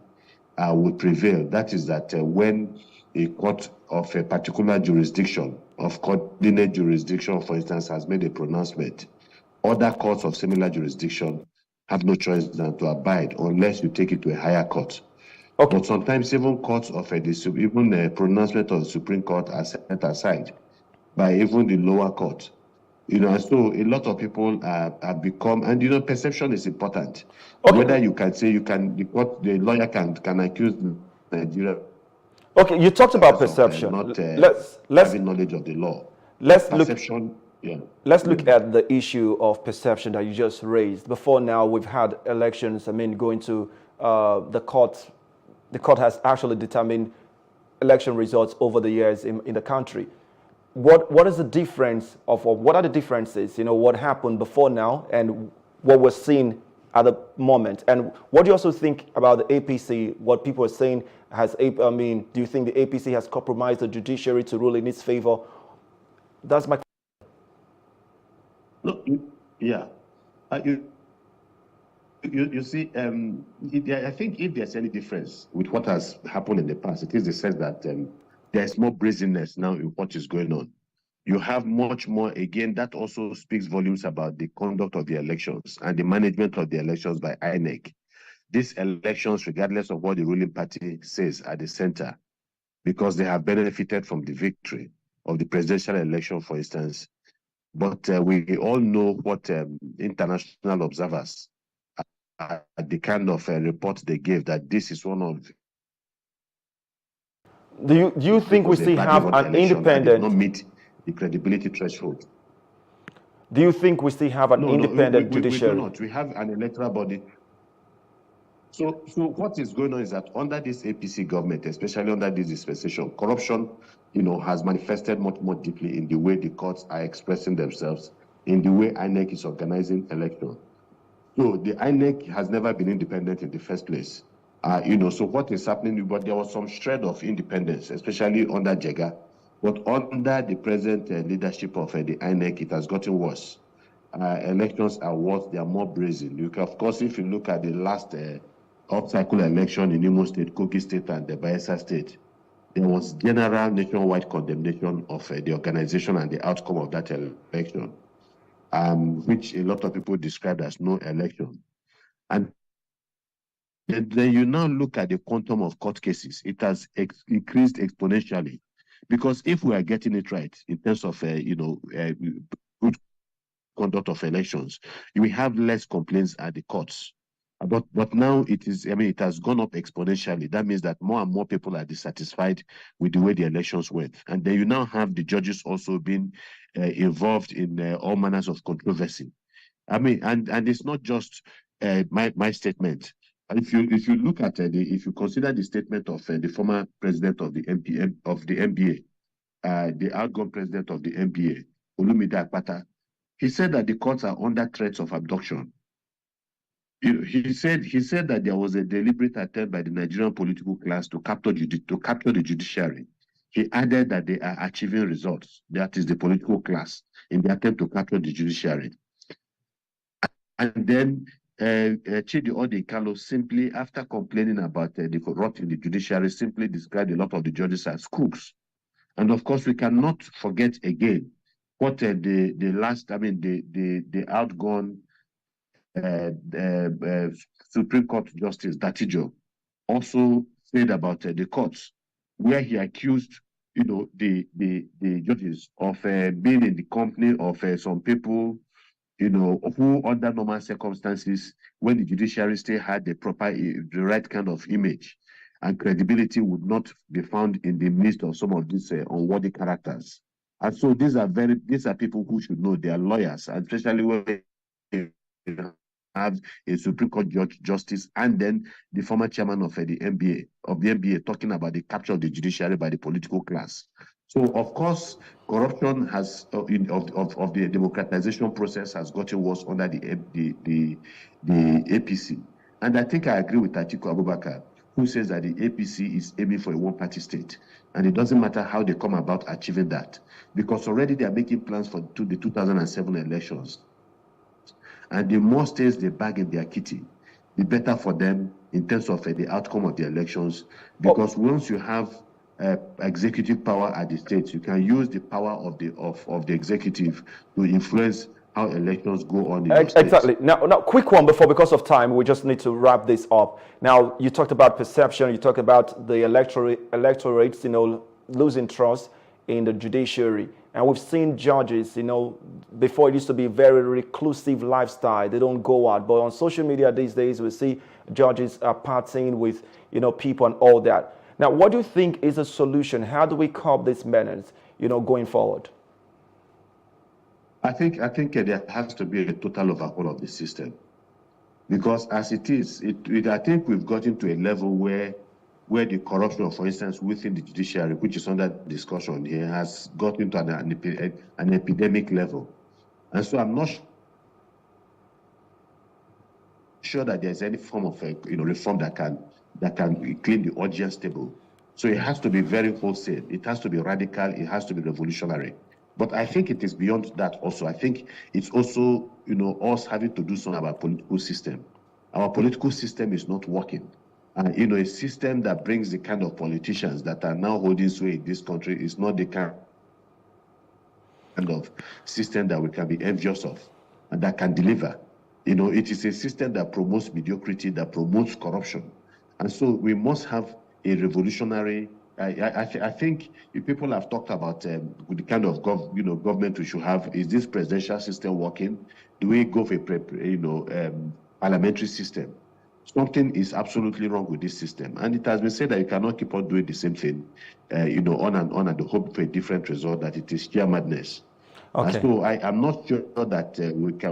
would prevail. That is that when a court of a particular jurisdiction, of coordinate jurisdiction, for instance, has made a pronouncement, other courts of similar jurisdiction have no choice than to abide unless you take it to a higher court. Okay. But sometimes even courts of even a pronouncement of the Supreme Court are set aside by even the lower court. And so a lot of people have become, and perception is important. Okay. Whether you can say the lawyer can accuse Nigeria. Okay, you talked about perception. Let's having knowledge of the law. Let's perception. Let's look at the issue of perception that you just raised. Before now, we've had elections, going to the court. The court has actually determined election results over the years in the country. What is the difference what are the differences, what happened before now and what we're seeing at the moment? And what do you also think about the APC, what people are saying do you think the APC has compromised the judiciary to rule in its favor? That's my question. No, yeah. You see, I think if there's any difference with what has happened in the past, it is the sense that there's more brazenness now in what is going on. You have much more, again, that also speaks volumes about the conduct of the elections and the management of the elections by INEC. These elections, regardless of what the ruling party says at the center, because they have benefited from the victory of the presidential election, for instance. But we all know what international observers, the kind of report they gave, that this is one of. Do you think we still have an independent? Not meet the credibility threshold. Do you think we still have an independent judiciary? We do not. We have an electoral body. So what is going on is that under this APC government, especially under this dispensation, corruption, has manifested much more deeply in the way the courts are expressing themselves in the way INEC is organizing elections. So the INEC has never been independent in the first place. So what is happening, but there was some shred of independence, especially under Jega. But under the present leadership of the INEC, it has gotten worse. Elections are worse, they are more brazen. Of course, if you look at the last up-cycle election in Imo State, Kogi State, and the Bayelsa State, there was general nationwide condemnation of the organization and the outcome of that election, which a lot of people described as no election. And then you now look at the quantum of court cases. It has increased exponentially, because if we are getting it right in terms of good conduct of elections, we have less complaints at the courts. But now it has gone up exponentially. That means that more and more people are dissatisfied with the way the elections went. And then you now have the judges also being involved in all manners of controversy. And it's not just my statement. If you look at if you consider the statement of the former president of the NBA, the outgone president of the NBA, Olumide Akpata, he said that the courts are under threats of abduction. He said that there was a deliberate attempt by the Nigerian political class to capture the judiciary. He added that they are achieving results. That is the political class in the attempt to capture the judiciary. And then Chidi Odekalo, simply after complaining about the corrupt in the judiciary, simply described a lot of the judges as crooks. And of course, we cannot forget again what the outgone Supreme Court Justice Datijo also said about the courts, where he accused the judges of being in the company of some people who under normal circumstances, when the judiciary still had the right kind of image and credibility, would not be found in the midst of some of these unworthy characters. And so these are people who should know. They are lawyers, and especially when they have a Supreme Court justice and then the former chairman of the NBA talking about the capture of the judiciary by the political class. So of course, corruption has of the democratization process has gotten worse under the APC. And I think I agree with Atiku Abubakar, who says that the APC is aiming for a one-party state. And it doesn't matter how they come about achieving that, because already they are making plans for the 2007 elections. And the more states they bag in their kitty, the better for them in terms of the outcome of the elections. Because once you have executive power at the states, you can use the power of the executive to influence how elections go on in exactly. Now, quick one because of time, we just need to wrap this up. Now, you talked about perception, you talked about the electorates, losing trust in the judiciary. And we've seen judges, before it used to be a very reclusive lifestyle. They don't go out. But on social media these days, we see judges are partying with, people and all that. Now, what do you think is a solution? How do we curb these manners, going forward? I think there has to be a total overhaul of the system, because as it is, I think we've gotten to a level where the corruption, for instance, within the judiciary, which is under discussion here, has gotten to an epidemic level. And so I'm not sure that there's any form of reform that can clean the audience table. So it has to be very wholesale. It has to be radical. It has to be revolutionary. But I think it is beyond that also. I think it's also, us having to do something about political system. Our political system is not working. A system that brings the kind of politicians that are now holding sway in this country is not the kind of system that we can be envious of and that can deliver. It is a system that promotes mediocrity, that promotes corruption. And so we must have a revolutionary. I think if people have talked about the kind of government we should have. Is this presidential system working? Do we go for a parliamentary system? Something is absolutely wrong with this system, and it has been said that you cannot keep on doing the same thing, on and on, and hope for a different result. That it is sheer madness. Okay. So I'm not sure that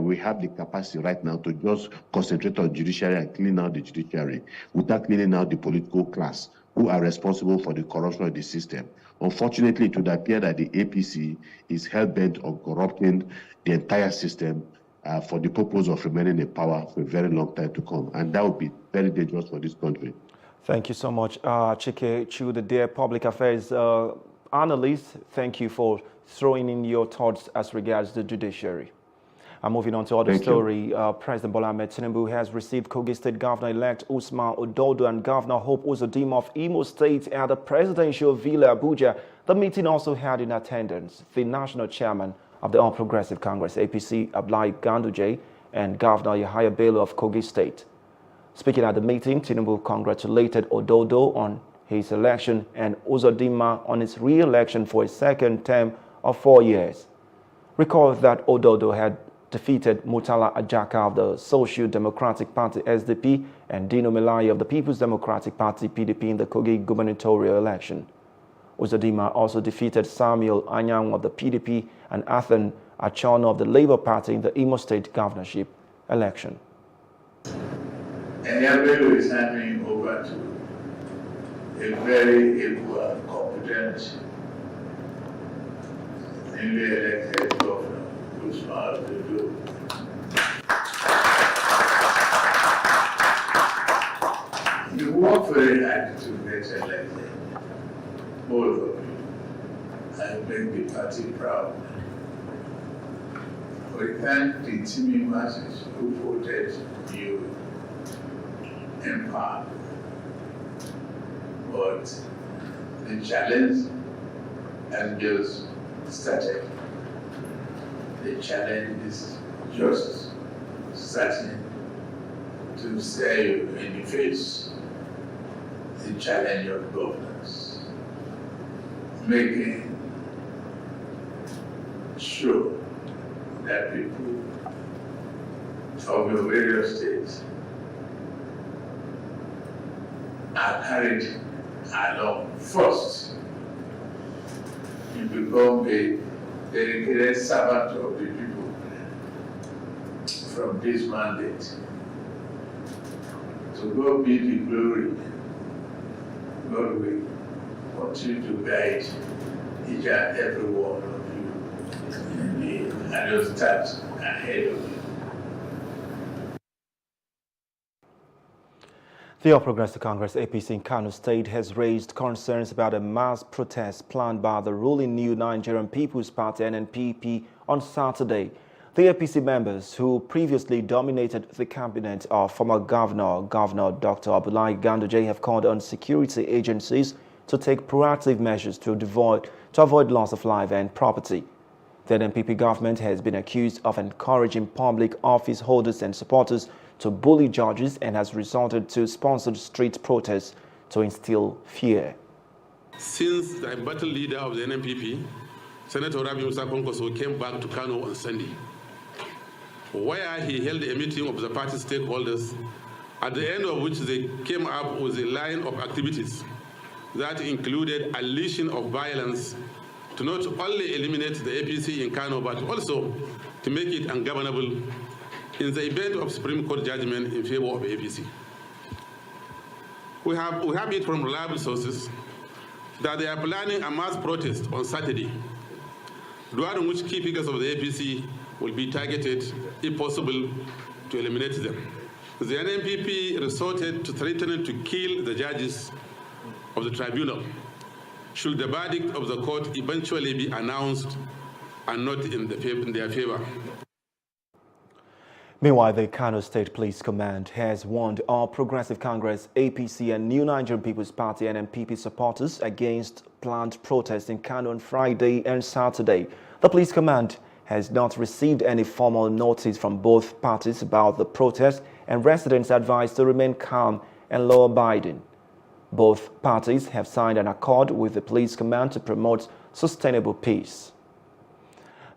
we have the capacity right now to just concentrate on judiciary and clean out the judiciary without cleaning out the political class, who are responsible for the corruption of the system. Unfortunately, it would appear that the APC is hell-bent on corrupting the entire system for the purpose of remaining in power for a very long time to come. And that would be very dangerous for this country. Thank you so much, Chike Chu, the dear public affairs analyst. Thank you for throwing in your thoughts as regards the judiciary. And moving on to other story, President Bola Ahmed Tinubu has received Kogi State Governor-elect Usman Ododo and Governor Hope Uzodinma of Imo State at the presidential villa Abuja. The meeting also had in attendance the national chairman of the All Progressive Congress, APC, Abdullahi Ganduje, and Governor Yahaya Bello of Kogi State. Speaking at the meeting, Tinubu congratulated Ododo on his election and Uzodinma on his re-election for a second term of 4 years. Recall that Ododo had defeated Murtala Ajaka of the Social Democratic Party, SDP, and Dino Melaye of the People's Democratic Party, PDP, in the Kogi gubernatorial election. Uzodinma also defeated Samuel Anyang of the PDP and Athan Achono of the Labour Party in the Imo State governorship election. And Yabelo is handing over to a very able and competent newly elected governor, Usman Ododo. You work very hard to get elected, both of you, and make the party proud. We thank the teaming masses who voted you in power. But the challenge has just started. The challenge is just starting to stare you in the face. The challenge of governance, making sure that people of your various states are carried along. First, you become a dedicated servant of the people from this mandate. To God be the glory. God will continue to guide each and every one of you and you'll start ahead of you. The All Progressive Congress APC in Kano State has raised concerns about a mass protest planned by the ruling New Nigerian People's Party (NNPP) on Saturday. The APC members who previously dominated the cabinet of former Governor Dr. Abdullahi Ganduje have called on security agencies to take proactive measures to avoid loss of life and property. The NNPP government has been accused of encouraging public office holders and supporters to bully judges and has resorted to sponsored street protests to instill fear. Since the embattled leader of the NNPP, Senator Rabi Musa Kwankwaso, came back to Kano on Sunday, where he held a meeting of the party stakeholders, at the end of which they came up with a line of activities that included unleashing of violence to not only eliminate the APC in Kano, but also to make it ungovernable in the event of Supreme Court judgment in favor of APC. We have it from reliable sources that they are planning a mass protest on Saturday, during which key figures of the APC will be targeted, if possible, to eliminate them. The NNPP resorted to threatening to kill the judges of the tribunal should the verdict of the court eventually be announced and not in their favor. Meanwhile, the Kano State Police Command has warned all Progressive Congress, APC and New Nigerian People's Party (NNPP) supporters against planned protests in Kano on Friday and Saturday. The Police Command has not received any formal notice from both parties about the protest, and residents advised to remain calm and law-abiding. Both parties have signed an accord with the Police Command to promote sustainable peace.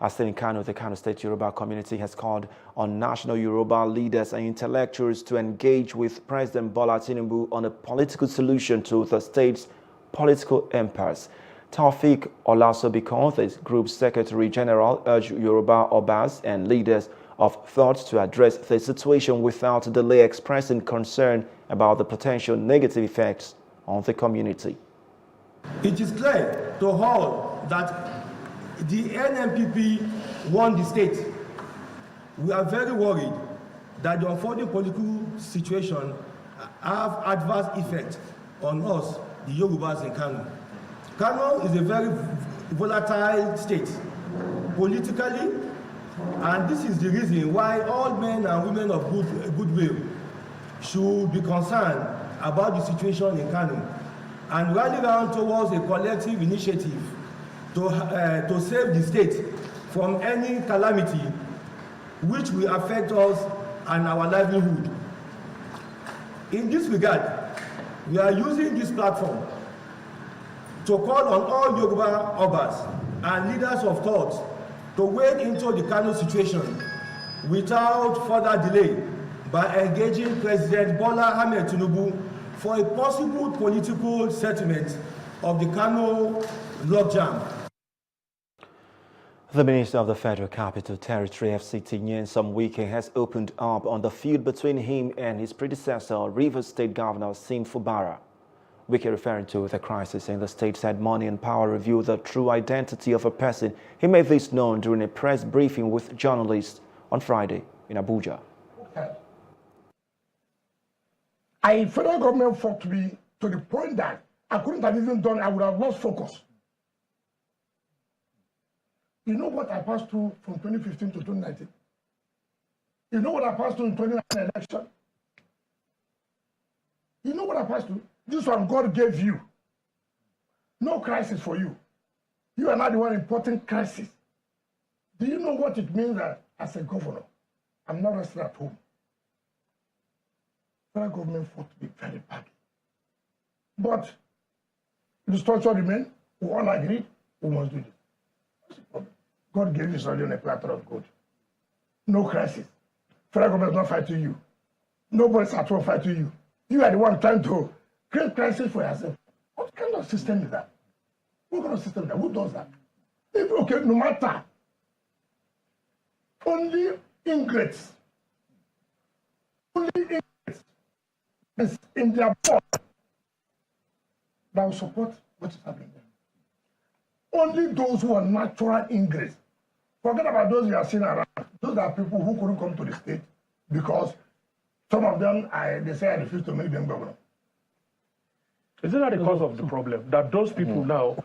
As in Kano, the Kano State Yoruba community has called on national Yoruba leaders and intellectuals to engage with President Bola Tinubu on a political solution to the state's political impasse. Taufik Olasobikon, the group's Secretary General, urged Yoruba Obas and leaders of thought to address the situation without delay, expressing concern about the potential negative effects on the community. It is clear to all that the NNPP won the state. We are very worried that the unfolding political situation have adverse effect on us, the Yorubas in Kano. Kano is a very volatile state politically, and this is the reason why all men and women of goodwill should be concerned about the situation in Kano and rally around towards a collective initiative to save the state from any calamity which will affect us and our livelihood. In this regard, we are using this platform to call on all Yoruba Obas and leaders of thought to wade into the Kano situation without further delay by engaging President Bola Ahmed Tinubu for a possible political settlement of the Kano logjam. The Minister of the Federal Capital Territory, FCT, Nyesom Wike, has opened up on the feud between him and his predecessor, Rivers State Governor Sim Fubara. Wike, referring to the crisis in the state, said money and power reveal the true identity of a person. He made this known during a press briefing with journalists on Friday in Abuja. Federal government fought me to the point that I couldn't have even done, I would have lost focus. You know what I passed through from 2015 to 2019? You know what I passed through in 2019 election? You know what I passed through? This one God gave you. No crisis for you. You are not the one important crisis. Do you know what it means that as a governor, I'm not resting at home? Federal government fought to be very badly. But the structure remains. We all agree we must do this. God gave you something on a platter of gold. No crisis. Federal government is not fighting you. Nobody's at all fighting you. You are the one trying to create crisis for yourself. What kind of system is that? What kind of system is that? Who does that? Okay, no matter. Only ingrates. Only ingrates is in their board that will support what is happening there. Only those who are natural ingrates. Forget about those you are seeing around. Those are people who couldn't come to the state because some of them, they say I refuse to make them governor. Isn't that the cause of the problem? That those people now,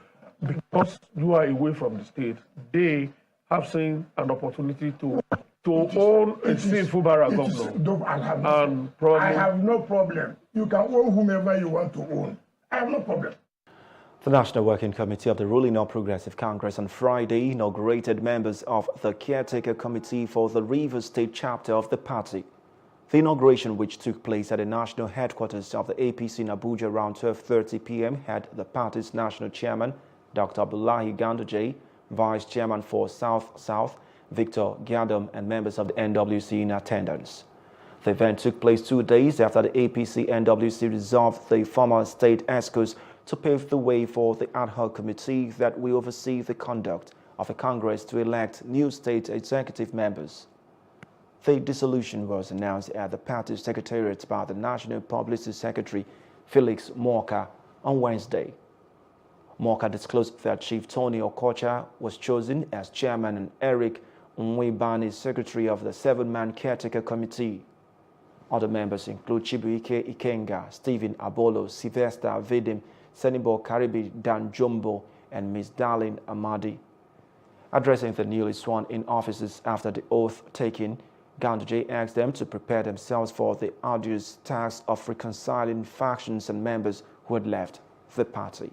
because you are away from the state, they have seen an opportunity to own a Sim Fubara governor. I have no problem. You can own whomever you want to own. I have no problem. The National Working Committee of the ruling All Progressive Congress on Friday inaugurated members of the Caretaker Committee for the Rivers State chapter of the party. The inauguration, which took place at the national headquarters of the APC in Abuja around 12:30 p.m., had the party's national chairman, Dr. Abdullahi Ganduje, vice chairman for South-South, Victor Giadom, and members of the NWC in attendance. The event took place 2 days after the APC-NWC resolved the former state ESCOs to pave the way for the ad hoc committee that will oversee the conduct of the Congress to elect new state executive members. The dissolution was announced at the party's secretariat by the National Publicity Secretary, Felix Morka, on Wednesday. Morka disclosed that Chief Tony Okocha was chosen as chairman and Eric Nwebani secretary of the 7-man caretaker committee. Other members include Chibuike Ikenga, Stephen Abolo, Sylvester Vidim, Senibo Karibi Dan Jumbo, and Ms. Darlene Amadi. Addressing the newly sworn-in officers after the oath taken, Ganduje asked them to prepare themselves for the arduous task of reconciling factions and members who had left the party.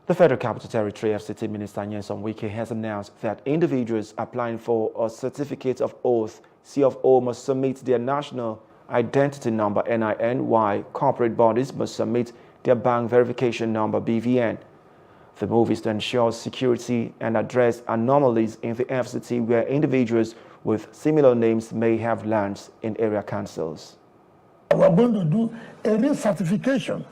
The Federal Capital Territory FCT Minister Nyesom Wike has announced that individuals applying for a certificate of oath, C of O, must submit their national identity number NIN, while corporate bodies must submit their bank verification number BVN. The move is to ensure security and address anomalies in the FCT where individuals with similar names may have lands in area councils. We are going to do a recertification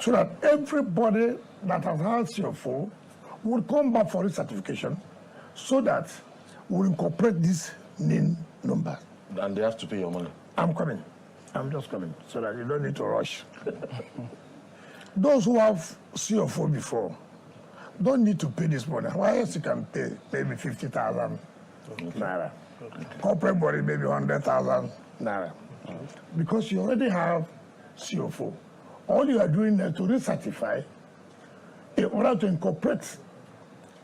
so that everybody that has had CFO will come back for recertification so that we will incorporate these NIN numbers. And they have to pay your money. I'm coming. I'm just coming so that you don't need to rush. Those who have CFO before don't need to pay this money. Why else you can pay maybe 50,000 naira. Corporate body maybe 100,000 naira. Because you already have CFO. All you are doing is to recertify in order to incorporate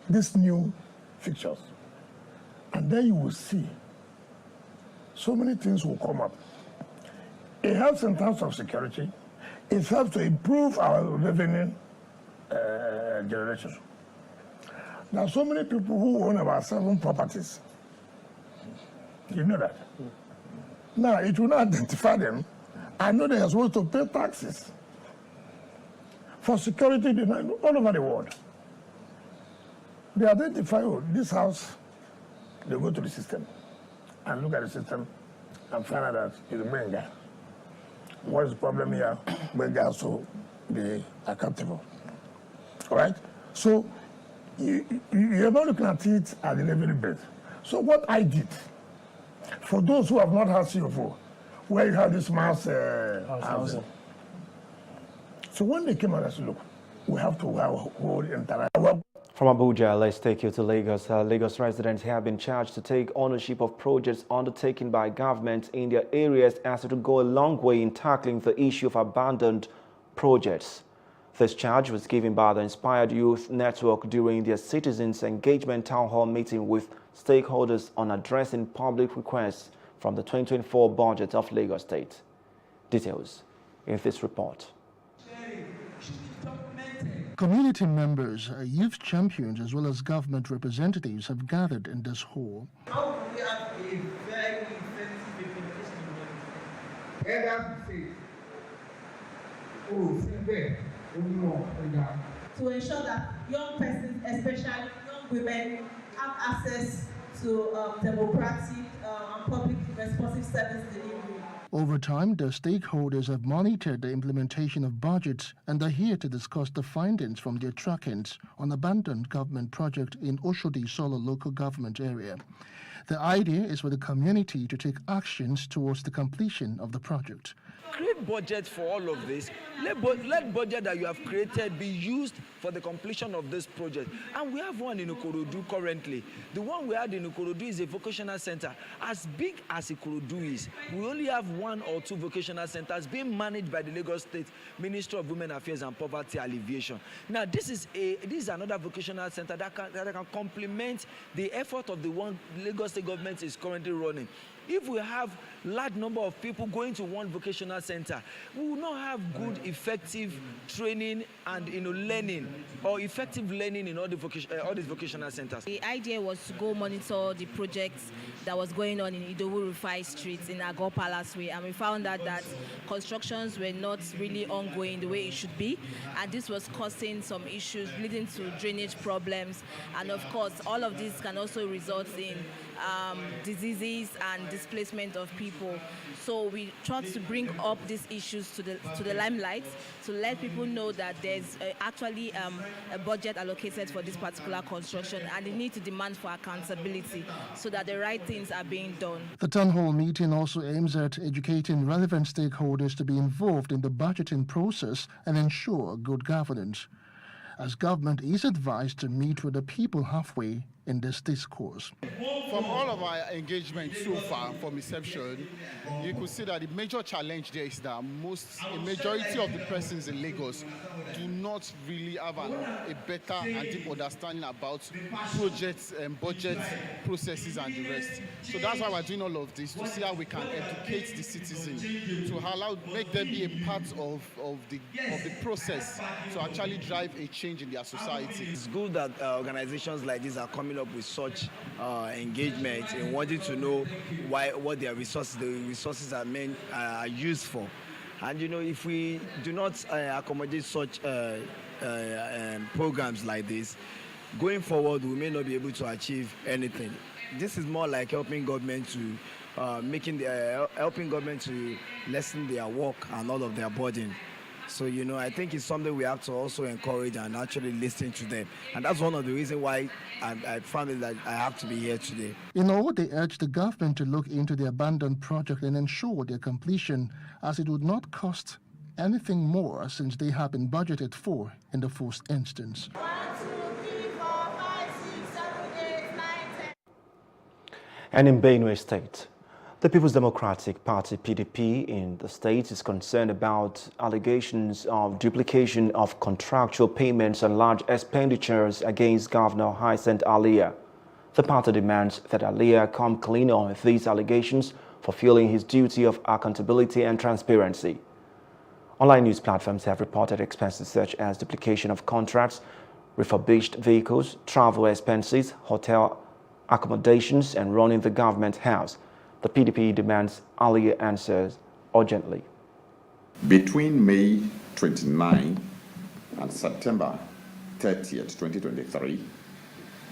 these new fixtures. And then you will see so many things will come up. It helps in terms of security. It helps to improve our revenue generation. There are so many people who own about 7 properties. You know that? Now, it will not identify them. I know they are supposed to pay taxes for security all over the world. They identify this house, they go to the system and look at the system and find out that it's Benga. What is the problem here? Benga also be accountable. All right? So you're not looking at it at the level of bed. So what I did, for those who have not had CFO, where you have this mass housing. So when they came out, I said, look, we have to hold entire. From Abuja, let's take you to Lagos. Lagos residents have been charged to take ownership of projects undertaken by government in their areas as it would go a long way in tackling the issue of abandoned projects. This charge was given by the Inspired Youth Network during their Citizens Engagement Town Hall meeting with stakeholders on addressing public requests from the 2024 budget of Lagos State. Details in this report. Community members, youth champions, as well as government representatives have gathered in this hall. How do we have a very effective implementation? To ensure that young persons, especially young women, have access to democratic and public responsive service delivery. Over time, the stakeholders have monitored the implementation of budgets and are here to discuss the findings from their trackings on abandoned government project in Oshodi Solo local government area. The idea is for the community to take actions towards the completion of the project. Create budget for all of this. Let budget that you have created be used for the completion of this project. And we have one in Ikorodu currently. The one we had in Ikorodu is a vocational center. As big as Ikorodu is, we only have 1 or 2 vocational centers being managed by the Lagos State Ministry of Women Affairs and Poverty Alleviation. Now, this is another vocational center that can complement the effort of the one Lagos State government is currently running. If we have large number of people going to one vocational center, we will not have good, effective training and learning or effective learning in all these vocational centers. The idea was to go monitor the projects that was going on in Idowu Rufai Street in Agor Palace Way, and we found out that constructions were not really ongoing the way it should be, and this was causing some issues leading to drainage problems, and of course all of this can also result in diseases and displacement of people. So we tried to bring up these issues to the limelight to let people know that there's actually a budget allocated for this particular construction, and the need to demand for accountability so that the right things are being done. The town hall meeting also aims at educating relevant stakeholders to be involved in the budgeting process and ensure good governance, as government is advised to meet with the people halfway in this discourse. From all of our engagement so far, from inception, you could see that the major challenge there is that a majority of the persons in Lagos do not really have a better and deep understanding about projects and budget processes and the rest. So that's why we're doing all of this, to see how we can educate the citizens, to make them be a part of the process to actually drive a change in their society. It's good that organizations like this are coming up with such engagement and wanting to know what their resources are used for. And if we do not accommodate such programs like this, going forward we may not be able to achieve anything. This is more like helping government to helping government to lessen their work and all of their burden. So, I think it's something we have to also encourage and actually listen to them. And that's one of the reasons why I found it that I have to be here today. In all, they urged the government to look into the abandoned project and ensure their completion, as it would not cost anything more since they have been budgeted for in the first instance. And in Benue State, the People's Democratic Party (PDP) in the state is concerned about allegations of duplication of contractual payments and large expenditures against Governor Hyacinth Alia. The party demands that Alia come clean on these allegations, fulfilling his duty of accountability and transparency. Online news platforms have reported expenses such as duplication of contracts, refurbished vehicles, travel expenses, hotel accommodations, and running the government house. The PDP demands Alia answers urgently. Between May 29 and September 30th, 2023,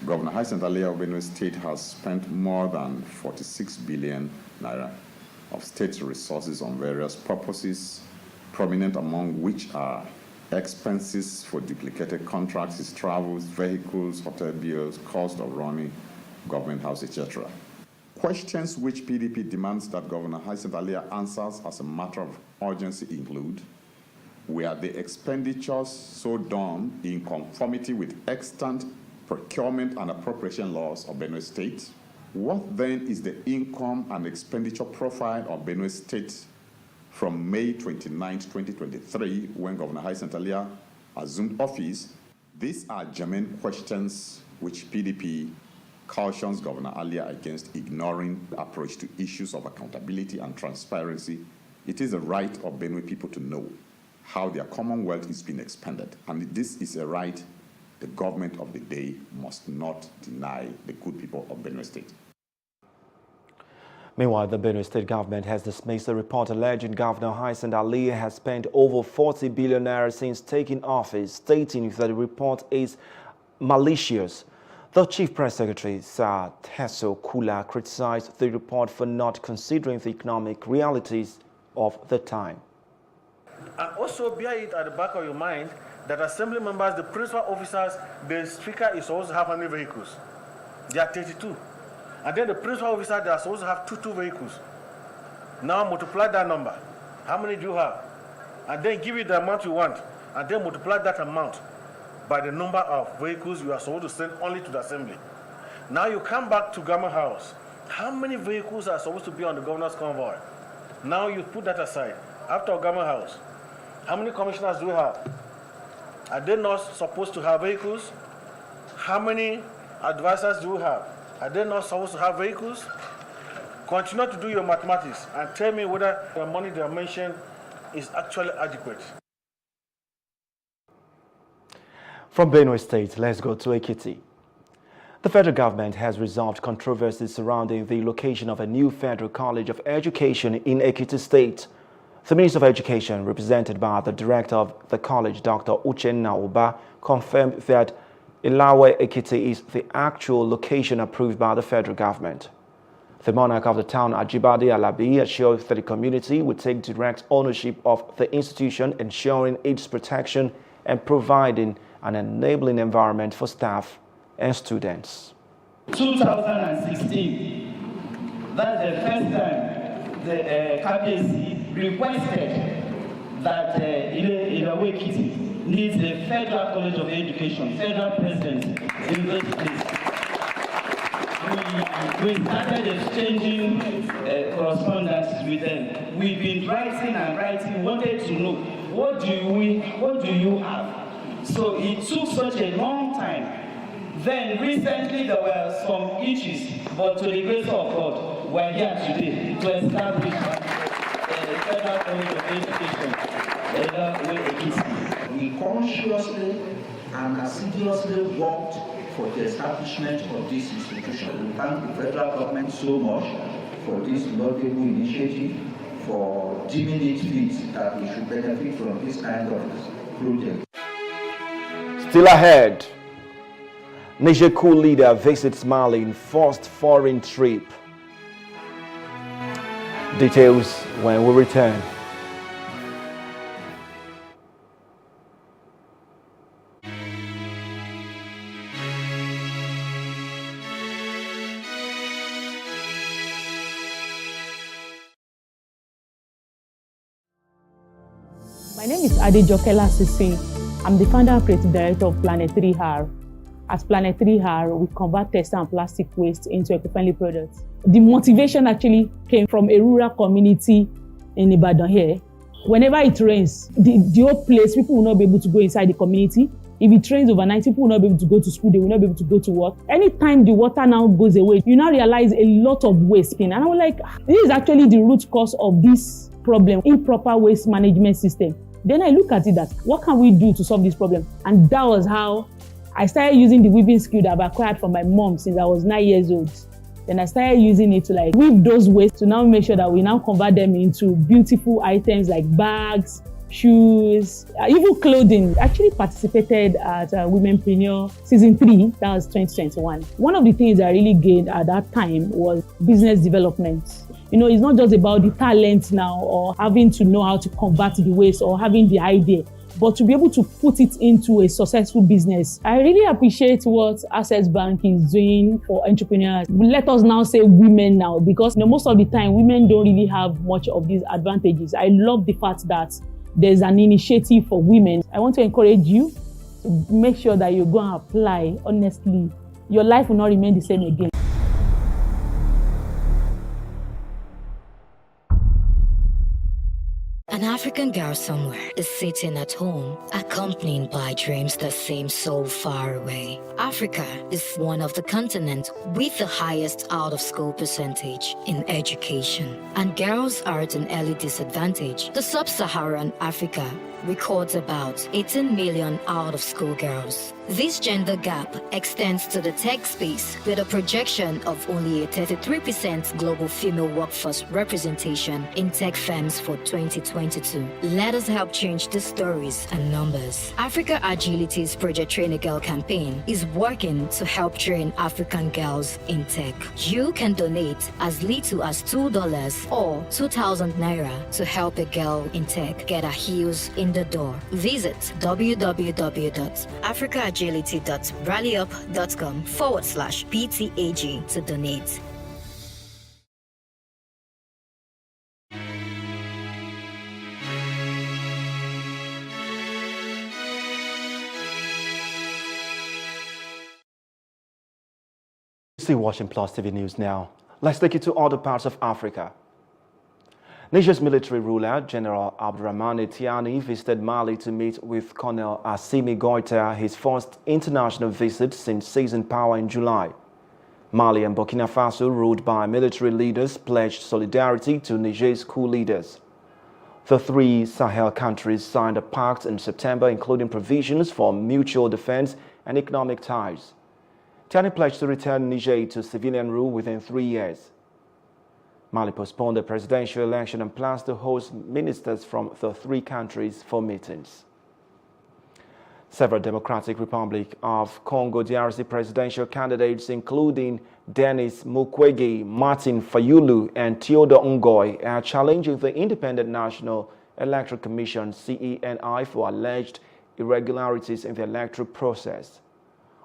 Governor Hyacinth Alia of Benue State has spent more than 46 billion naira of state resources on various purposes, prominent among which are expenses for duplicated contracts, his travels, vehicles, hotel bills, cost of running government house, etc. Questions which PDP demands that Governor Hyacinth Alia answers as a matter of urgency include: were the expenditures so done in conformity with extant procurement and appropriation laws of Benue State? What then is the income and expenditure profile of Benue State from May 29, 2023, when Governor Hyacinth Alia assumed office? These are germane questions which PDP cautions Governor Alia against ignoring the approach to issues of accountability and transparency. It is a right of Benue people to know how their commonwealth is being expended, and this is a right the government of the day must not deny the good people of Benue State. Meanwhile, the Benue State government has dismissed a report alleging Governor Hyacinth Alia has spent over 40 billion naira since taking office, stating that the report is malicious. The Chief Press Secretary, Sir Teso Kula, criticized the report for not considering the economic realities of the time. And also bear it at the back of your mind that assembly members, the principal officers, the speaker is supposed to have how many vehicles? There are 32. And then the principal officer, they are supposed to have two vehicles. Now multiply that number. How many do you have? And then give it the amount you want. And then multiply that amount by the number of vehicles you are supposed to send only to the assembly. Now you come back to Government House. How many vehicles are supposed to be on the governor's convoy? Now you put that aside. After Government House, how many commissioners do we have? Are they not supposed to have vehicles? How many advisors do we have? Are they not supposed to have vehicles? Continue to do your mathematics and tell me whether the money they are mentioned is actually adequate. From Benue State, let's go to Ekiti. The federal government has resolved controversies surrounding the location of a new Federal College of Education in Ekiti State. The Minister of Education, represented by the Director of the college, Dr. Uchenna Oba, confirmed that Ilawe Ekiti is the actual location approved by the federal government. The monarch of the town, Ajibade Alabi, assured that the community would take direct ownership of the institution, ensuring its protection and providing an enabling environment for staff and students. 2016, that's the first time the KPC requested that Ilawe Ekiti needs a Federal College of Education, federal president in this place. We started exchanging correspondence with them. We've been writing and writing, wanted to know, what do you have? So it took such a long time. Then recently there were some issues, but to the grace of God, we're here today to establish a Federal College of Education. We consciously and assiduously worked for the establishment of this institution. We thank the federal government so much for this laudable initiative, for deeming it fit that we should benefit from this kind of project. Still ahead, Niger coup leader visits Mali in first foreign trip. Details when we return. My name is Adejokela Sisi. I'm the founder and creative director of Planet 3R. At Planet 3R, we convert textile and plastic waste into eco-friendly products. The motivation actually came from a rural community in Ibadan here. Whenever it rains, the whole place, people will not be able to go inside the community. If it rains overnight, people will not be able to go to school, they will not be able to go to work. Anytime the water now goes away, you now realize a lot of waste. And I was like, this is actually the root cause of this problem, improper waste management system. Then I look at it that, what can we do to solve this problem? And that was how I started using the weaving skill that I've acquired from my mom since I was 9 years old. Then I started using it to like weave those waste to now make sure that we now convert them into beautiful items like bags, shoes, even clothing. I actually participated at Womenpreneur Season 3, that was 2021. One of the things I really gained at that time was business development. You know, it's not just about the talent now or having to know how to convert the waste or having the idea, but to be able to put it into a successful business. I really appreciate what Access Bank is doing for entrepreneurs. Let us now say women now, because most of the time women don't really have much of these advantages. I love the fact that there's an initiative for women. I want to encourage you to make sure that you go and apply honestly. Your life will not remain the same again. An African girl somewhere is sitting at home, accompanied by dreams that seem so far away. Africa is one of the continents with the highest out-of-school percentage in education, and girls are at an early disadvantage. The sub-Saharan Africa records about 18 million out-of-school girls. This gender gap extends to the tech space with a projection of only a 33% global female workforce representation in tech firms for 2022. Let us help change the stories and numbers. Africa Agility's Project Train a Girl campaign is working to help train African girls in tech. You can donate as little as $2 or 2,000 Naira to help a girl in tech get her heels in the door. Visit www.africaagility.rallyup.com/PTAG to donate. Still watching Plus TV News now. Let's take you to other parts of Africa. Niger's military ruler, General Abdurrahmane Tiani, visited Mali to meet with Colonel Assimi Goïta, his first international visit since seizing power in July. Mali and Burkina Faso, ruled by military leaders, pledged solidarity to Niger's coup leaders. The three Sahel countries signed a pact in September, including provisions for mutual defense and economic ties. Tiani pledged to return Niger to civilian rule within 3 years. Mali postponed the presidential election and plans to host ministers from the three countries for meetings. Several Democratic Republic of Congo DRC presidential candidates, including Denis Mukwege, Martin Fayulu, and Theodore Ngoy, are challenging the Independent National Electoral Commission (CENI) for alleged irregularities in the electoral process.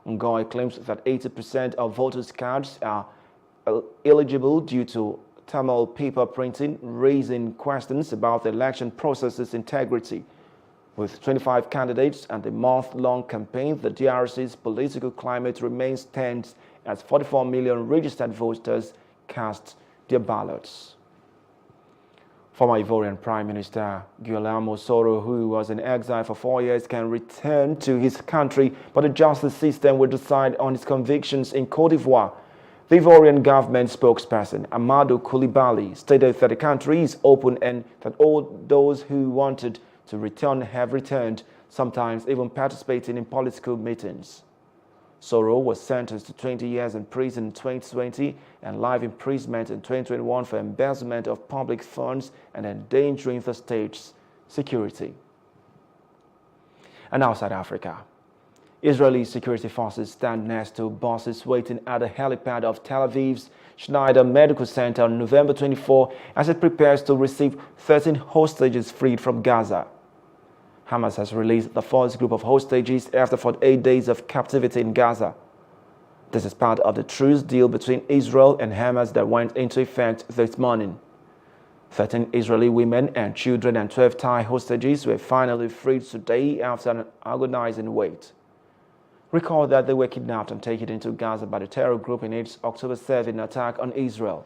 Ngoy claims that 80% of voters' cards are illegible due to Tamil paper printing, raising questions about the election process's integrity. With 25 candidates and a month-long campaign, the DRC's political climate remains tense as 44 million registered voters cast their ballots. Former Ivorian Prime Minister Guillermo Soro, who was in exile for 4 years, can return to his country, but the justice system will decide on his convictions in Côte d'Ivoire. The Ivorian government spokesperson, Amadou Coulibaly, stated that the country is open and that all those who wanted to return have returned, sometimes even participating in political meetings. Soro was sentenced to 20 years in prison in 2020 and life imprisonment in 2021 for embezzlement of public funds and endangering the state's security. And outside Africa, Israeli security forces stand next to buses waiting at the helipad of Tel Aviv's Schneider Medical Center on November 24 as it prepares to receive 13 hostages freed from Gaza. Hamas has released the first group of hostages after 48 days of captivity in Gaza. This is part of the truce deal between Israel and Hamas that went into effect this morning. 13 Israeli women and children and 12 Thai hostages were finally freed today after an agonizing wait. Recall that they were kidnapped and taken into Gaza by the terror group in its October 7 attack on Israel.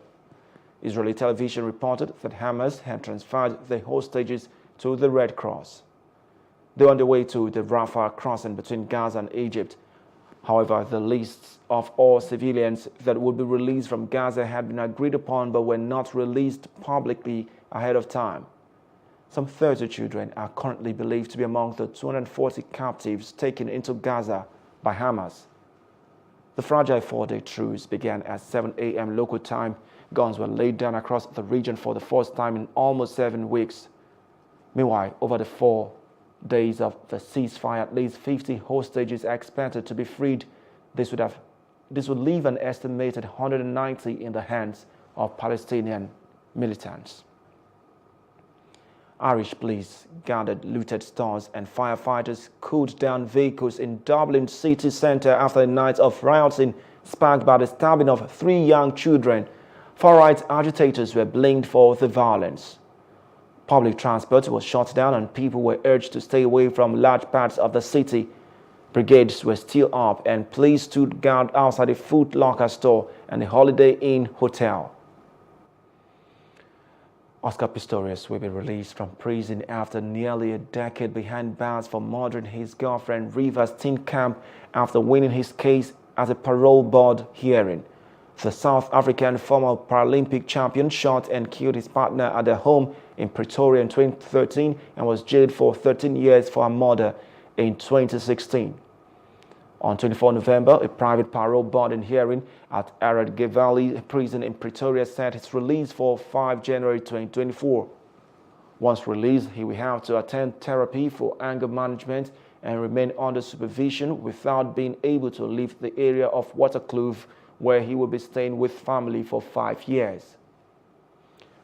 Israeli television reported that Hamas had transferred the hostages to the Red Cross. They were on their way to the Rafah crossing between Gaza and Egypt. However, the lists of all civilians that would be released from Gaza had been agreed upon but were not released publicly ahead of time. Some 30 children are currently believed to be among the 240 captives taken into Gaza by Hamas. The fragile 4-day truce began at 7 a.m. local time. Guns were laid down across the region for the first time in almost 7 weeks. Meanwhile, over the 4 days of the ceasefire, at least 50 hostages are expected to be freed. This would leave an estimated 190 in the hands of Palestinian militants. Irish police gathered looted stores and firefighters cooled down vehicles in Dublin city centre after a night of rioting sparked by the stabbing of 3 young children. Far-right agitators were blamed for the violence. Public transport was shut down and people were urged to stay away from large parts of the city. Brigades were still up and police stood guard outside a Foot Locker store and a Holiday Inn hotel. Oscar Pistorius will be released from prison after nearly a decade behind bars for murdering his girlfriend Reeva Steenkamp after winning his case at a parole board hearing. The South African former Paralympic champion shot and killed his partner at their home in Pretoria in 2013 and was jailed for 13 years for a murder in 2016. On 24 November, a private parole board hearing at Arad Valley prison in Pretoria set his release for 5 January 2024. Once released, he will have to attend therapy for anger management and remain under supervision without being able to leave the area of Waterkloof, where he will be staying with family for 5 years.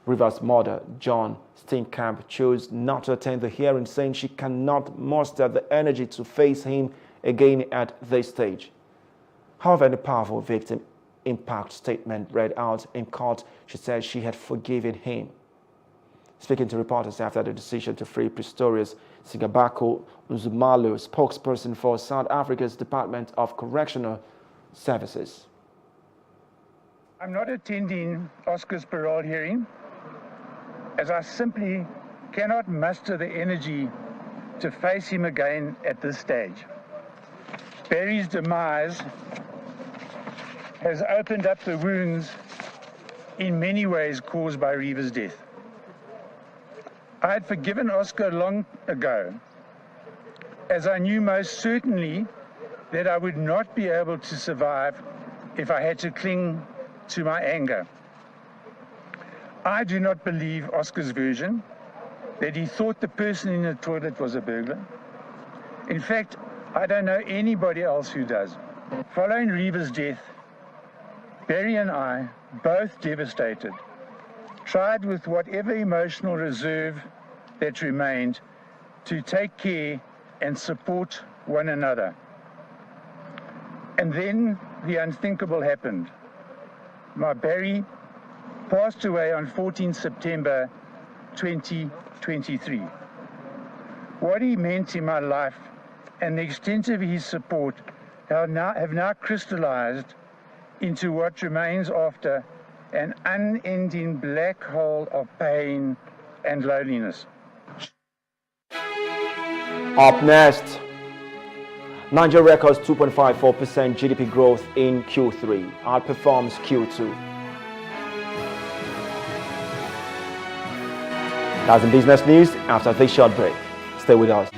Reeva's mother, John Steenkamp, chose not to attend the hearing, saying she cannot muster the energy to face him again at this stage. However, in a powerful victim impact statement read out in court, she said she had forgiven him. Speaking to reporters after the decision to free Pistorius, Singabako Nzumalo, spokesperson for South Africa's Department of Correctional Services. I'm not attending Oscar's parole hearing, as I simply cannot muster the energy to face him again at this stage. Barry's demise has opened up the wounds in many ways caused by Reeva's death. I had forgiven Oscar long ago, as I knew most certainly that I would not be able to survive if I had to cling to my anger. I do not believe Oscar's version that he thought the person in the toilet was a burglar. In fact, I don't know anybody else who does. Following Reeva's death, Barry and I, both devastated, tried with whatever emotional reserve that remained to take care and support one another. And then the unthinkable happened. My Barry passed away on 14 September 2023. What he meant in my life and the extent of his support have now crystallized into what remains after an unending black hole of pain and loneliness. Up next, Nigeria records 2.54% GDP growth in Q3, outperforms Q2. That's the business news after this short break. Stay with us.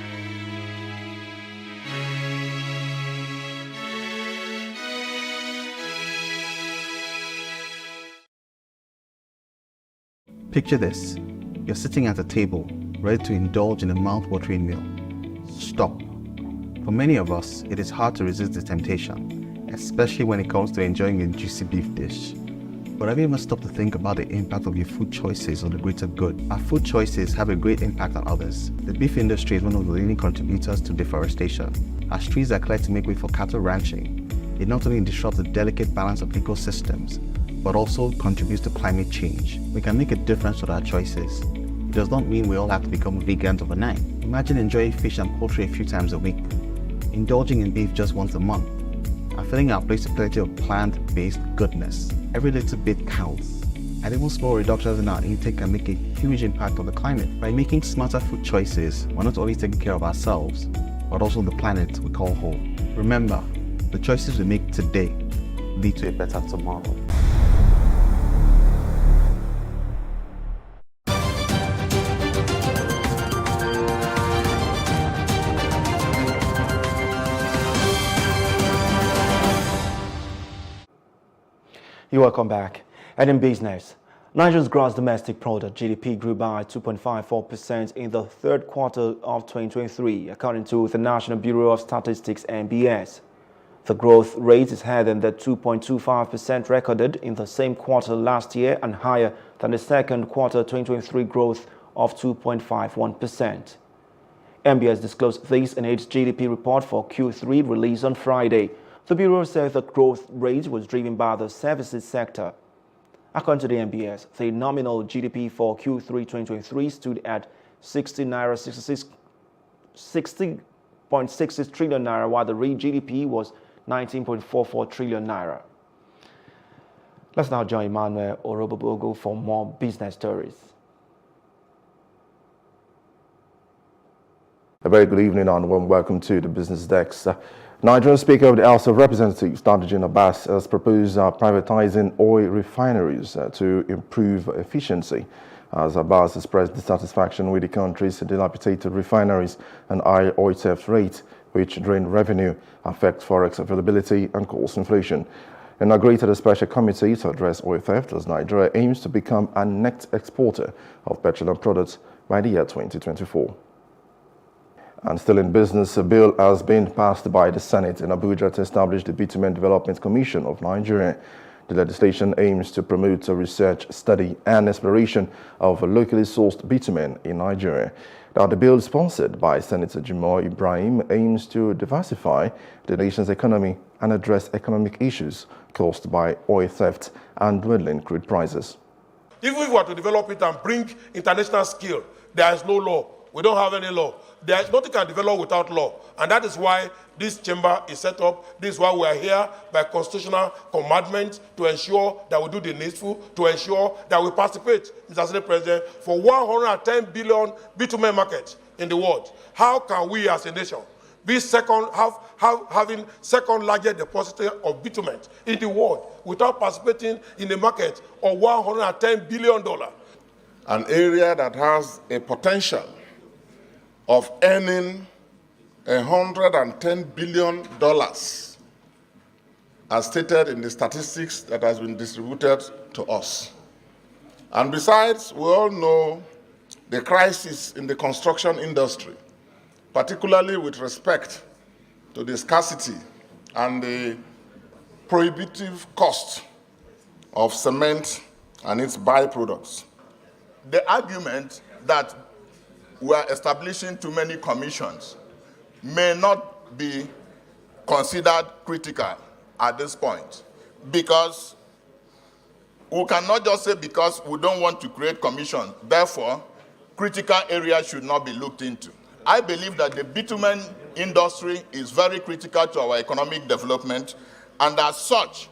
Picture this. You're sitting at a table, ready to indulge in a mouth-watering meal. Stop. For many of us, it is hard to resist the temptation, especially when it comes to enjoying a juicy beef dish. But have you ever stopped to think about the impact of your food choices on the greater good? Our food choices have a great impact on others. The beef industry is one of the leading contributors to deforestation. As trees are cleared to make way for cattle ranching, it not only disrupts the delicate balance of ecosystems, but also contributes to climate change. We can make a difference with our choices. It does not mean we all have to become vegans overnight. Imagine enjoying fish and poultry a few times a week, indulging in beef just once a month, and filling our plates with plenty of plant-based goodness. Every little bit counts. And even small reductions in our intake can make a huge impact on the climate. By making smarter food choices, we're not only taking care of ourselves, but also the planet we call home. Remember, the choices we make today lead to a better tomorrow. You're welcome back. And in business, Nigeria's gross domestic product GDP grew by 2.54% in the third quarter of 2023, according to the National Bureau of Statistics (NBS). The growth rate is higher than the 2.25% recorded in the same quarter last year and higher than the second quarter 2023 growth of 2.51%. NBS disclosed this in its GDP report for Q3 released on Friday. The Bureau said the growth rate was driven by the services sector. According to the NBS, the nominal GDP for Q3 2023 stood at 60.66 trillion naira, while the real GDP was 19.44 trillion naira. Let's now join Emmanuel Orobobogo for more business stories. A very good evening and warm welcome to the Business Desk. Nigerian Speaker of the House of Representatives, Danjuma Abbas, has proposed privatizing oil refineries to improve efficiency. As Abbas expressed dissatisfaction with the country's dilapidated refineries and high oil theft rate, which drain revenue, affect forex availability, and cause inflation. Inaugurated a special committee to address oil theft as Nigeria aims to become a net exporter of petroleum products by the year 2024. And still in business, a bill has been passed by the Senate in Abuja to establish the Bitumen Development Commission of Nigeria. The legislation aims to promote research, study, and exploration of locally sourced bitumen in Nigeria. Now, the bill, sponsored by Senator Jumo Ibrahim, aims to diversify the nation's economy and address economic issues caused by oil theft and dwindling crude prices. If we were to develop it and bring international skill, there is no law. We don't have any law. There is nothing can develop without law. And that is why this chamber is set up. This is why we are here by constitutional commandment to ensure that we do the needful, to ensure that we participate, Mr. Senate President, for 110 billion bitumen market in the world. How can we as a nation be having second largest depositor of bitumen in the world without participating in the market of $110 billion? An area that has a potential of earning $110 billion, as stated in the statistics that has been distributed to us. And besides, we all know the crisis in the construction industry, particularly with respect to the scarcity and the prohibitive cost of cement and its byproducts. The argument that we are establishing too many commissions may not be considered critical at this point, because we cannot just say because we don't want to create commissions, therefore critical areas should not be looked into. I believe that the bitumen industry is very critical to our economic development, and as such,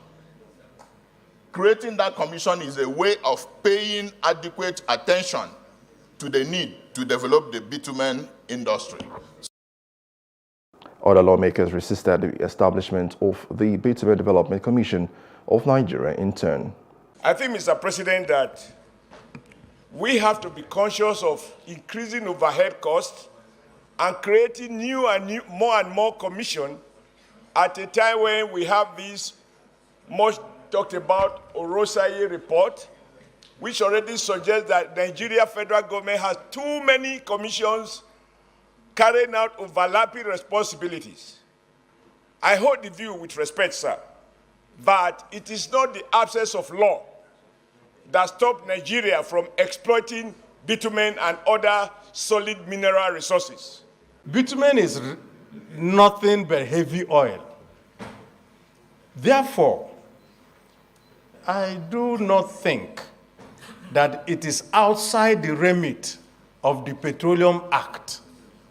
creating that commission is a way of paying adequate attention to the need to develop the bitumen industry. Other lawmakers resisted the establishment of the Bitumen Development Commission of Nigeria in turn. I think, Mr. President, that we have to be conscious of increasing overhead costs and creating more and more commission at a time when we have this much talked about Orosai report, which already suggests that Nigeria federal government has too many commissions carrying out overlapping responsibilities. I hold the view with respect, sir, but it is not the absence of law that stopped Nigeria from exploiting bitumen and other solid mineral resources. Bitumen is nothing but heavy oil. Therefore, I do not think that it is outside the remit of the Petroleum Act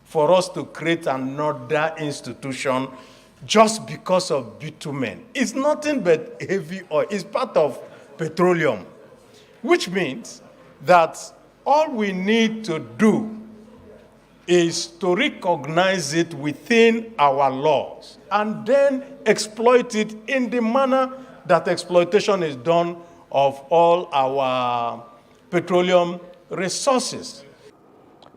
for us to create another institution just because of bitumen. It's nothing but heavy oil. It's part of petroleum, which means that all we need to do is to recognize it within our laws and then exploit it in the manner that exploitation is done of all our petroleum resources.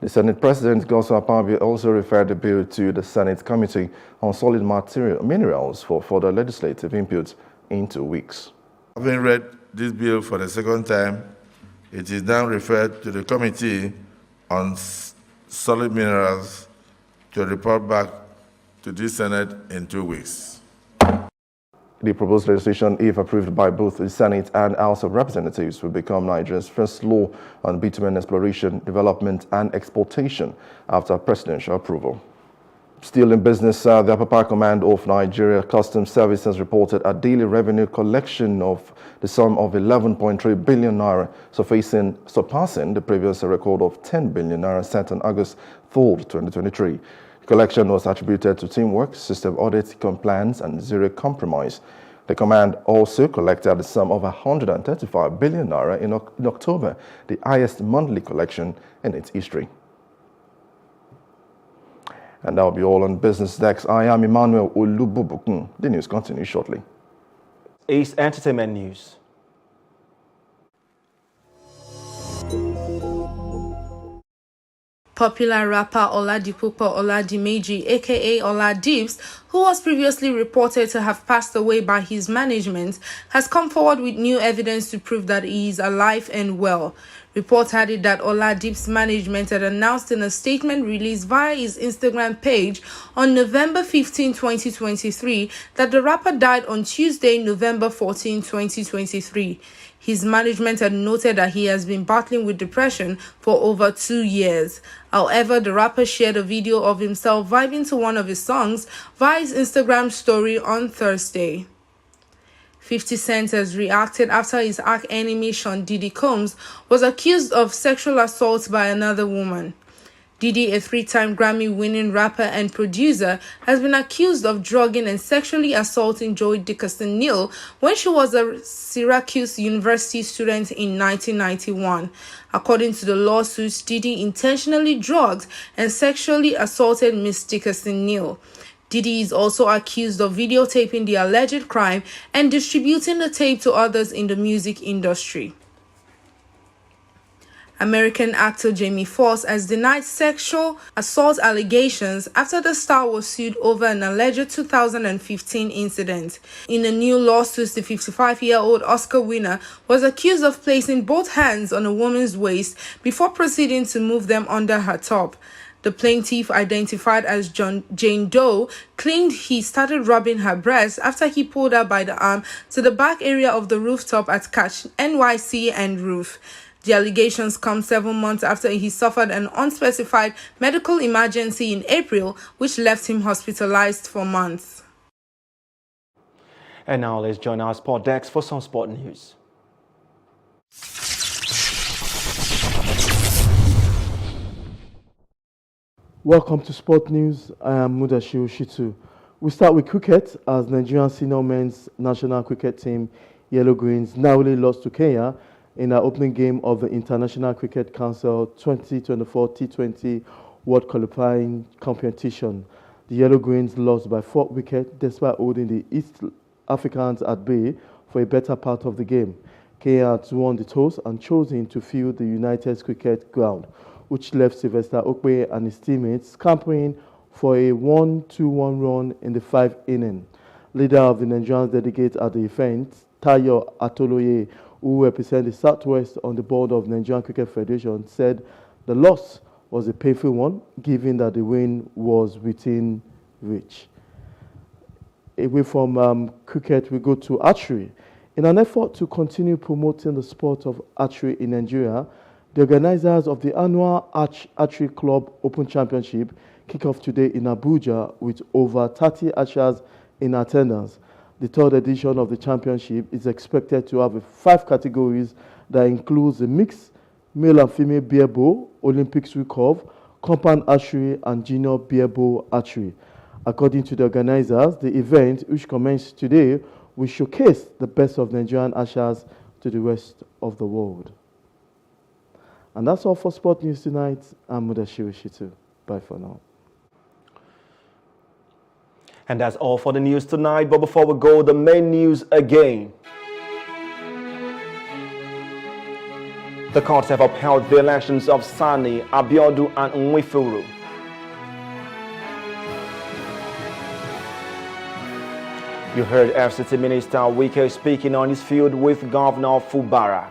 The Senate President, Godswill Akpabio, also referred the bill to the Senate Committee on Solid Minerals for further legislative input in 2 weeks. Having read this bill for the second time, it is now referred to the Committee on Solid Minerals to report back to the Senate in 2 weeks. The proposed legislation, if approved by both the Senate and House of Representatives, will become Nigeria's first law on bitumen exploration, development, and exportation after presidential approval. Still in business, the Upper Park Command of Nigeria Customs Service has reported a daily revenue collection of the sum of 11.3 billion naira, surpassing the previous record of 10 billion naira set on August 3rd, 2023. The collection was attributed to teamwork, system audit, compliance, and zero compromise. The command also collected the sum of 135 billion naira in October, the highest monthly collection in its history. And that will be all on Business Desk. I am Emmanuel Olububukun. The news continues shortly. Ace Entertainment News. Popular rapper Oladipupo Oladimeji, aka Oladips, who was previously reported to have passed away by his management, has come forward with new evidence to prove that he is alive and well. Reports had it that Oladips' management had announced in a statement released via his Instagram page on November 15, 2023, that the rapper died on Tuesday, November 14, 2023. His management had noted that he has been battling with depression for over 2 years. However, the rapper shared a video of himself vibing to one of his songs via his Instagram story on Thursday. 50 Cent has reacted after his arch-enemy Sean Diddy Combs was accused of sexual assault by another woman. Diddy, a 3-time Grammy-winning rapper and producer, has been accused of drugging and sexually assaulting Joy Dickerson-Neal when she was a Syracuse University student in 1991. According to the lawsuits, Diddy intentionally drugged and sexually assaulted Miss Dickerson-Neal. Diddy is also accused of videotaping the alleged crime and distributing the tape to others in the music industry. American actor Jamie Foxx has denied sexual assault allegations after the star was sued over an alleged 2015 incident. In a new lawsuit, the 55-year-old Oscar winner was accused of placing both hands on a woman's waist before proceeding to move them under her top. The plaintiff, identified as Jane Doe, claimed he started rubbing her breast after he pulled her by the arm to the back area of the rooftop at Catch NYC and Roof. The allegations come 7 months after he suffered an unspecified medical emergency in April, which left him hospitalized for months. And now let's join our Sport Desk for some sport news. Welcome to Sport News. I am Mudashiru Shitu. We start with cricket as Nigerian senior men's national cricket team, Yellow Greens, narrowly lost to Kenya in our opening game of the International Cricket Council 2024 T20 World Qualifying Competition. The Yellow Greens lost by 4 wickets despite holding the East Africans at bay for a better part of the game. Kenya had won the toss and chosen to field the United's cricket ground, which left Sylvester Okwe and his teammates scampering for a 1-2-1 run in the 5th inning. Leader of the Nigerian delegate at the event, Tayo Atoloye, who represents the Southwest on the board of Nigerian Cricket Federation, said the loss was a painful one, given that the win was within reach. Away from cricket, we go to archery. In an effort to continue promoting the sport of archery in Nigeria, the organizers of the annual Archery Club Open Championship kick off today in Abuja with over 30 archers in attendance. The third edition of the championship is expected to have 5 categories that includes a mixed male and female beer bow, Olympics recurve, compound archery, and junior beer bow archery. According to the organizers, the event, which commenced today, will showcase the best of Nigerian archers to the rest of the world. And that's all for Sport News tonight. I'm Mudashiru Shitu. Bye for now. And that's all for the news tonight. But before we go, the main news again. The courts have upheld the elections of Sani, Abiodun, and Nwifuru. You heard FCT Minister Wike speaking on his field with Governor Fubara.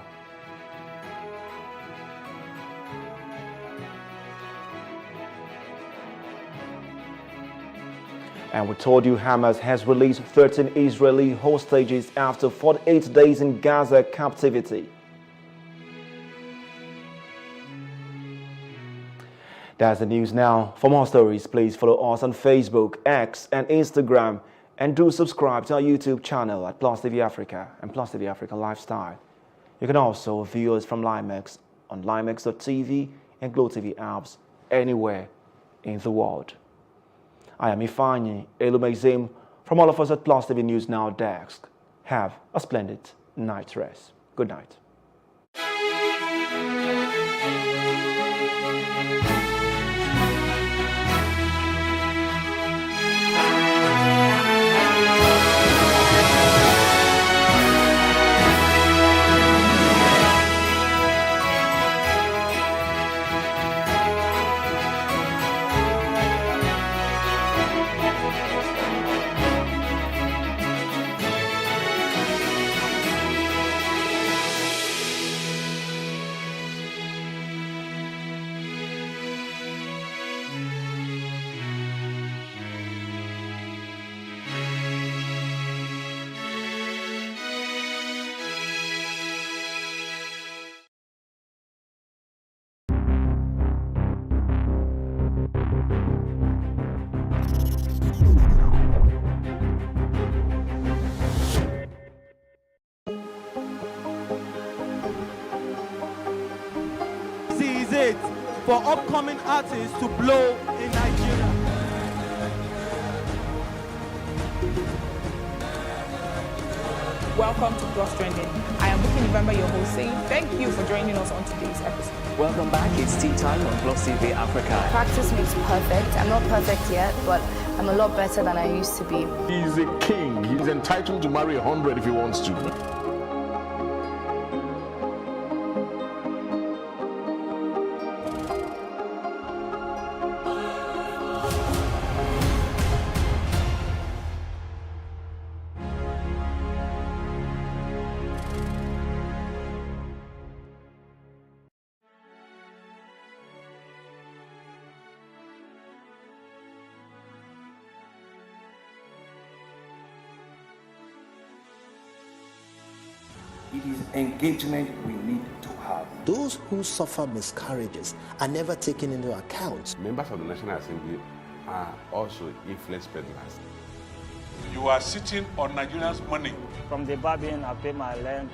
And we told you Hamas has released 13 Israeli hostages after 48 days in Gaza captivity. That's the news now. For more stories, please follow us on Facebook, X, and Instagram. And do subscribe to our YouTube channel at Plus TV Africa and Plus TV Africa Lifestyle. You can also view us from Limex on limex.tv and Glow TV apps anywhere in the world. I am Ifeanyi Elumezim from all of us at Plus TV News Now desk. Have a splendid night rest. Good night. For upcoming artists to blow in Nigeria. Welcome to Plus Trending. I am Buki November, your host, saying thank you for joining us on today's episode. Welcome back. It's tea time on Plus TV Africa. Practice makes perfect. I'm not perfect yet, but I'm a lot better than I used to be. He's a king. He's entitled to marry 100 if he wants to. It is engagement we need to have. Those who suffer miscarriages are never taken into account. Members of the National Assembly are also influence peddlers. You are sitting on Nigerians' money. From the barbing, I pay my rent.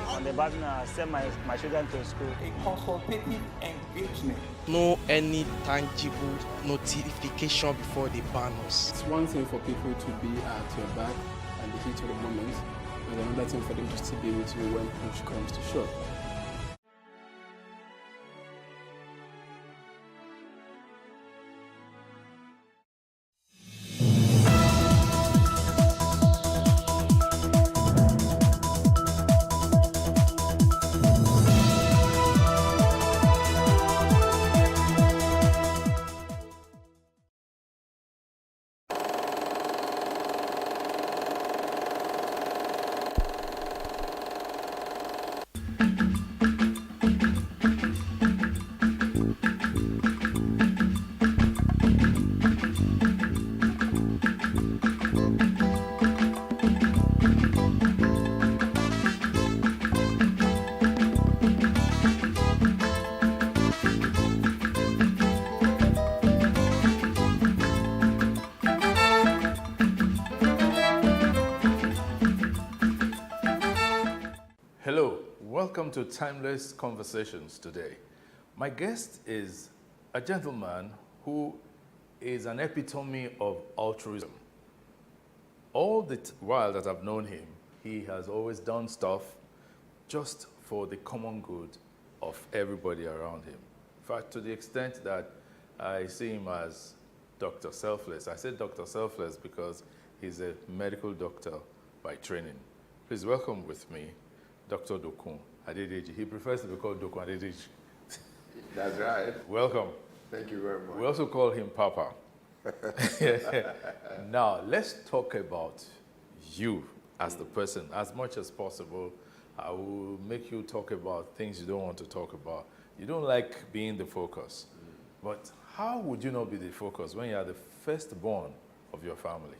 On the barbing, I send my children to school. A consultative engagement. No any tangible notification before they ban us. It's one thing for people to be at your back and the heat of the moment. There's another thing for them to still be with you when push comes to shove. welcome to Timeless Conversations today. My guest is a gentleman who is an epitome of altruism. All the while that I've known him, he has always done stuff just for the common good of everybody around him. In fact, to the extent that I see him as Dr. Selfless. I say Dr. Selfless because he's a medical doctor by training. Please welcome with me Dr. Dokun Adedeji. He prefers to be called Dokun Adedeji. That's right. Welcome. Thank you very much. We also call him Papa. Now, let's talk about you as the person. As much as possible, I will make you talk about things you don't want to talk about. You don't like being the focus. But how would you not be the focus when you are the firstborn of your family?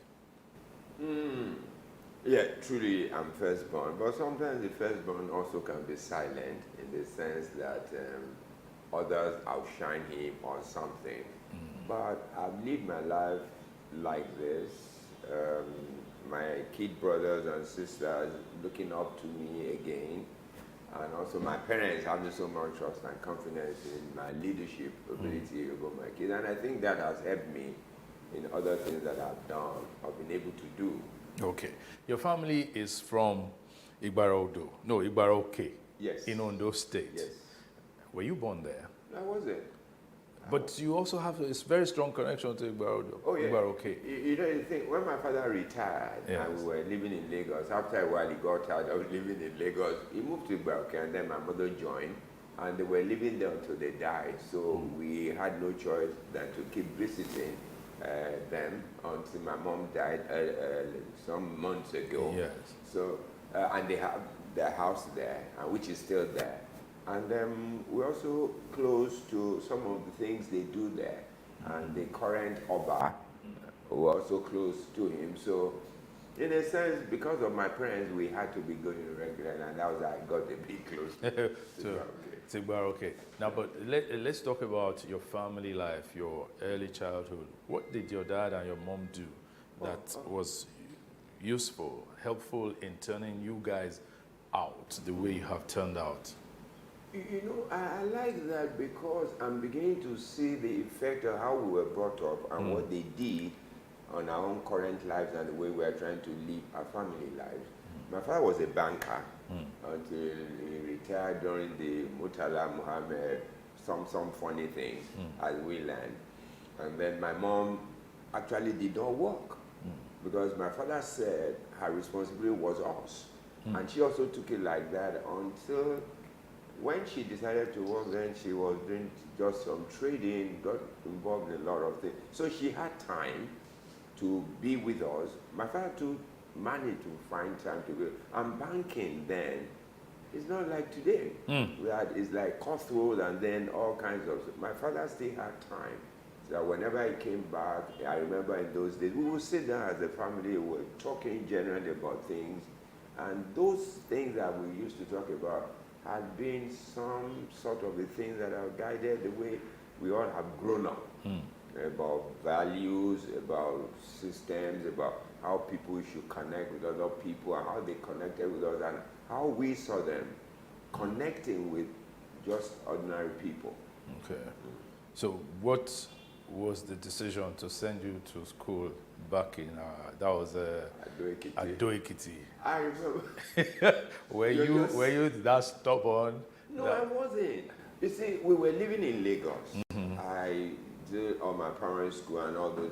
Yeah, truly I'm firstborn, but sometimes the firstborn also can be silent in the sense that others outshine him or something. But I've lived my life like this. My kid brothers and sisters looking up to me again, and also my parents having so much trust and confidence in my leadership ability over my kids. And I think that has helped me in other things that I've done, I've been able to do. Okay. Your family is from Igbaroke. Yes. In Ondo State. Yes. Were you born there? I wasn't. But you also have a very strong connection to Igbaroke. Oh, yeah. Igbaroke. You know, the thing, when my father retired and we were living in Lagos, after a while he got tired of living in Lagos, he moved to Igbaroke, and then my mother joined, and they were living there until they died. So we had no choice than to keep visiting them until my mom died some months ago. Yes. So, and they have their house there, which is still there. And we're also close to some of the things they do there. And the current Oba, we're also close to him. So, in a sense, because of my parents, we had to be going regularly, and that was how I got a bit close to Igbaroke. Now, but let's talk about your family life, your early childhood. What did your dad and your mom do that was useful, helpful in turning you guys out the way you have turned out? You know, I like that because I'm beginning to see the effect of how we were brought up and what they did on our own current lives and the way we're trying to live our family lives. My father was a banker until he retired during the Murtala Muhammad, some funny things as we learned. And then my mom actually did not work because my father said her responsibility was us. And she also took it like that until when she decided to work, then she was doing just some trading, got involved in a lot of things. So she had time to be with us. My father too managed to find time to go. And banking then, it's not like today. It's like cutthroat and then all kinds of stuff. My father still had time. So whenever he came back, I remember in those days, we would sit down as a family, we were talking generally about things. And those things that we used to talk about had been some sort of the things that have guided the way we all have grown up. About values, about systems, about how people should connect with other people and how they connected with us and how we saw them connecting with just ordinary people. Okay. So what was the decision to send you to school back in, that was Ado-Ekiti? I remember. were you that stubborn? No, I wasn't. You see, we were living in Lagos. I did all my primary school and all those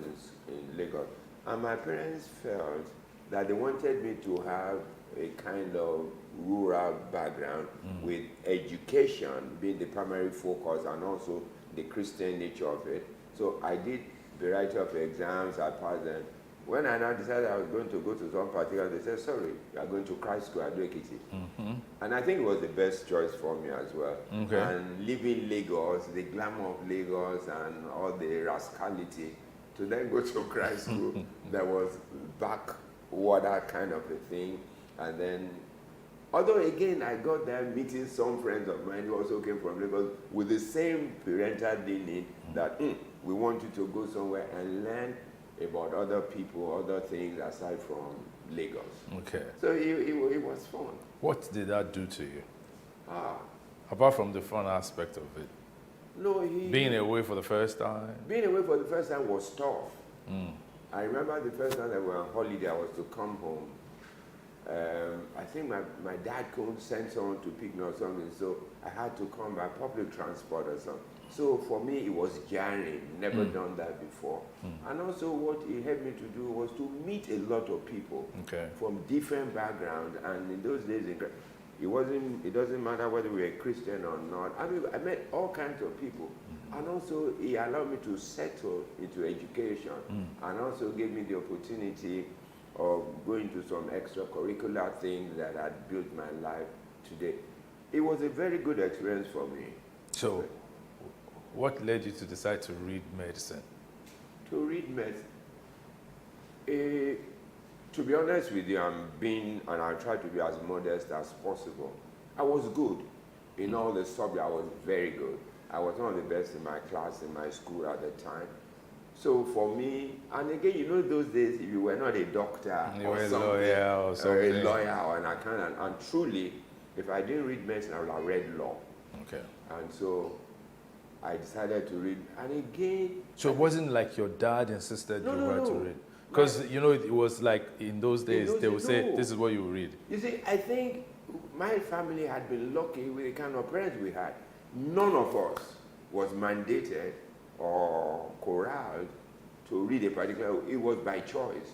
in Lagos. And my parents felt that they wanted me to have a kind of rural background with education being the primary focus and also the Christian nature of it. So I did a variety of exams, I passed them. When I now decided I was going to go to some particular, they said, sorry, you are going to Christ School at Ado-Ekiti. And I think it was the best choice for me as well. Okay. And living Lagos, the glamour of Lagos and all the rascality, to then go to Christ School, that was backwater kind of a thing. And then, although again, I got there meeting some friends of mine who also came from Lagos with the same parental leaning that we want you to go somewhere and learn about other people, other things aside from Lagos. Okay. So it was fun. What did that do to you? Apart from the fun aspect of it. No, being away for the first time. Being away for the first time was tough. I remember the first time that we were on holiday, I was to come home. I think my dad couldn't send someone to pick me or something, so I had to come by public transport or something. So for me, it was jarring. Never done that before. And also, what it helped me to do was to meet a lot of people from different backgrounds. And in those days, it doesn't matter whether we were Christian or not. I mean, I met all kinds of people. And also, it allowed me to settle into education, and also gave me the opportunity of going to some extracurricular things that had built my life today. It was a very good experience for me. So, what led you to decide to read medicine? To read medicine? To be honest with you, and I try to be as modest as possible. I was good in all the subjects. I was very good. I was one of the best in my class, in my school at the time. So for me, and again, you know, those days, if you were not a doctor you or were something, a lawyer or something, or a lawyer or an accountant, and truly, if I didn't read medicine, I would have read law. Okay. And so I decided to read, and again. So it wasn't like your dad insisted you were to read? Because, you know, it was like in those days, they would say, this is what you read. You see, I think my family had been lucky with the kind of parents we had. None of us was mandated or corralled to read a particular, it was by choice.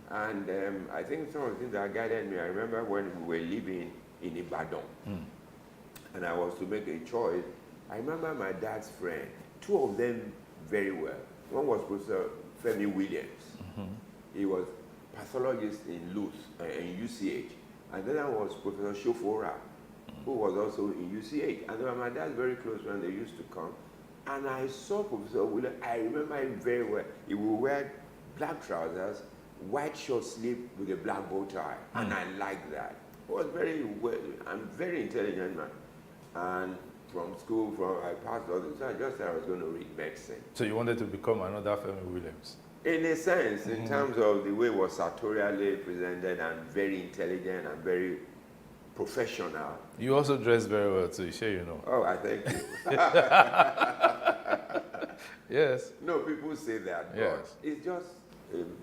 And I think some of the things that guided me, I remember when we were living in Ibadan, and I was to make a choice. I remember my dad's friend, two of them very well. One was Professor Femi Williams. He was pathologist in in UCH. And then I was Professor Shofora, who was also in UCH. And they were my dad's very close friends. They used to come. And I saw Professor Williams. I remember him very well. He would wear black trousers, white short sleeve with a black bow tie. And I liked that. He was very well, I'm very intelligent man. And from school, I passed all this. So I just said I was going to read medicine. So you wanted to become another Femi Williams? In a sense, in terms of the way it was sartorially presented and very intelligent and very professional. You also dress very well too, sure you know. Oh, I thank you. Yes. No, people say that, but yes. It's just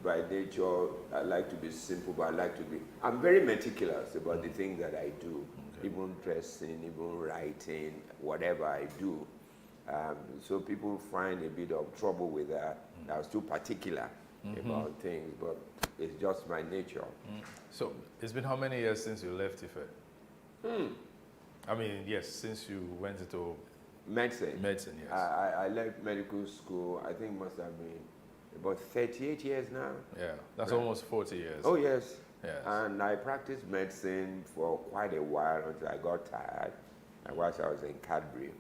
by nature, I like to be simple, but I like to be, I'm very meticulous about the things that I do, even dressing, even writing, whatever I do. So people find a bit of trouble with that. I was too particular about things, but it's just my nature. So it's been how many years since you left Ife? I mean, yes, since you went into medicine. Medicine, yes. I left medical school, I think must have been about 38 years now. Yeah, that's almost 40 years. Oh, yes. Yes. And I practiced medicine for quite a while until I got tired, and whilst I was in Cadbury.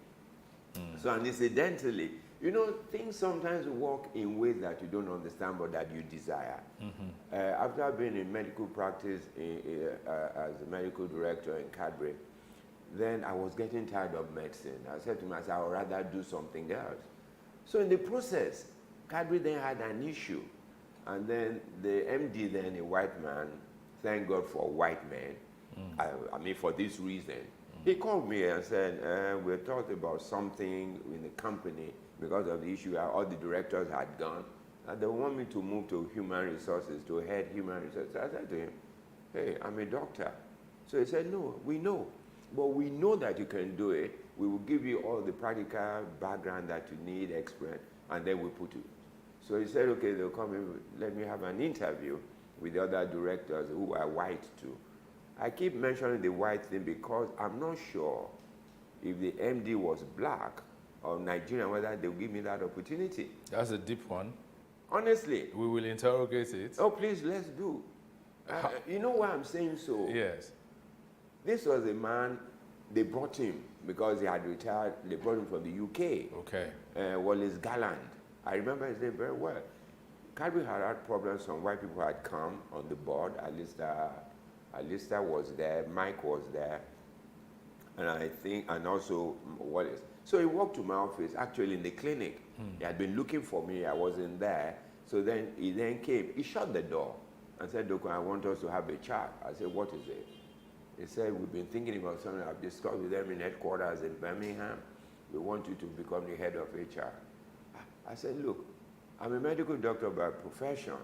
So, and incidentally, you know, things sometimes work in ways that you don't understand but that you desire. After being in medical practice as a medical director in Cadbury, then I was getting tired of medicine. I said to myself, I would rather do something else. So in the process, Cadbury then had an issue. And then the MD then, a white man, thank God for white men, I mean for this reason, he called me and said, we talked about something in the company because of the issue, all the directors had gone, and they want me to move to human resources, to head human resources. I said to him, hey, I'm a doctor. So he said, no, we know, but we know that you can do it. We will give you all the practical background that you need, experience, and then we put you. So he said, okay, they'll come in, let me have an interview with the other directors who are white too. I keep mentioning the white thing because I'm not sure if the MD was black or Nigerian, whether they'll give me that opportunity. That's a deep one. Honestly. We will interrogate it. Oh, please, let's do. You know why I'm saying so? Yes. This was a man, they brought him because he had retired, they brought him from the UK. Okay. Wallace Garland. I remember his name very well. Cadbury had problems, some white people had come on the board, Alistair was there, Mike was there, and I think, and also Wallace. So he walked to my office, actually in the clinic. He had been looking for me, I wasn't there. So then he then came, he shut the door and said, Doko, I want us to have a chat. I said, what is it? He said, we've been thinking about something. I've discussed with them in headquarters in Birmingham. We want you to become the head of HR. I said, look, I'm a medical doctor by profession.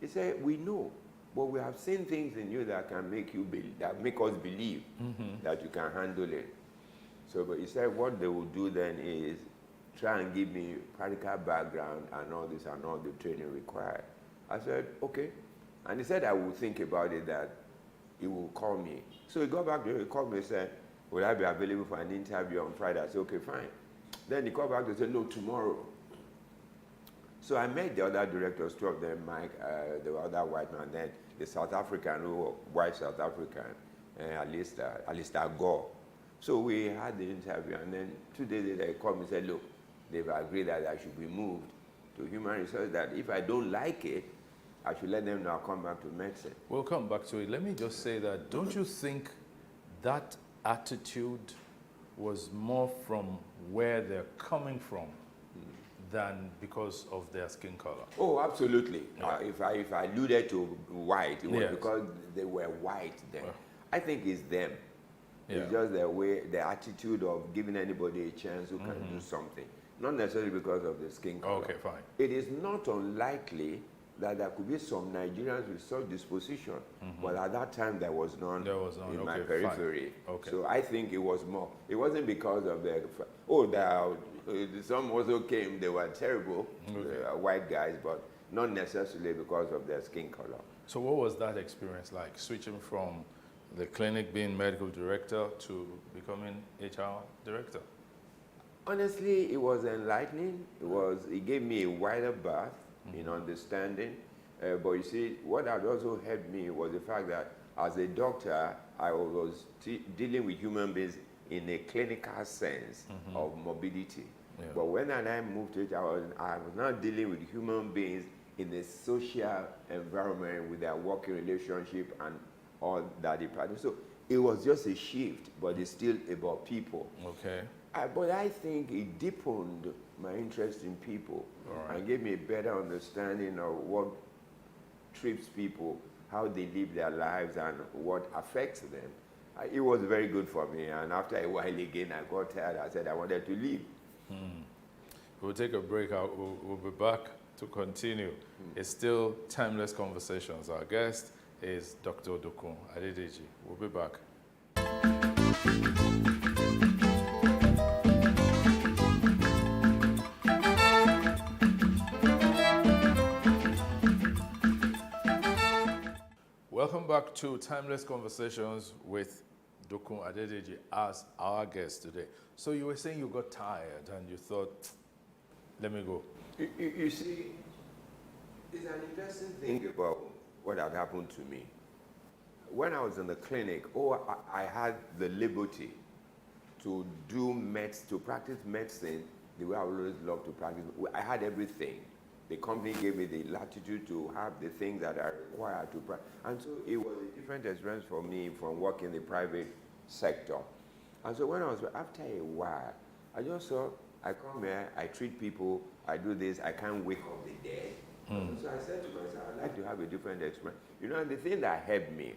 He said, we know, but we have seen things in you that can make you that make us believe that you can handle it. So, but he said, what they will do then is try and give me practical background and all this and all the training required. I said, okay. And he said, I will think about it, that he will call me. So he got back there, he called me and said, will I be available for an interview on Friday? I said, okay, fine. Then he called back and said, no, tomorrow. So I met the other directors, two of them, Mike, the other white man, then the South African, white South African, Alistair Gore. So we had the interview, and then 2 days later he called me and said, look, they've agreed that I should be moved to human resources, that if I don't like it, I should let them know I'll come back to medicine. We'll come back to it. Let me just say that, don't you think that attitude was more from where they're coming from than because of their skin color? Oh, absolutely. Yeah. If I alluded to white, it was Yes. because they were white then. I think it's them. Yeah. It's just their way, the attitude of giving anybody a chance who can do something. Not necessarily because of the skin color. Okay, fine. It is not unlikely that there could be some Nigerians with such disposition, but at that time there was none, in my periphery. Okay. So I think it was more. It wasn't because of the, some also came, they were terrible, white guys, but not necessarily because of their skin color. So what was that experience like, switching from the clinic being medical director to becoming HR director? Honestly, it was enlightening. It gave me a wider berth in understanding. But you see, what had also helped me was the fact that as a doctor, I was dealing with human beings in a clinical sense of mobility. Yeah. But when I moved to it, I was now dealing with human beings in a social environment with their working relationship and all that they practice. So it was just a shift, but it's still about people. Okay. But I think it deepened my interest in people and gave me a better understanding of what trips people, how they live their lives, and what affects them. It was very good for me, and after a while again, I got tired. I said I wanted to leave. We'll take a break. We'll be back to continue. It's still Timeless Conversations. Our guest is Dr. Dokun Adedeji. We'll be back. Welcome back to Timeless Conversations with Dokun Adedeji as our guest today. So you were saying you got tired and you thought, let me go. You see, it's an interesting thing about what had happened to me. When I was in the clinic, I had the liberty to practice medicine the way I always loved to practice. I had everything. The company gave me the latitude to have the things that are required to practice. And so it was a different experience for me from working in the private sector. And so when after a while, I just saw, I come here, I treat people, I do this, I can't wake up the dead. So I said to myself, I'd like to have a different experience. You know, and the thing that helped me,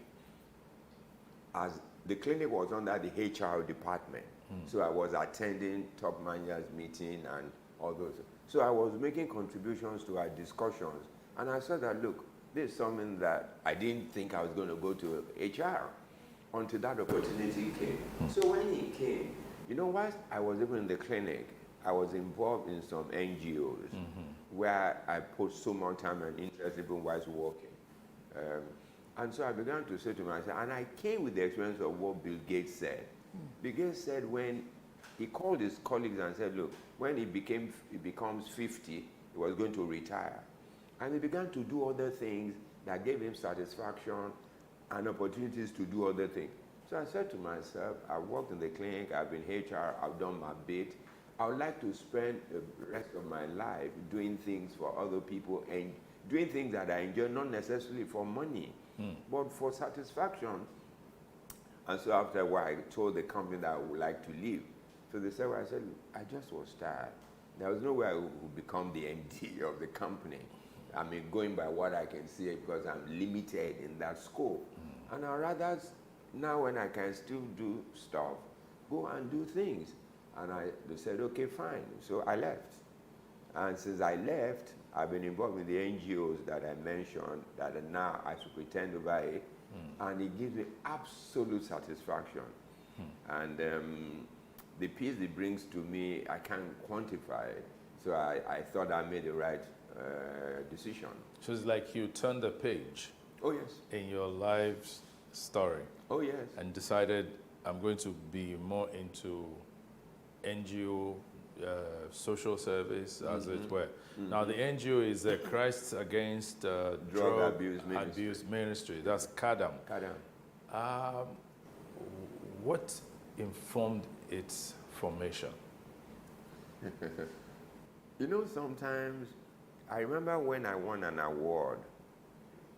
as the clinic was under the HR department, so I was attending top managers meeting and all those. So I was making contributions to our discussions, and I saw that, look, this is something that I didn't think I was going to go to HR until that opportunity came. So when it came, you know, whilst I was even in the clinic, I was involved in some NGOs where I put so much time and interest even whilst working. And so I began to say to myself, and I came with the experience of what Bill Gates said. Bill Gates said when he called his colleagues and said, look, when he becomes 50, he was going to retire. And he began to do other things that gave him satisfaction and opportunities to do other things. So I said to myself, I've worked in the clinic, I've been HR, I've done my bit. I would like to spend the rest of my life doing things for other people and doing things that I enjoy, not necessarily for money, but for satisfaction. And so after a while, I told the company that I would like to leave. So they said, well, I said, I just was tired. There was no way I would become the MD of the company. I mean, going by what I can see, because I'm limited in that scope. And I'd rather now when I can still do stuff, go and do things. And they said, okay, fine. So I left. And since I left, I've been involved in the NGOs that I mentioned that are now I superintend over it. And it gives me absolute satisfaction. And the peace it brings to me, I can't quantify it. So I thought I made the right decision. So it's like you turned the page. Oh, yes. In your life's story. Oh, yes. And decided I'm going to be more into NGO, social service, as it were. Now, the NGO is Christ Against Drug Abuse Ministry. That's CADAM. CADAM. What informed its formation? You know, sometimes, I remember when I won an award,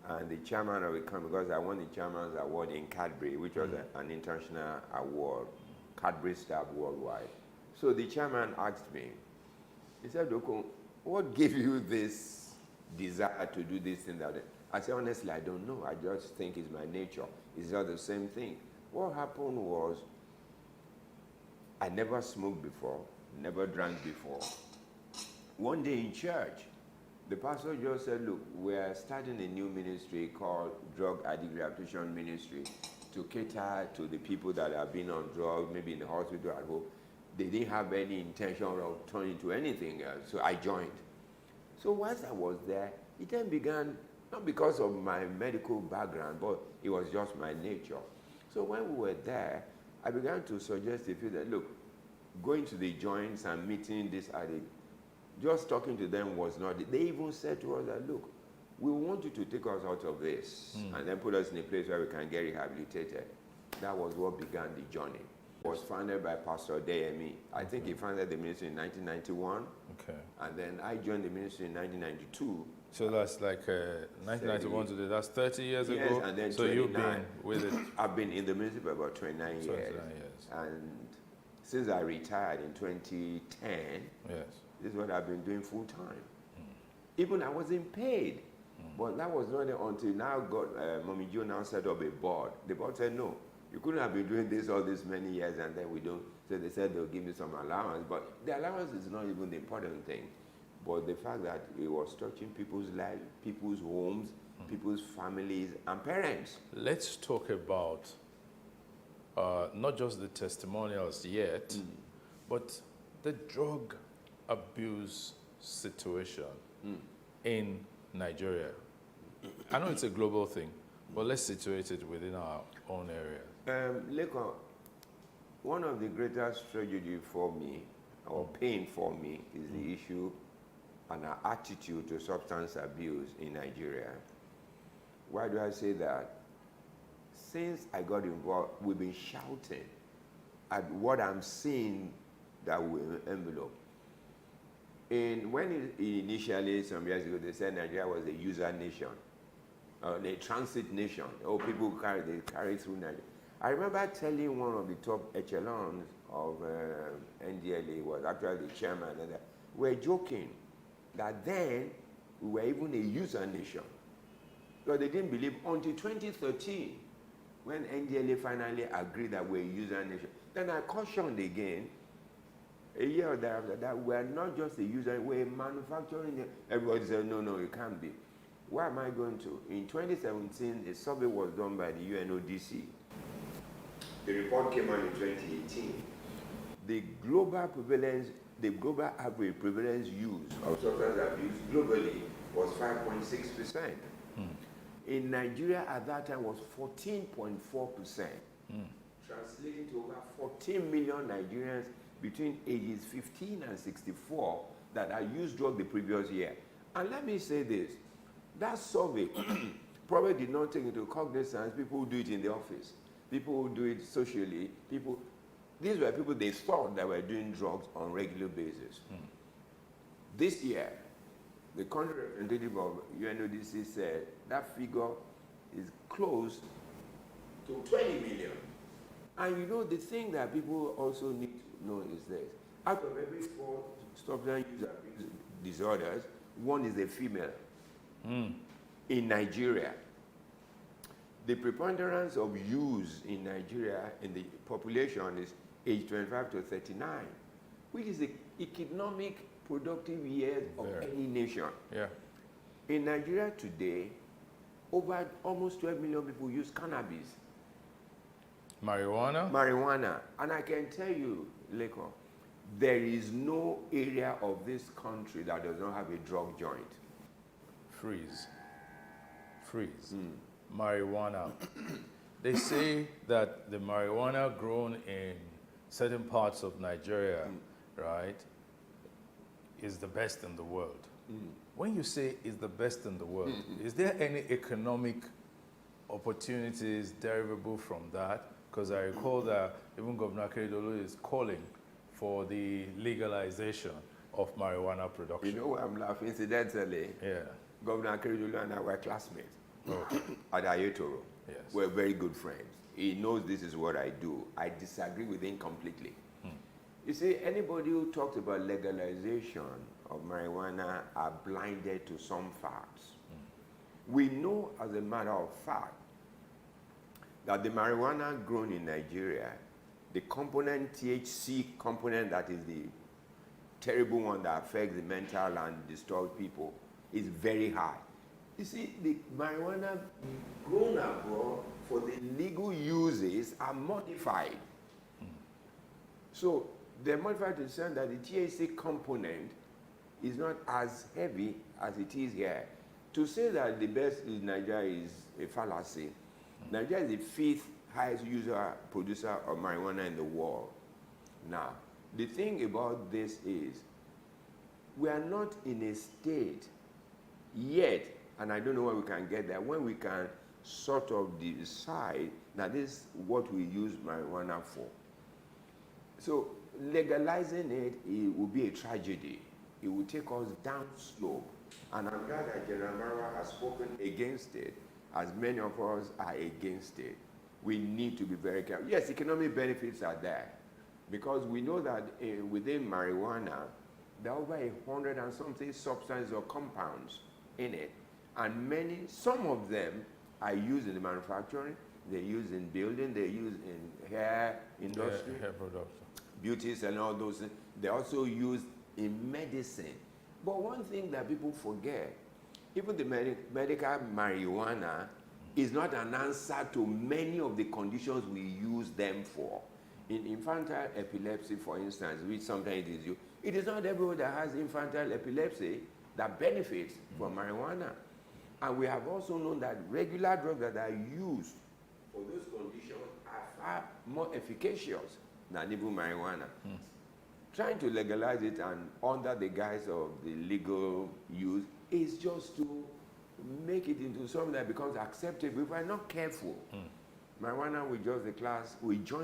and the chairman of it came, because I won the chairman's award in Cadbury, which was an international award, Cadbury staff worldwide. So the chairman asked me, he said, Doko, what gave you this desire to do this thing? That I said, honestly, I don't know. I just think it's my nature. It's not the same thing. What happened was, I never smoked before, never drank before. One day in church, the pastor just said, look, we're starting a new ministry called Drug Addict Rehabilitation Ministry to cater to the people that have been on drugs, maybe in the hospital at home. They didn't have any intention of turning to anything else, so I joined. So once I was there, it then began, not because of my medical background, but it was just my nature. So when we were there, I began to suggest to people that, look, going to the joints and meeting this addict, just talking to them was not it. They even said to us that, look, we want you to take us out of this and then put us in a place where we can get rehabilitated. That was what began the journey. It was founded by Pastor Deyemi. I think he founded the ministry in 1991. Okay. And then I joined the ministry in 1992. So that's like 1991 today. That's 30 years yes, ago. And then so 29. You've been with it. I've been in the ministry for about 29 years. And since I retired in 2010, this is what I've been doing full time. Even I wasn't paid. But that was not until now Mommy Joe now set up a board. The board said, no, you couldn't have been doing this all these many years and then we don't. So they said they'll give me some allowance. But the allowance is not even the important thing. But the fact that it was touching people's lives, people's homes, people's families and parents. Let's talk about not just the testimonials yet, but the drug abuse situation in Nigeria. I know it's a global thing, but let's situate it within our own area. Lekon, one of the greatest tragedy for me, or pain for me, is the issue and our attitude to substance abuse in Nigeria. Why do I say that? Since I got involved, we've been shouting at what I'm seeing that will envelope. When initially, some years ago, they said Nigeria was a user nation, a transit nation. Oh, people carry through Nigeria. I remember telling one of the top echelons of NDLA, was actually the chairman, and we're joking that then we were even a user nation. Because they didn't believe until 2013, when NDLA finally agreed that we're a user nation. Then I cautioned again, a year or thereafter, that we're not just a user, we're manufacturing. Everybody said, no, no, it can't be. Where am I going to? In 2017, a survey was done by the UNODC. The report came out in 2018. The global average prevalence use of substance abuse globally was 5.6%. In Nigeria at that time was 14.4%, translating to over 14 million Nigerians between ages 15 and 64 that had used drugs the previous year. And let me say this, that survey probably did not take into cognizance people who do it in the office, people who do it socially, these were people they thought that were doing drugs on a regular basis. This year, the country representative of UNODC said that figure is close to 20 million. And you know, the thing that people also need to know is this. Out of every 4 substance use abuse disorders, 1 is a female in Nigeria. The preponderance of use in Nigeria in the population is age 25 to 39, which is the economic productive years of any nation. Yeah. In Nigeria today, over almost 12 million people use cannabis. Marijuana? Marijuana. And I can tell you, Leko, there is no area of this country that does not have a drug joint. Freeze. Marijuana. They say that the marijuana grown in certain parts of Nigeria, right, is the best in the world. When you say is the best in the world, is there any economic opportunities derivable from that? Because I recall that even Governor Akeredolu is calling for the legalization of marijuana production. You know why I'm laughing? Incidentally, Governor Akeredolu and I were classmates at Ayetoro. Yes. We're very good friends. He knows this is what I do. I disagree with him completely. You see, anybody who talks about legalization of marijuana are blinded to some facts. We know, as a matter of fact, that the marijuana grown in Nigeria, the component THC component, that is the terrible one that affects the mental and disturbs people, is very high. You see, the marijuana grown abroad for the legal uses are modified. So they're modified to the extent that the THC component is not as heavy as it is here. To say that the best in Nigeria is a fallacy. Nigeria is the 5th highest producer of marijuana in the world. Now, the thing about this is, we are not in a state yet, and I don't know when we can get there, when we can sort of decide that this is what we use marijuana for. So legalizing it will be a tragedy. It will take us down slope. And I'm glad that General Marwa has spoken against it, as many of us are against it. We need to be very careful. Yes, economic benefits are there, because we know that within marijuana, there are over 100 and something substances or compounds in it. And some of them are used in the manufacturing, they're used in building, they're used in hair industry, hair production, beauties and all those things. They're also used in medicine. But one thing that people forget, even the medical marijuana is not an answer to many of the conditions we use them for. In infantile epilepsy, for instance, which sometimes is used, it is not everyone that has infantile epilepsy that benefits from marijuana. And we have also known that regular drugs that are used for those conditions are far more efficacious than even marijuana. Trying to legalize it and under the guise of the legal use is just to make it into something that becomes acceptable if we're not careful. Marijuana will join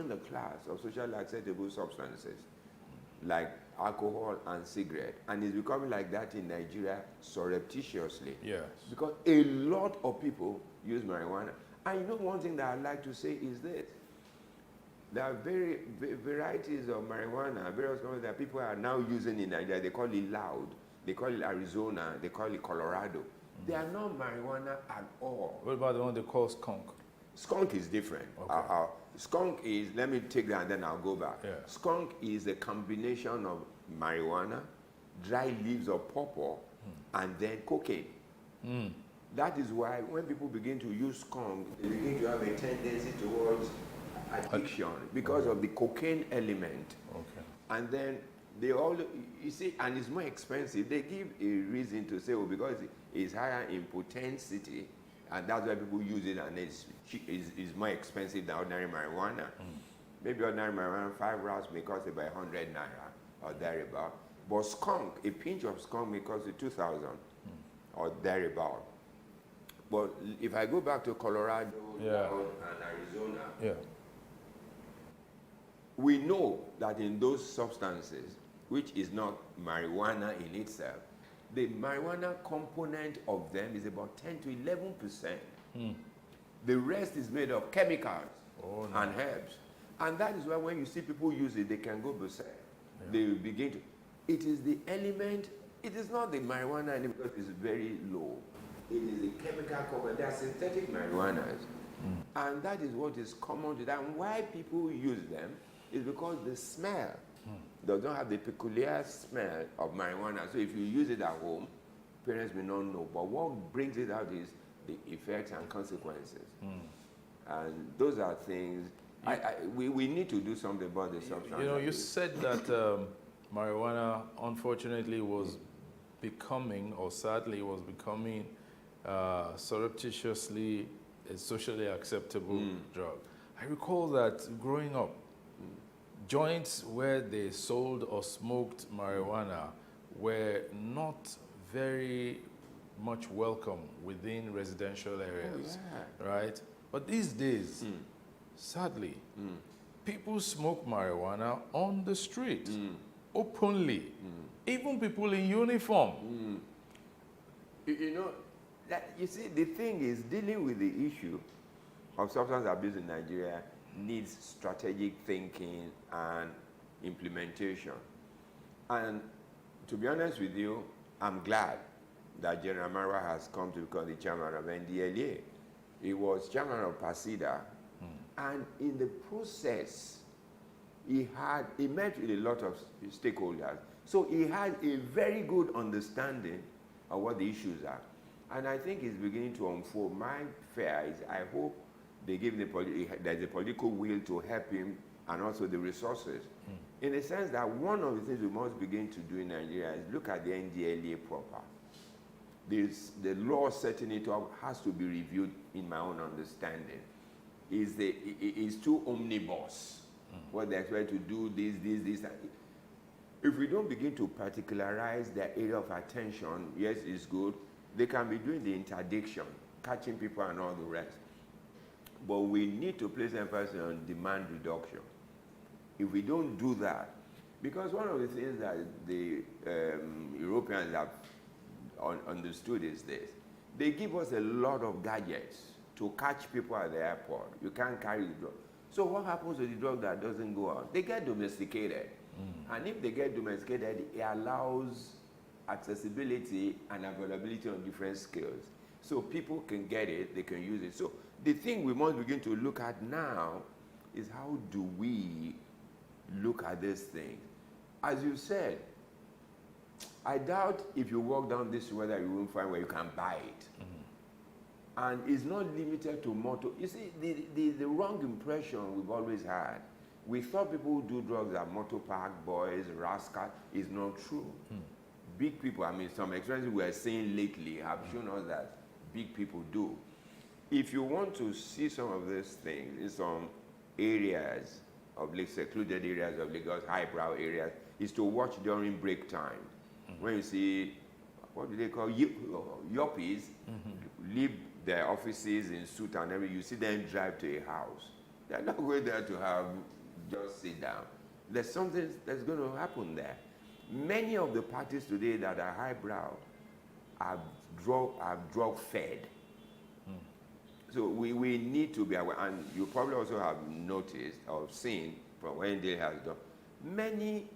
the class of socially acceptable substances like alcohol and cigarette, and it's becoming like that in Nigeria surreptitiously. Yes. Because a lot of people use marijuana. And you know, one thing that I'd like to say is this. There are varieties of marijuana, various ones that people are now using in Nigeria. They call it loud, they call it Arizona, they call it Colorado. They are not marijuana at all. What about the one they call skunk? Skunk is different. Okay. Skunk is, let me take that and then I'll go back. Yeah. Skunk is a combination of marijuana, dry leaves of pawpaw, and then cocaine. That is why when people begin to use skunk, they begin to have a tendency towards addiction because of the cocaine element. Okay. And then they all, you see, and it's more expensive. They give a reason to say, well, because it's higher in potentiality, and that's why people use it, and it's more expensive than ordinary marijuana. Maybe ordinary marijuana, 5 rounds may cost about 100 naira or thereabout. But skunk, a pinch of skunk may cost you 2,000 or thereabout. But if I go back to Colorado and Arizona, we know that in those substances, which is not marijuana in itself, the marijuana component of them is about 10 to 11%. The rest is made of chemicals and herbs. And that is why when you see people use it, they can go berserk. They begin to, it is the element, it is not the marijuana because it's very low. It is the chemical component. There are synthetic marijuanas And that is what is common to them. Why people use them is because the smell does not have the peculiar smell of marijuana. So if you use it at home, parents may not know. But what brings it out is the effects and consequences. And those are things, we need to do something about the substance. You know, you said that marijuana, unfortunately, was becoming, or sadly, was becoming surreptitiously a socially acceptable drug. I recall that growing up, joints where they sold or smoked marijuana were not very much welcome within residential areas, right? But these days, sadly, people smoke marijuana on the street, openly, even people in uniform. You know, you see, the thing is, dealing with the issue of substance abuse in Nigeria needs strategic thinking and implementation. And to be honest with you, I'm glad that General Marwa has come to become the chairman of NDLEA. He was chairman of PASIDA, and in the process, he met with a lot of stakeholders. So he had a very good understanding of what the issues are. And I think it's beginning to unfold. My fear is, I hope they give there's a political will to help him, and also the resources. In the sense that one of the things we must begin to do in Nigeria is look at the NDLEA proper. The law setting it up has to be reviewed, in my own understanding. Is too omnibus. What they expect to do, this. If we don't begin to particularize their area of attention, yes, it's good. They can be doing the interdiction, catching people and all the rest. But we need to place emphasis on demand reduction. If we don't do that, because one of the things that the Europeans have understood is this: they give us a lot of gadgets to catch people at the airport. You can't carry the drug. So what happens to the drug that doesn't go out? They get domesticated. And if they get domesticated, it allows accessibility and availability on different scales. So people can get it, they can use it. So the thing we must begin to look at now is, how do we look at this thing? As you said, I doubt if you walk down this whether you won't find where you can buy it. And it's not limited to motor. You see, the wrong impression we've always had. We thought people who do drugs are motor park boys, rascals. Is not true. Big people, I mean, some experiences we are seeing lately have shown us that big people do. If you want to see some of these things in some areas of secluded areas of Lagos, highbrow areas, is to watch during break time. When you see, what do they call, yuppies, leave their offices in suit and everything, you see them drive to a house. They're not going there to have just sit down. There's something that's going to happen there. Many of the parties today that are highbrow are drug fed. So we need to be aware, and you probably also have noticed or seen from when they have done, many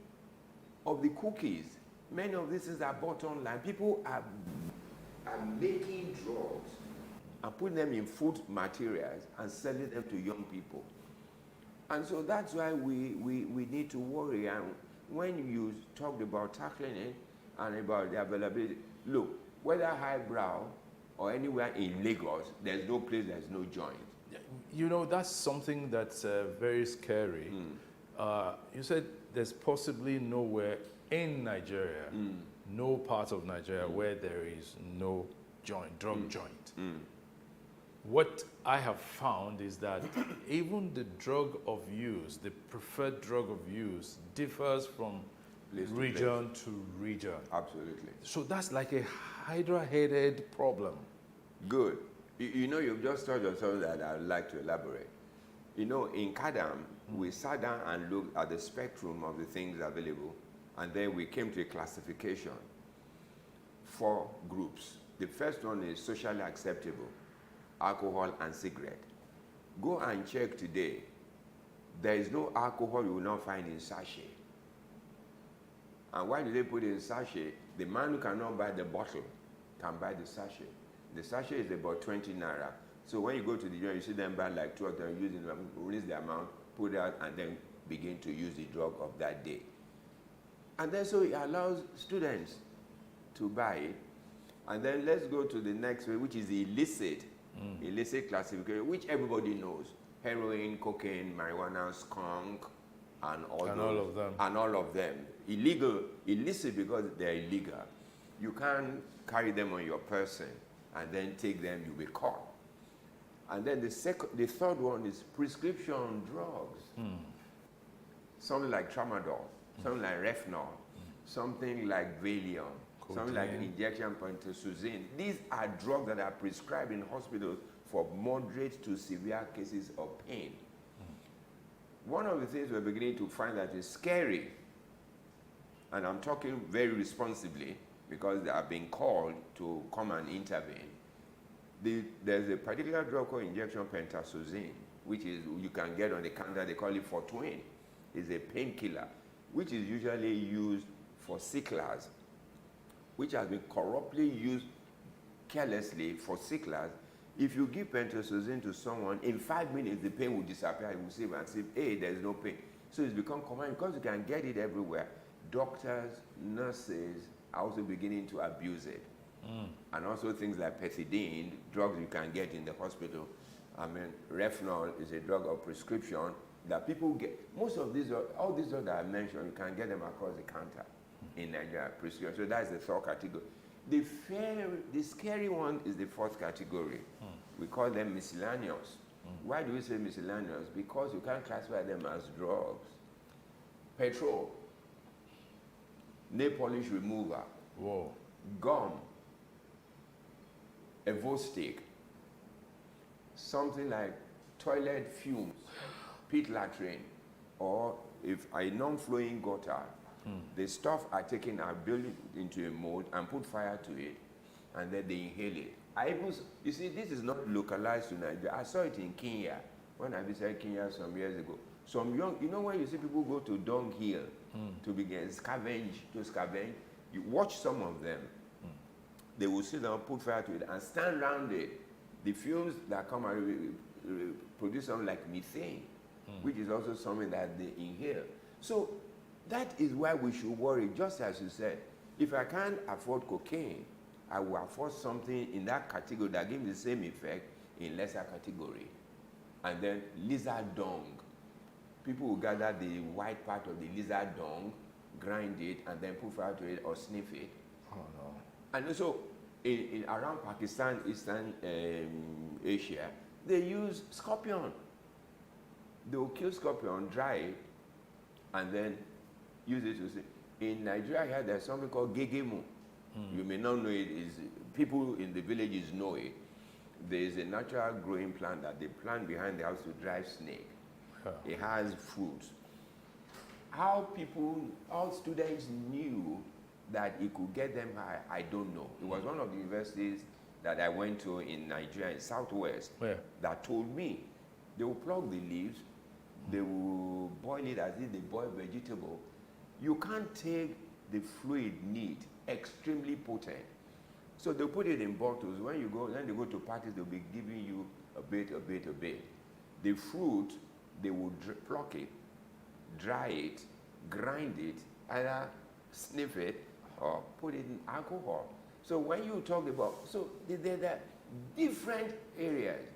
of the cookies, many of these things are bought online. People are making drugs and putting them in food materials and selling them to young people. And so that's why we need to worry. And when you talked about tackling it and about the availability, look, whether highbrow or anywhere in Lagos, there's no place, there's no joint. You know, that's something that's very scary. You said there's possibly nowhere in Nigeria, no part of Nigeria where there is no joint, drug joint. What I have found is that even the drug of use, the preferred drug of use, differs from region to region. Absolutely. So that's like a hydra-headed problem. Good. You know, you've just touched on something that I'd like to elaborate. You know, in CADAM, we sat down and looked at the spectrum of the things available, and then we came to a classification. 4 groups. The first one is socially acceptable: alcohol and cigarette. Go and check today. There is no alcohol you will not find in sachet. And why do they put it in sachet? The man who cannot buy the bottle can buy the sachet. The sachet is about 20 naira. So when you go to the joint, you see them buy like 2 or 3, using them, release the amount, put it out, and then begin to use the drug of that day. And then so it allows students to buy it. And then let's go to the next way, which is the illicit. Illicit classification, which everybody knows. Heroin, cocaine, marijuana, skunk, and all of them. And all of them. Illicit because they're illegal. You can't carry them on your person and then take them, you'll be caught. And then the third one is prescription drugs. Something like tramadol, something like Refnol, something like Valium, something like injection pentazocine. These are drugs that are prescribed in hospitals for moderate to severe cases of pain. One of the things we're beginning to find that is scary, and I'm talking very responsibly because they are being called to come and intervene. There's a particular drug called injection pentazocine, which is you can get on the counter. They call it Fortwin. It's a painkiller, which is usually used for sicklers, which has been corruptly used carelessly for sicklers. If you give pentazocine to someone, in 5 minutes the pain will disappear. It will say, hey, there's no pain. So it's become common because you can get it everywhere. Doctors, nurses are also beginning to abuse it. And also things like pethidine, drugs you can get in the hospital. I mean, Refnol is a drug of prescription that people get. Most of these, all these drugs that I mentioned, you can get them across the counter in Nigeria, prescription. So that's the third category. The scary one is the fourth category. We call them miscellaneous. Why do we say miscellaneous? Because you can't classify them as drugs. Petrol, nail polish remover, gum, Evostic, something like toilet fumes, pit latrine, or if a non-flowing gutter, the stuff are taken and built it into a mold and put fire to it, and then they inhale it. You see, this is not localized to Nigeria. I saw it in Kenya when I visited Kenya some years ago. Some young, you know when you see people go to dung hill to begin scavenge, you watch some of them. They will sit down, put fire to it, and stand around it. The fumes that come out produce something like methane, which is also something that they inhale. So that is why we should worry, just as you said. If I can't afford cocaine, I will afford something in that category that gives me the same effect in lesser category. And then lizard dung. People will gather the white part of the lizard dung, grind it, and then put fire to it or sniff it. Oh, no. And also, around Pakistan, Eastern Asia, they use scorpion. They will kill scorpion, dry it, and then use it to see. In Nigeria here, there's something called gegemu. You may not know it. People in the villages know it. There is a natural growing plant that they plant behind the house to drive snake. It has fruits. How students knew that it could get them high, I don't know. It was one of the universities that I went to in Nigeria, in Southwest, that told me they will pluck the leaves, they will boil it as if they boil vegetable. You can't take the fluid neat, extremely potent. So they'll put it in bottles. When they go to parties, they'll be giving you a bit. The fruit, they will pluck it, dry it, grind it, either sniff it or put it in alcohol. So when you talk about, there are different areas.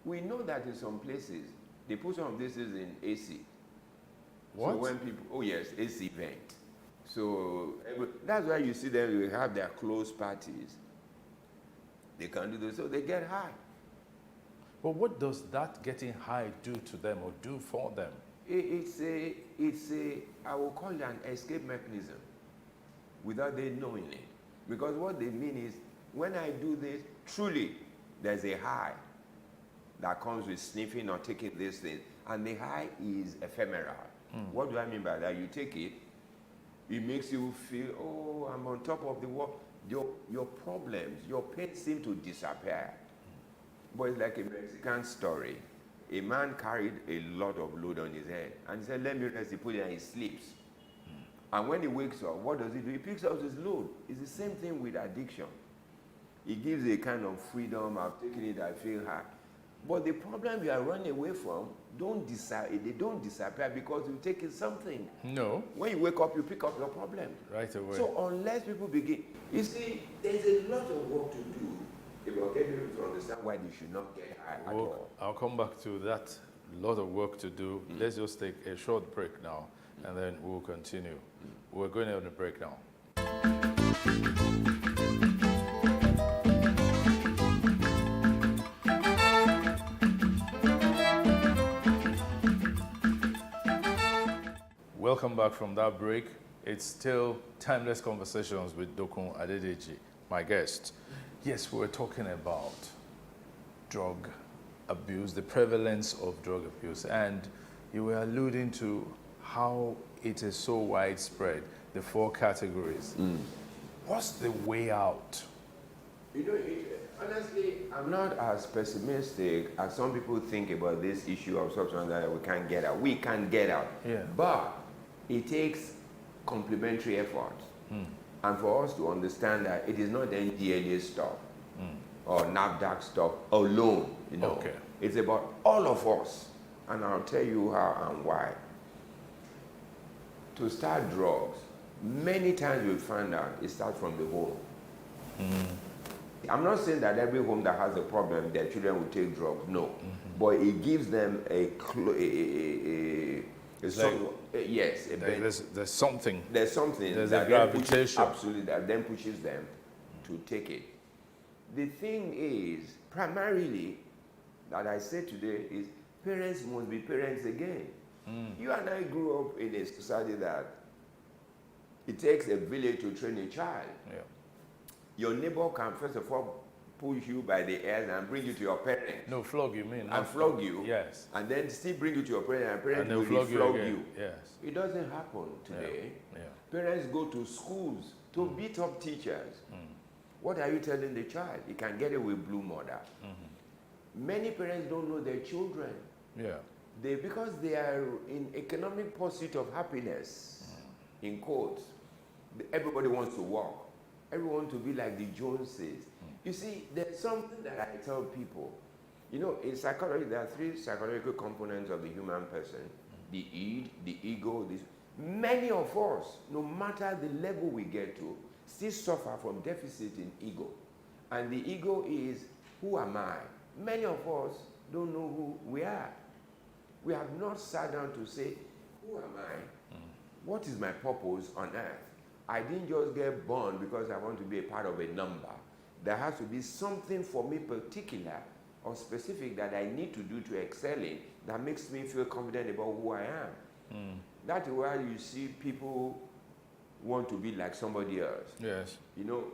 We know that in some places, they put some of this in AC. What? So when people, AC vent. So that's why you see them, they have their closed parties. They can do this, so they get high. But what does that getting high do to them or do for them? It's a, I will call it an escape mechanism without them knowing it. Because what they mean is, when I do this, truly, there's a high that comes with sniffing or taking this thing. And the high is ephemeral. What do I mean by that? You take it, it makes you feel, oh, I'm on top of the world. Your problems, your pain seem to disappear. But it's like a Mexican story. A man carried a lot of load on his head. And he said, let me rest. He put it and he sleeps. And when he wakes up, what does he do? He picks up his load. It's the same thing with addiction. It gives a kind of freedom. I've taken it, I feel high. But the problem you are running away from, they don't disappear because you take in something. No. When you wake up, you pick up your problem. Right away. So unless people begin, you see, there's a lot of work to do if you're getting people to understand why they should not get high at all. I'll come back to that. Lot of work to do. Let's just take a short break now, and then we'll continue. We're going on a break now. Welcome back from that break. It's still Timeless Conversations with Dokun Adedeji, my guest. Yes, we're talking about drug abuse, the prevalence of drug abuse, and you were alluding to how it is so widespread, the 4 categories. What's the way out? You know, honestly, I'm not as pessimistic as some people think about this issue of substance that we can't get out. We can't get out. Yeah. But it takes complementary effort. And for us to understand that it is not NDLA stuff or NAFDAC stuff alone, you know. Okay. It's about all of us. And I'll tell you how and why. To start drugs, many times we find out it starts from the home. I'm not saying that every home that has a problem, their children will take drugs. No. But it gives them there's something. There's something. There's that a gravitation. Absolutely, that then pushes them to take it. The thing is, primarily, that I say today is parents must be parents again. You and I grew up in a society that it takes a village to train a child. Yeah. Your neighbor can first of all push you by the ears and bring you to your parents. No, flog you mean? And flog you. Yes. And then still bring you to your parents and parents And will they'll flog you you. again. Yes. It doesn't happen today. Yeah. Parents go to schools to beat up teachers. What are you telling the child? He can get away with blue murder. Many parents don't know their children. Yeah. Because they are in economic pursuit of happiness, in quotes. Everybody wants to work. Everyone wants to be like the Joneses. You see, there's something that I tell people. You know, in psychology, there are 3 psychological components of the human person. The id, the ego. Many of us, no matter the level we get to, still suffer from deficit in ego. And the ego is, who am I? Many of us don't know who we are. We have not sat down to say, who am I? What is my purpose on earth? I didn't just get born because I want to be a part of a number. There has to be something for me particular or specific that I need to do to excel in that makes me feel confident about who I am. That is why you see people want to be like somebody else. Yes. You know,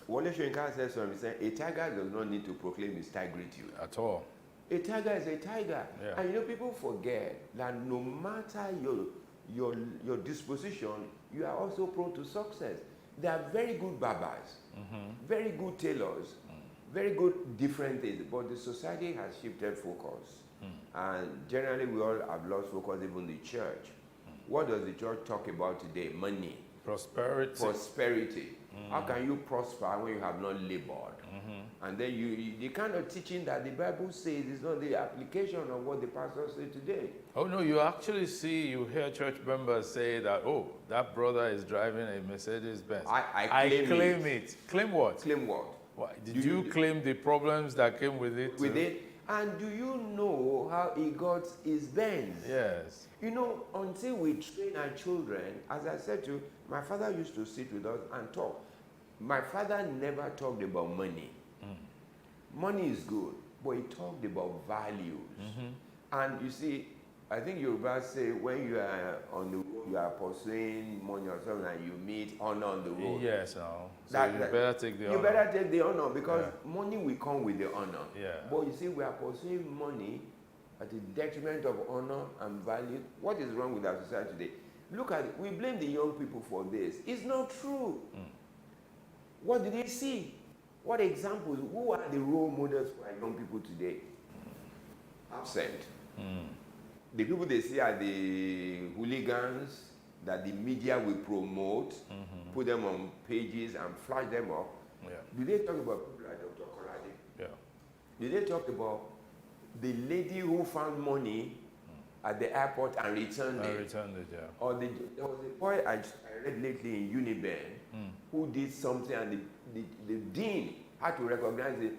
Wole Soyinka says something, he said, a tiger does not need to proclaim his tigritude. At all. A tiger is a tiger. Yeah. And you know, people forget that no matter your disposition, you are also prone to success. There are very good barbers, very good tailors, very good different things, but the society has shifted focus. And generally we all have lost focus, even the church. What does the church talk about today? Money. Prosperity. Prosperity. How can you prosper when you have not labored? And then the kind of teaching that the Bible says is not the application of what the pastors say today. Oh no, you actually you hear church members say that, oh, that brother is driving a Mercedes-Benz. I claim it. Claim what? Claim what? Why? Did you claim the problems that came with it? With it? And do you know how he got his Benz? Yes. You know, until we train our children, as I said to you, my father used to sit with us and talk. My father never talked about money. Money is good, but he talked about values. And you see, I think Yoruba say when you are on the road, you are pursuing money or something, and you meet honor on the road. Yes, no. So you better take the honor. You better take the honor because money will come with the honor. Yeah. But you see, we are pursuing money at the detriment of honor and value. What is wrong with our society today? Look at it. We blame the young people for this. It's not true. What did they see? What examples? Who are the role models for our young people today? Absent. The people they see are the hooligans that the media will promote, put them on pages and flash them up. Yeah. Do they talk about people like Dr. Korade? Yeah. Do they talk about the lady who found money at the airport and returned it. Returned it, yeah. Or there was a boy I read lately in Uniben who did something, and the dean had to recognize it.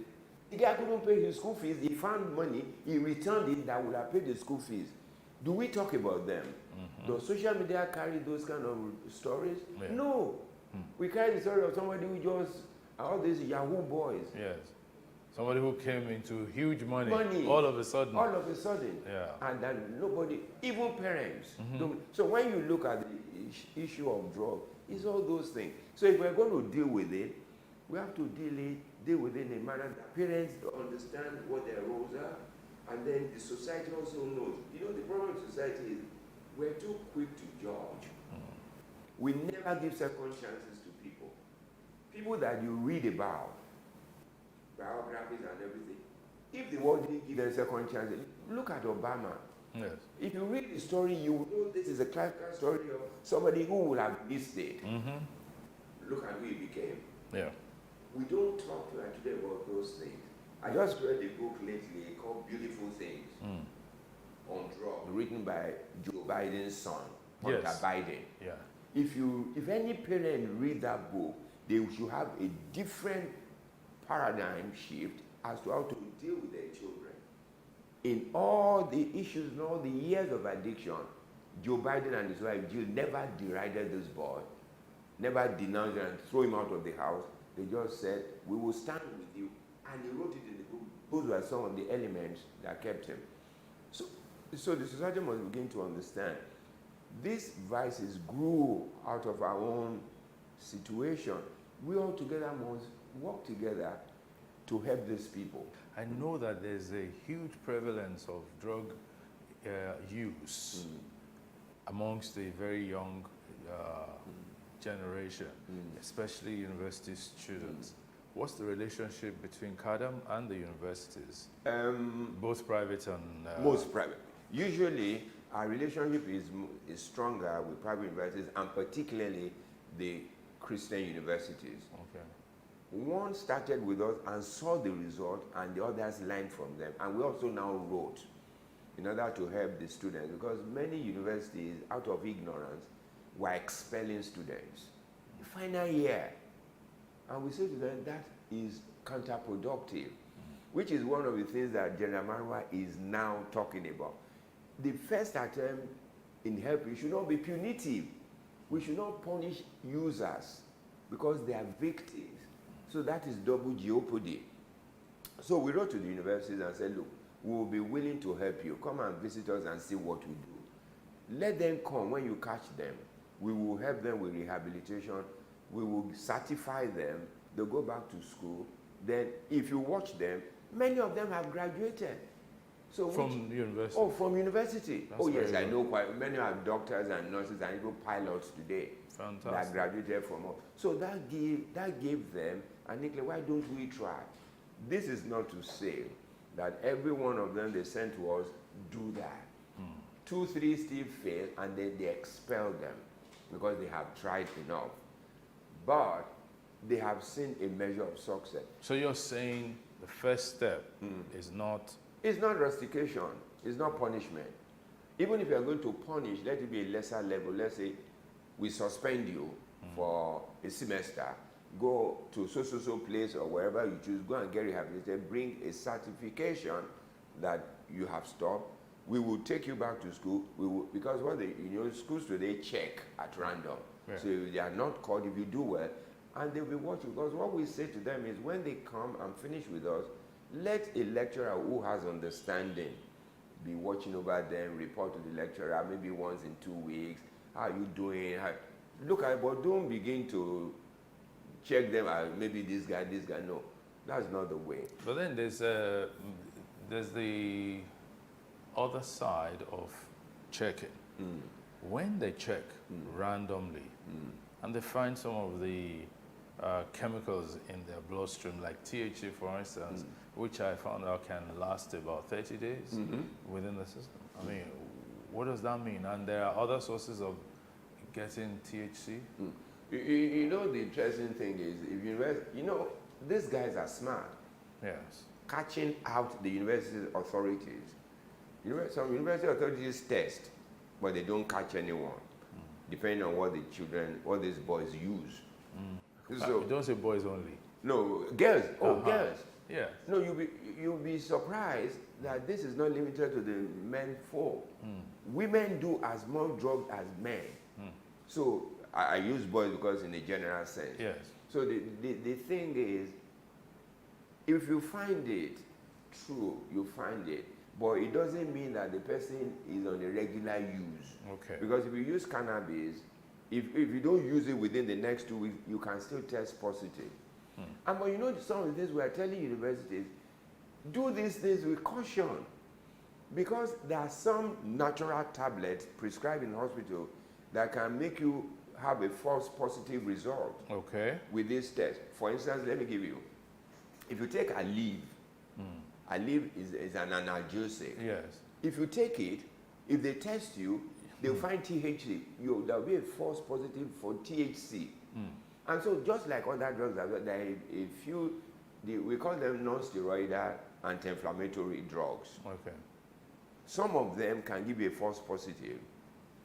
The guy couldn't pay his school fees. He found money. He returned it that would have paid the school fees. Do we talk about them? Does social media carry those kind of stories? Yeah. No. We carry the story of somebody who just, all these Yahoo boys. Yes. Somebody who came into huge money, Money. all of a sudden. All of a sudden. Yeah. And then nobody, even parents. don't. So when you look at the issue of drug, it's all those things. So if we're going to deal with it, we have to deal with it in a manner that parents understand what their roles are, and then the society also knows. You know, the problem with society is we're too quick to judge. We never give second chances to people. People that you read about, biographies and everything, if the world didn't give them second chances, look at Obama. Yes. If you read the story, you will know this is a classical story of somebody who would have missed it. Look at who he became. Yeah. We don't talk today about those things. I just read a book lately called Beautiful Things on drugs, written by Joe Biden's son, Hunter Yes. Biden. Yeah. If any parent read that book, they should have a different paradigm shift as to how to deal with their children. In all the issues and all the years of addiction, Joe Biden and his wife Jill never derided this boy, never denounced him and threw him out of the house. They just said, we will stand with you. And he wrote it in the book. Those were some of the elements that kept him. So the society must begin to understand these vices grew out of our own situation. We all together must work together to help these people. I know that there's a huge prevalence of drug use amongst the very young generation, especially university students. What's the relationship between CADAM and the universities? Both private and... Most private. Usually, our relationship is stronger with private universities, and particularly the Christian universities. Okay. One started with us and saw the result, and the others learned from them. And we also now wrote in order to help the students, because many universities, out of ignorance, were expelling students. The final year. And we say to them, that is counterproductive, which is one of the things that General Marwa is now talking about. The first attempt in helping should not be punitive. We should not punish users because they are victims. So that is double jeopardy. So we wrote to the universities and said, look, we will be willing to help you. Come and visit us and see what we do. Let them come when you catch them. We will help them with rehabilitation. We will certify them. They'll go back to school. Then if you watch them, many of them have graduated. So from university? Oh, from university. That's yes, I good. know quite many are doctors and nurses and even pilots today. Fantastic. That graduated from us. So that gave them, and Nicola, why don't we try? This is not to say that every one of them they sent to us do that. 2, 3 still fail, and then they expel them because they have tried enough. But they have seen a measure of success. So you're saying the first step is not... It's not rustication. It's not punishment. Even if you're going to punish, let it be a lesser level. Let's say we suspend you for a semester. Go to so place or wherever you choose. Go and get rehabilitated. Bring a certification that you have stopped. We will take you back to school. We will, because what schools today check at random. Yeah. So they are not called if you do well. And they'll be watching, because what we say to them is when they come and finish with us, let a lecturer who has understanding be watching over them, report to the lecturer maybe once in 2 weeks. How are you doing? Look at it, but don't begin to check them out. Maybe this guy. No, that's not the way. But then there's the other side of checking. When they check randomly and they find some of the chemicals in their bloodstream, like THC, for instance, which I found out can last about 30 days within the system. I mean, what does that mean? And there are other sources of getting THC? You know, the interesting thing is, if you invest, these guys are smart. Yes. catching out the university authorities. Some university authorities test, but they don't catch anyone, depending on what these boys use. So, don't say boys only. No, girls. Oh, girls. Yeah. No, you'll be surprised that this is not limited to the men folk. Women do as much drugs as men. So I use boys because in a general sense. Yes. So the thing is, if you find it true, you find it. But it doesn't mean that the person is on a regular use. Okay. Because if you use cannabis, if you don't use it within the next 2 weeks, you can still test positive. But you know, some of this we are telling universities, do these things with caution. Because there are some natural tablets prescribed in hospital that can make you have a false positive result. Okay. With this test. For instance, let me give you. If you take Aleve, Aleve is an analgesic. Yes. If you take it, if they test you, they'll find THC. There'll be a false positive for THC. And so just like other drugs, there are a few, we call them non-steroidal anti-inflammatory drugs. Okay. Some of them can give you a false positive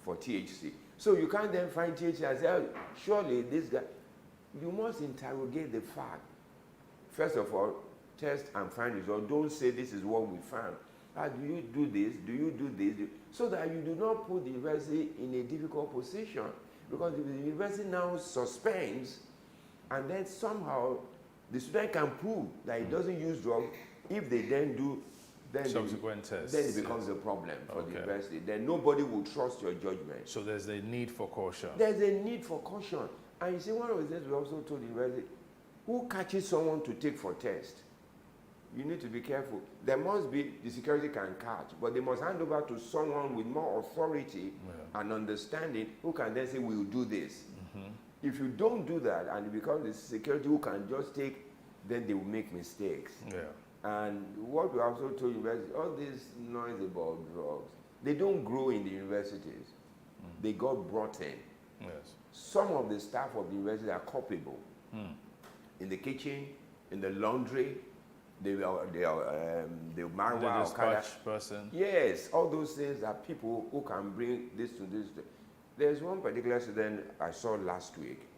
for THC. So you can't then find THC and say, oh, surely this guy, you must interrogate the fact. First of all, test and find results. Don't say this is what we found. Do you do this? Do you do this? So that you do not put the university in a difficult position. Because if the university now suspends, and then somehow the student can prove that he doesn't use drugs, if they then do subsequent tests, then it becomes a problem for the university. Then nobody will trust your judgment. So there's a need for caution. There's a need for caution. And you see, one of the things we also told the university, who catches someone to take for test? You need to be careful. There must be, the security can catch, but they must hand over to someone with more authority and understanding who can then say, we'll do this. If you don't do that and it becomes the security who can just take, then they will make mistakes. Yeah. And what we also told universities, all this noise about drugs, they don't grow in the universities. They got brought in. Yes. Some of the staff of the university are culpable. In the kitchen, in the laundry, the marijuana dispatch person. Yes, all those things are people who can bring this to this. There's one particular student I saw last week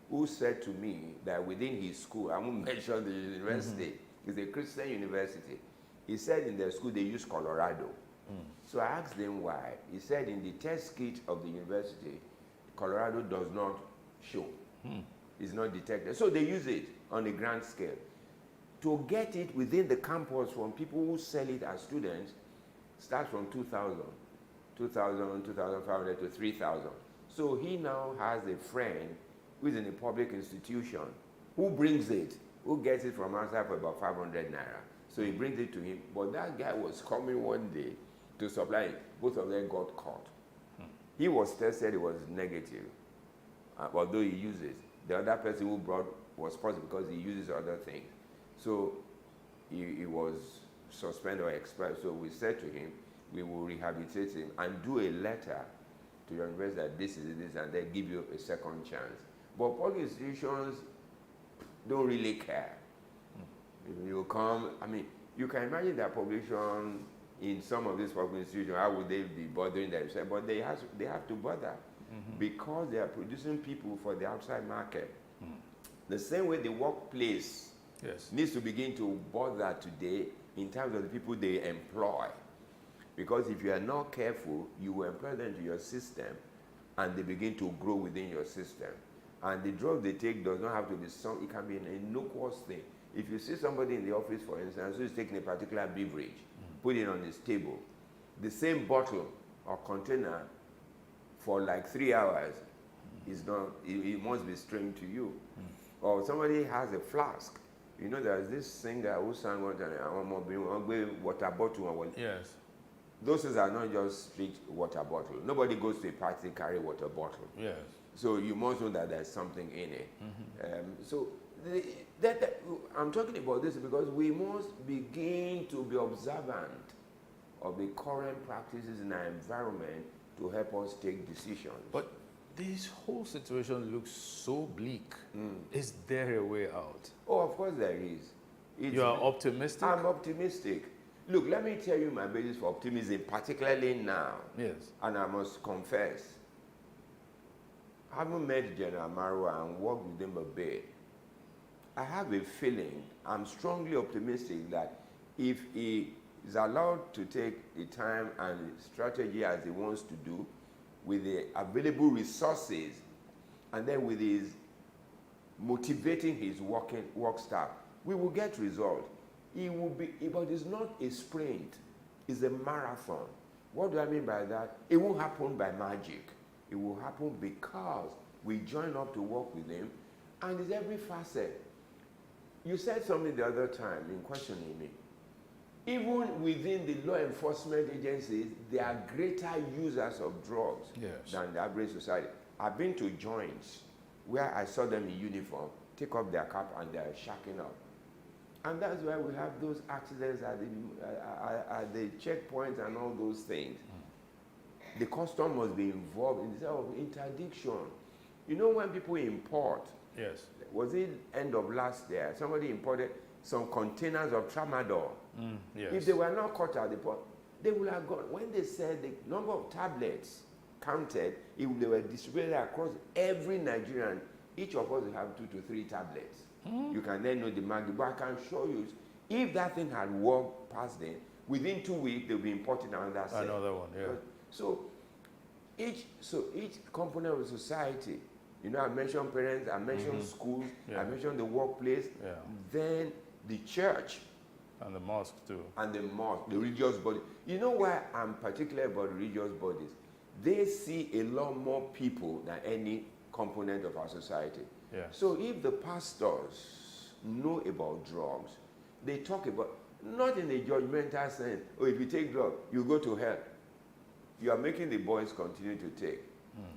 who said to me that within his school, I won't mention the university, it's a Christian university. He said in their school they use Colorado. So I asked him why. He said in the test kit of the university, Colorado does not show. It's not detected. So they use it on a grand scale. To get it within the campus from people who sell it as students starts from 2,000, 2,500 to 3,000. So he now has a friend who is in a public institution who brings it, who gets it from outside for about 500 naira. So he brings it to him. But that guy was coming one day to supply it. Both of them got caught. He was tested, it was negative, although he uses. The other person who brought was positive because he uses other things. So he was suspended or expelled. So we said to him, we will rehabilitate him and do a letter to your university that this is this, and then give you a second chance. But public institutions don't really care. You come, I mean, you can imagine that population in some of these public institutions, how would they be bothering themselves? But they have to bother because they are producing people for the outside market. The same way the workplace needs to begin to bother today in terms of the people they employ. Because if you are not careful, you will employ them to your system and they begin to grow within your system. And the drug they take does not have to be some, it can be an innocuous thing. If you see somebody in the office, for instance, who is taking a particular beverage, put it on his table, the same bottle or container for like 3 hours is not, it must be strange to you. Or somebody has a flask. You know, there's this singer who sang one time, water bottle. Yes. Those things are not just street water bottle. Nobody goes to a party carry water bottle. Yes. So you must know that there's something in it. So I'm talking about this because we must begin to be observant of the current practices in our environment to help us take decisions. But this whole situation looks so bleak. Is there a way out? Oh, of course there is. You are optimistic? I'm optimistic. Look, let me tell you my basis for optimism, particularly now. Yes. And I must confess, having met General Marwa and worked with him a bit, I have a feeling, I'm strongly optimistic that if he is allowed to take the time and strategy as he wants to do, with the available resources, and then with his motivating his work staff, we will get results. It will be, but it's not a sprint, it's a marathon. What do I mean by that? It won't happen by magic. It will happen because we join up to work with him, and it's every facet. You said something the other time in questioning me. Even within the law enforcement agencies, they are greater users of drugs than the average society. I've been to joints where I saw them in uniform, take off their cap and they're shacking up. And that's why we have those accidents at the checkpoints and all those things. The custom must be involved in the interdiction. You know when people import, was it end of last year, somebody imported some containers of tramadol. If they were not caught at the port, they would have gone. When they said the number of tablets counted, if they were distributed across every Nigerian, each of us will have 2 to 3 tablets. You can then know the magnitude. But I can show you, if that thing had walked past them, within 2 weeks they'll be importing another set. Another one, So each component of society, you know, I mentioned parents, I mentioned schools, I mentioned the workplace, then the church. And the mosque too. And the mosque, the religious body. You know why I'm particular about religious bodies? They see a lot more people than any component of our society. So if the pastors know about drugs, they talk about, not in a judgmental sense, oh, if you take drugs, you go to hell. You are making the boys continue to take.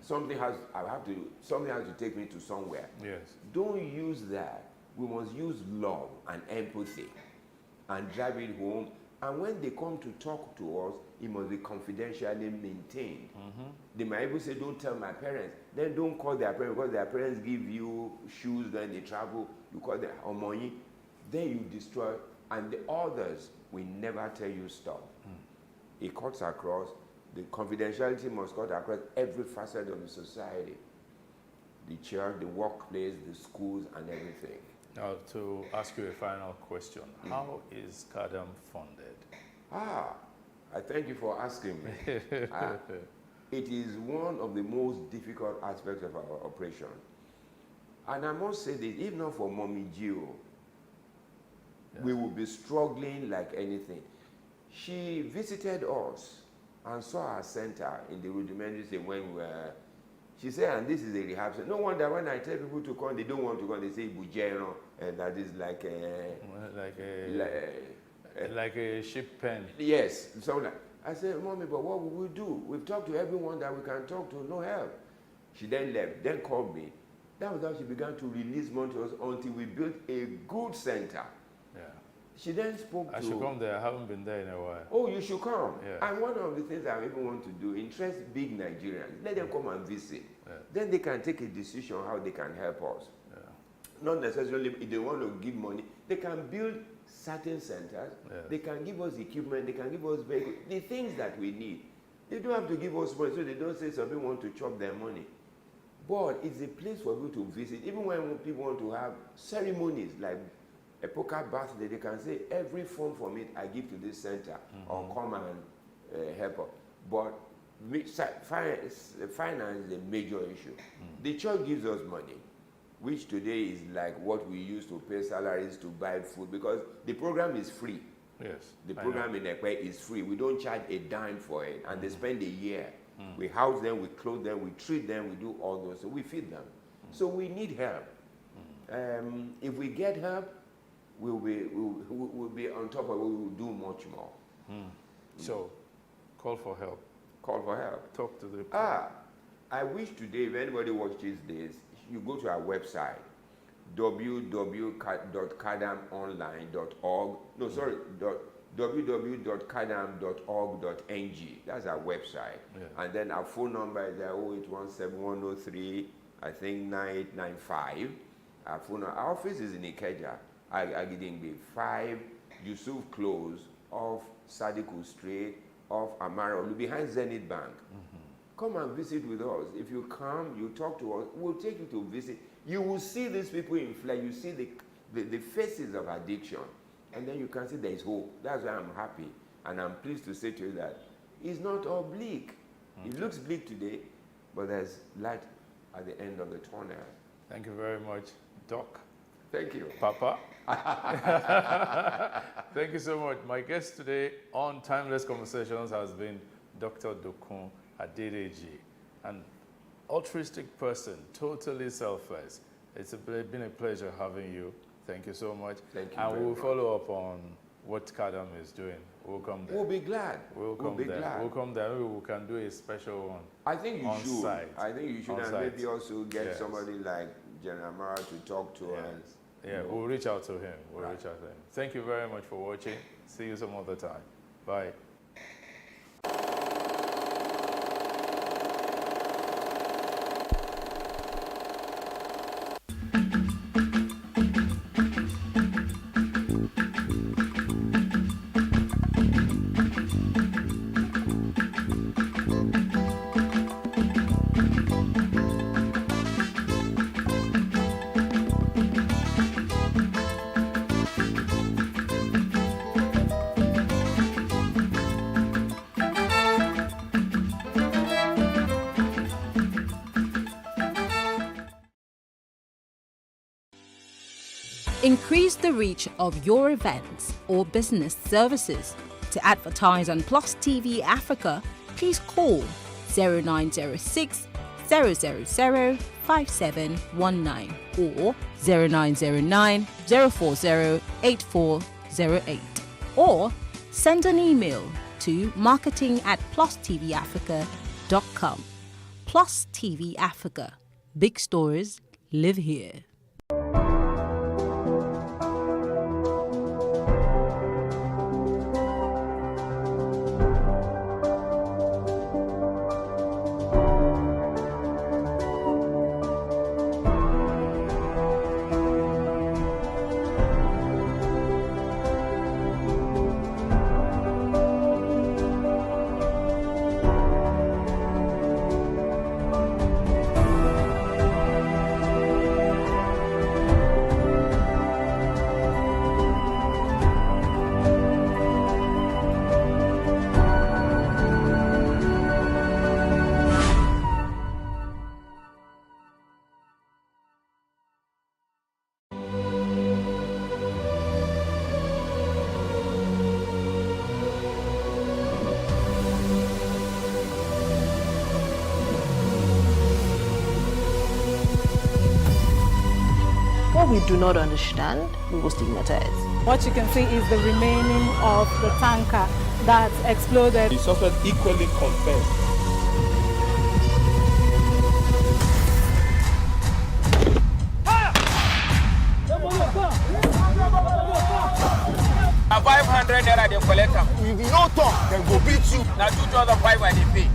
Something has to take me to somewhere. Don't use that. We must use love and empathy and drive it home. And when they come to talk to us, it must be confidentially maintained. They might even say, don't tell my parents. Then don't call their parents, because their parents give you shoes when they travel. You call them money. Then you destroy. And the others will never tell you stop. It cuts across. The confidentiality must cut across every facet of the society. The church, the workplace, the schools, and everything. Now, to ask you a final question, how is CADAM funded? I thank you for asking me. It is one of the most difficult aspects of our operation. And I must say this, if not for Mommy Gio, we would be struggling like anything. She visited us and saw our center in the rudimentary stage when we were. She said, and this is a rehab center. No wonder when I tell people to come, they don't want to come. They say Bujero, and that is like a ship pen. Yes, so like, I said, Mommy, but what will we do? We've talked to everyone that we can talk to, no help. She then left, then called me. That was how she began to release money to us until we built a good center. She then spoke I should come there. I haven't been there in a while. Oh, you should come. And one of the things I even want to do, interest big Nigerians. Let them come and visit. Then they can take a decision how they can help us. Not necessarily if they want to give money. They can build certain centers. They can give us equipment. They can give us vehicles. The things that we need. They don't have to give us money, so they don't say some people want to chop their money. But it's a place for people to visit. Even when people want to have ceremonies like a poker birthday, they can say, every fund from it I give to this center, or come and help us. But finance is a major issue. The church gives us money, which today is like what we use to pay salaries to buy food, because the program is free. The program in Ekpe is free. We don't charge a dime for it, and they spend a year. We house them, we clothe them, we treat them, we do all those, so we feed them. So we need help. If we get help, we'll be on top of it, we will do much more. So, call for help. Call for help. Talk to the people. I wish today, if anybody watches this, you go to our website, www.cadamonline.org. No, sorry, www.cadam.org.ng. That's our website. And then our phone number is 0817-103, I think 9895. Our office is in Ikeja. Agidingbe, 5 Yusuf Close, off Sadiku Street, off Amara, behind Zenith Bank. Come and visit with us. If you come, you talk to us, we'll take you to visit. You will see these people in flesh. You see the faces of addiction. And then you can see there is hope. That's why I'm happy. And I'm pleased to say to you that it's not all bleak. It looks bleak today, but there's light at the end of the tunnel. Thank you very much, Doc. Thank you. Papa. Thank you so much. My guest today on Timeless Conversations has been Dr. Dokun Adedeji, an altruistic person, totally selfless. It's been a pleasure having you. Thank you so much. Thank you. And we'll follow up on what Kadam is doing. We'll come there. We'll be glad. We'll come there. We'll come there. Maybe we can do a special one. I think you should. Site. I think you should, and maybe also get somebody like General Mara to talk to us. Yeah, we'll reach out to him. We'll reach out to him. Thank you very much for watching. See you some other time. Bye. Increase the reach of your events or business services. To advertise on Plus TV Africa, please call 0906 000 5719 or 0909 040 8408 or send an email to marketing@plustvafrica.com. Plus TV Africa. Big stories live here. What we do not understand, we will stigmatize. What you can see is the remaining of the tanker that exploded. The suspect equally confessed. Now 500 naira they collect them. If you don't talk, then go beat you. Now 2,500 they pay.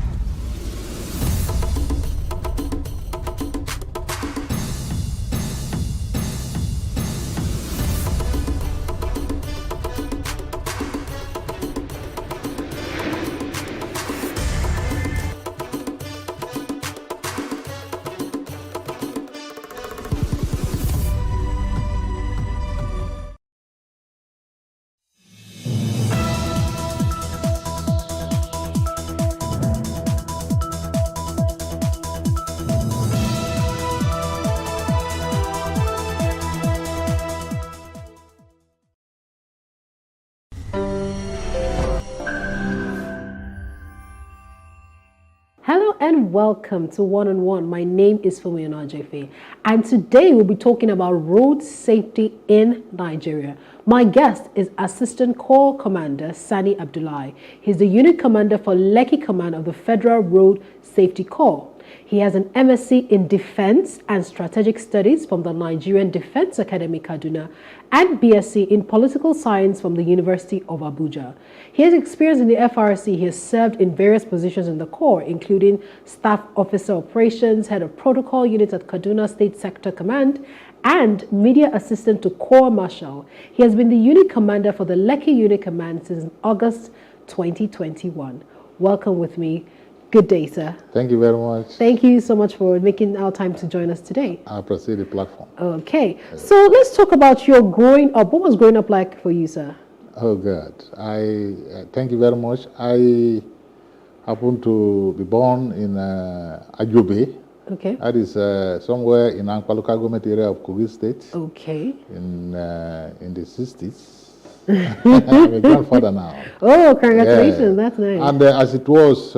Hello and welcome to One on One. My name is Fumi Onajefe, and today we'll be talking about road safety in Nigeria. My guest is Assistant Corps Commander Sani Abdullahi. He's the unit commander for Lekki Command of the Federal Road Safety Corps. He has an MSc in Defense and Strategic Studies from the Nigerian Defense Academy, Kaduna, and BSc in Political Science from the University of Abuja. He has experience in the FRC. He has served in various positions in the Corps, including Staff Officer Operations, Head of Protocol Unit at Kaduna State Sector Command, and media assistant to Corps Marshal. He has been the unit commander for the Lekki Unit Command since August 2021. Welcome with me. Good day, sir. Thank you very much. Thank you so much for making our time to join us today. I appreciate the platform. Okay, so let's talk about your growing up. What was growing up like for you, sir? Oh, God. Thank you very much. I happened to be born in Ajobe. Okay. That is somewhere in Ankpa local government area of Kogi State. Okay. In the 60s. I'm a grandfather now. Oh, congratulations. That's nice. And as it was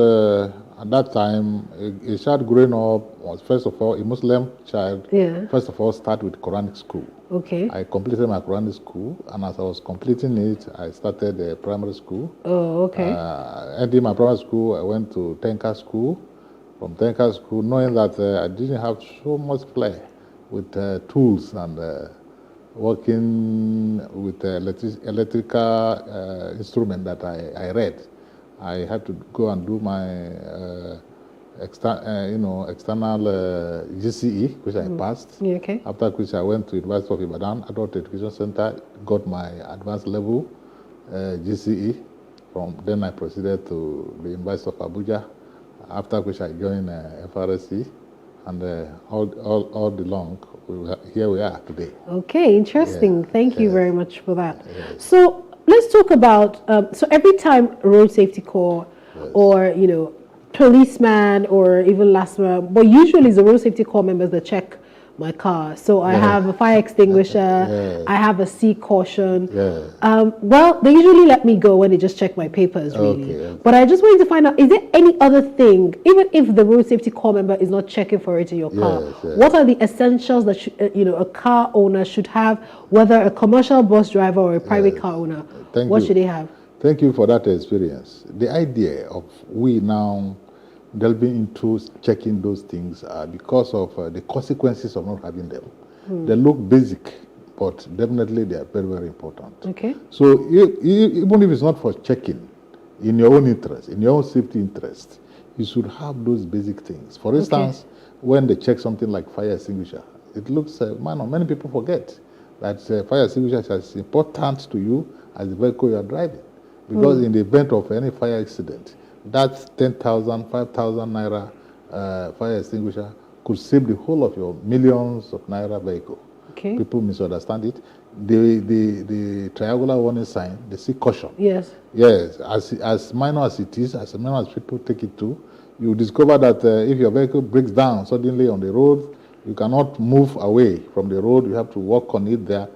at that time, a child growing up was, first of all, a Muslim child. Yeah. First of all, start with Quranic school. Okay. I completed my Quranic school, and as I was completing it, I started the primary school. Oh, okay. Ending my primary school, I went to Tenka School. From Tenka School, knowing that I didn't have so much play with tools and working with electrical instrument that I read. I had to go and do my external GCE, which I passed. Yeah, okay. After which I went to University of Ibadan, Adult Education Center, got my advanced level GCE. From then I proceeded to the University of Abuja, after which I joined FRSC, and all the long, here we are today. Okay, interesting. Yeah. Thank you very much for that. So let's talk about, so every time Road Safety Corps or, you know, policeman or even LASMA, but usually it's the Road Safety Corps members that check my car. So I have a fire extinguisher, I have a C caution. Well, they usually let me go when they just check my papers, really. Okay. But I just wanted to find out, is there any other thing, even if the Road Safety Corps member is not checking for it in your car, what are the essentials that a car owner should have, whether a commercial bus driver or a private car owner? What should they have? Thank you for that experience. The idea of we now delving into checking those things because of the consequences of not having them. They look basic, but definitely they are very, very important. Okay. So even if it's not for checking, in your own interest, in your own safety interest, you should have those basic things. For instance, when they check something like fire extinguisher, it looks, many people forget that fire extinguisher is as important to you as the vehicle you are driving. Because in the event of any fire accident, that 10,000, 5,000 naira fire extinguisher could save the whole of your millions of naira vehicle. Okay. People misunderstand it. The triangular warning sign, the C caution. Yes. Yes, as minor as it is, as minor as people take it to, you discover that if your vehicle breaks down suddenly on the road, you cannot move away from the road. You have to walk on it there.